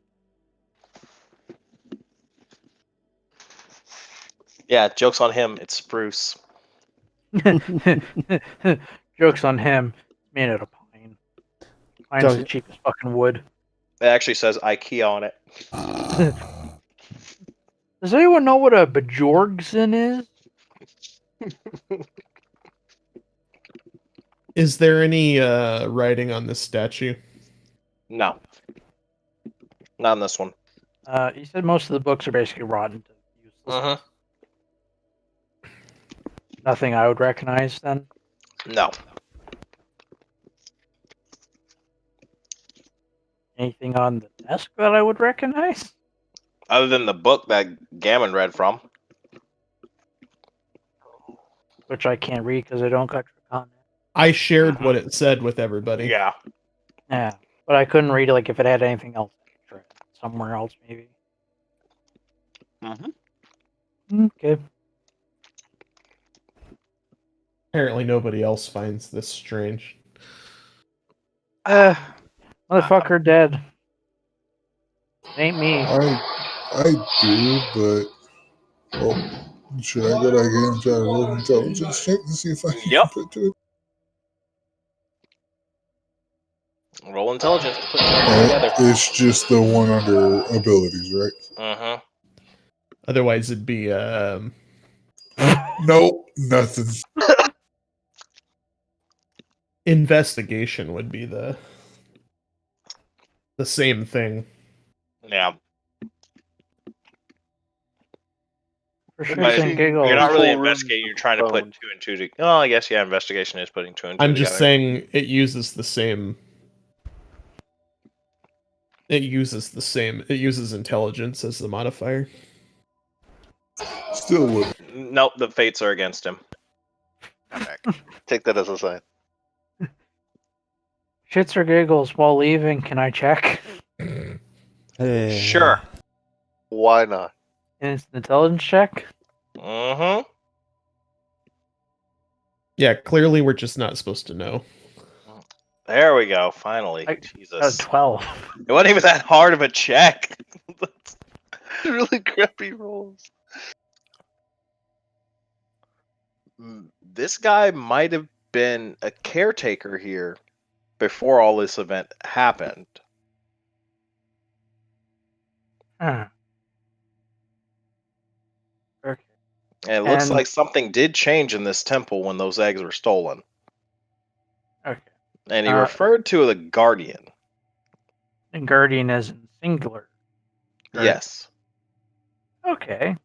Yeah, joke's on him. It's spruce. Joke's on him. It's made out of pine. Finds So- the cheapest fucking wood. It actually says IKEA on it. Does anyone know what a Bjorgsen is? Is there any writing on this statue? No. Not in this one. He said most of the books are basically rotten to useless. Uh-huh. Nothing I would recognize then. No. Anything on the desk that I would recognize? Other than the book that Gammon read from. Which I can't read because I don't got Dracon. I shared what it said with everybody. Yeah. Yeah, but I couldn't read like if it had anything else extra somewhere else maybe. Mm-hmm. Okay. Apparently nobody else finds this strange. Motherfucker dead. Ain't me. I do, but should I go back in and try to roll an intelligence check to see if I can Yep. put to it? Roll intelligence to put something together. It's just the one under abilities, right? Uh-huh. Otherwise it'd be Nope, nothing. investigation would be the same thing. Yeah. For shits But and giggles. you're not really Full room investigating, you're trying to put phone. 2 and 2 together. Oh, I guess, yeah, investigation is putting 2 and 2 I'm together. just saying it uses the same. It uses intelligence as the modifier. Still would. Nope, the fates are against him. Take that as a sign. Shits or giggles while leaving, can I check? Hey. Sure. Why not? Instant intelligence check? Mm-hmm. Yeah, clearly we're just not supposed to know. There we go, finally. Jesus. 12. It wasn't even that hard of a check. Really crappy rolls. This guy might have been a caretaker here before all this event happened. Huh. Okay. And it looks And- like something did change in this temple when those eggs were stolen. Okay. And he referred to the Guardian. And Guardian is in singular. Right. Yes. Okay.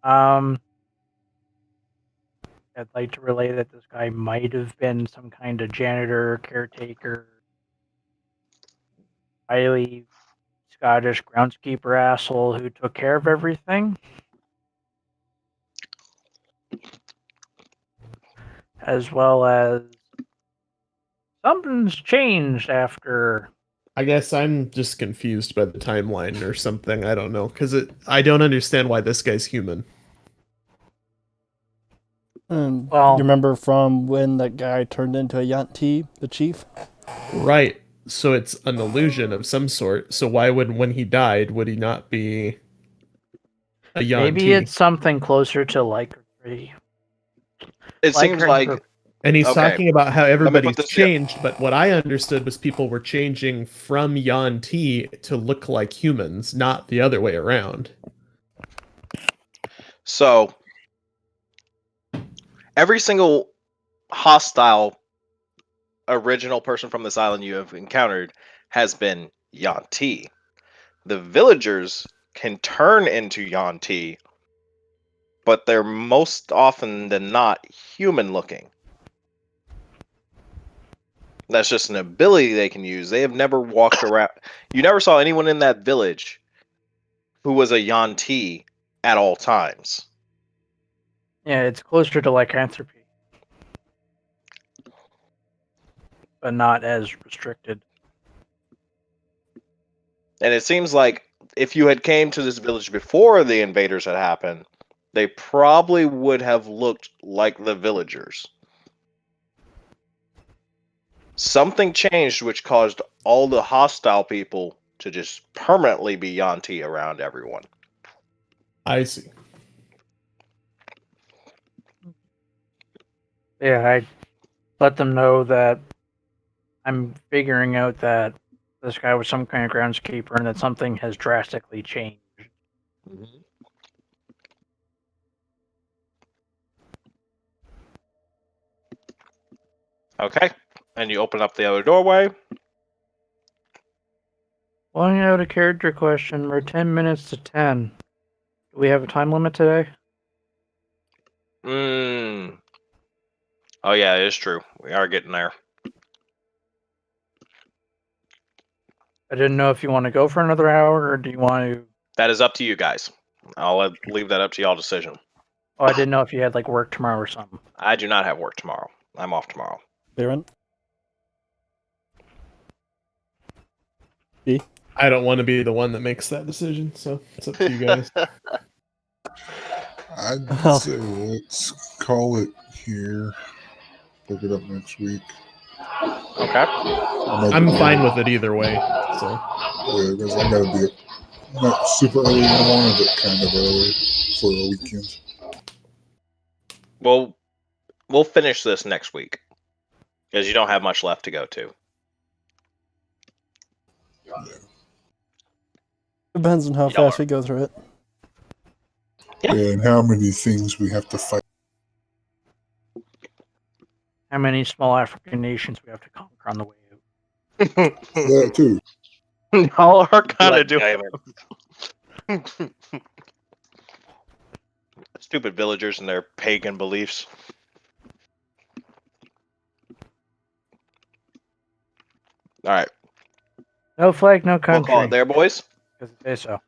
I'd like to relay that this guy might have been some kind of janitor, caretaker, highly Scottish groundskeeper asshole who took care of everything. As well as something's changed after. I guess I'm just confused by the timeline or something. I don't know because I don't understand why this guy's human. Well- You remember from when that guy turned into a Yanti, the chief? Right. So it's an illusion of some sort. So why would when he died would he not be a Yanti? Maybe it's something closer to Lycanthropy. It seems like And he's Okay. talking about how put everybody's this together. changed, but what I understood was people were changing from Yanti to look like humans, not the other way around. so. Every single hostile original person from this island you have encountered has been Yanti. The villagers can turn into Yanti, but they're most often than not human looking. That's just an ability they can use. They have never walked around. You never saw anyone in that village who was a Yanti at all times. Yeah, it's closer to lycanthropy. But not as restricted. And it seems like if you had came to this village before the invaders had happened, they probably would have looked like the villagers. Something changed which caused all the hostile people to just permanently be Yanti around everyone. I see. Yeah, I let them know that I'm figuring out that this guy was some kind of groundskeeper and that something has drastically changed. Okay. And you open up the other doorway. Blowing out a character question, we're 10 minutes to 10. Do we have a time limit today? Oh yeah, it is true. We are getting there. I didn't know if you want to go for another hour or do you want to. That is up to you guys. I'll leave that up to y'all decision. Oh, I didn't know if you had like work tomorrow or something. I do not have work tomorrow. I'm off tomorrow. Baron? I don't want to be the one that makes that decision, so it's up to you guys. I'd Well- say let's call it here. Pick it up next week. Okay. I'm fine with it either way. So Yeah, because I gotta be not super early in the morning, but kind of early for a weekend. Well, we'll finish this next week because you don't have much left to go to. Depends on how You don't fast we go through it. Yeah. And how many things we have to fight. How many small African nations we have to conquer on the way out? That too. Y'all are kind Blood of doing stupid villagers and their pagan beliefs. All right, No flag, no we'll country. call it there, boys. Because they say so.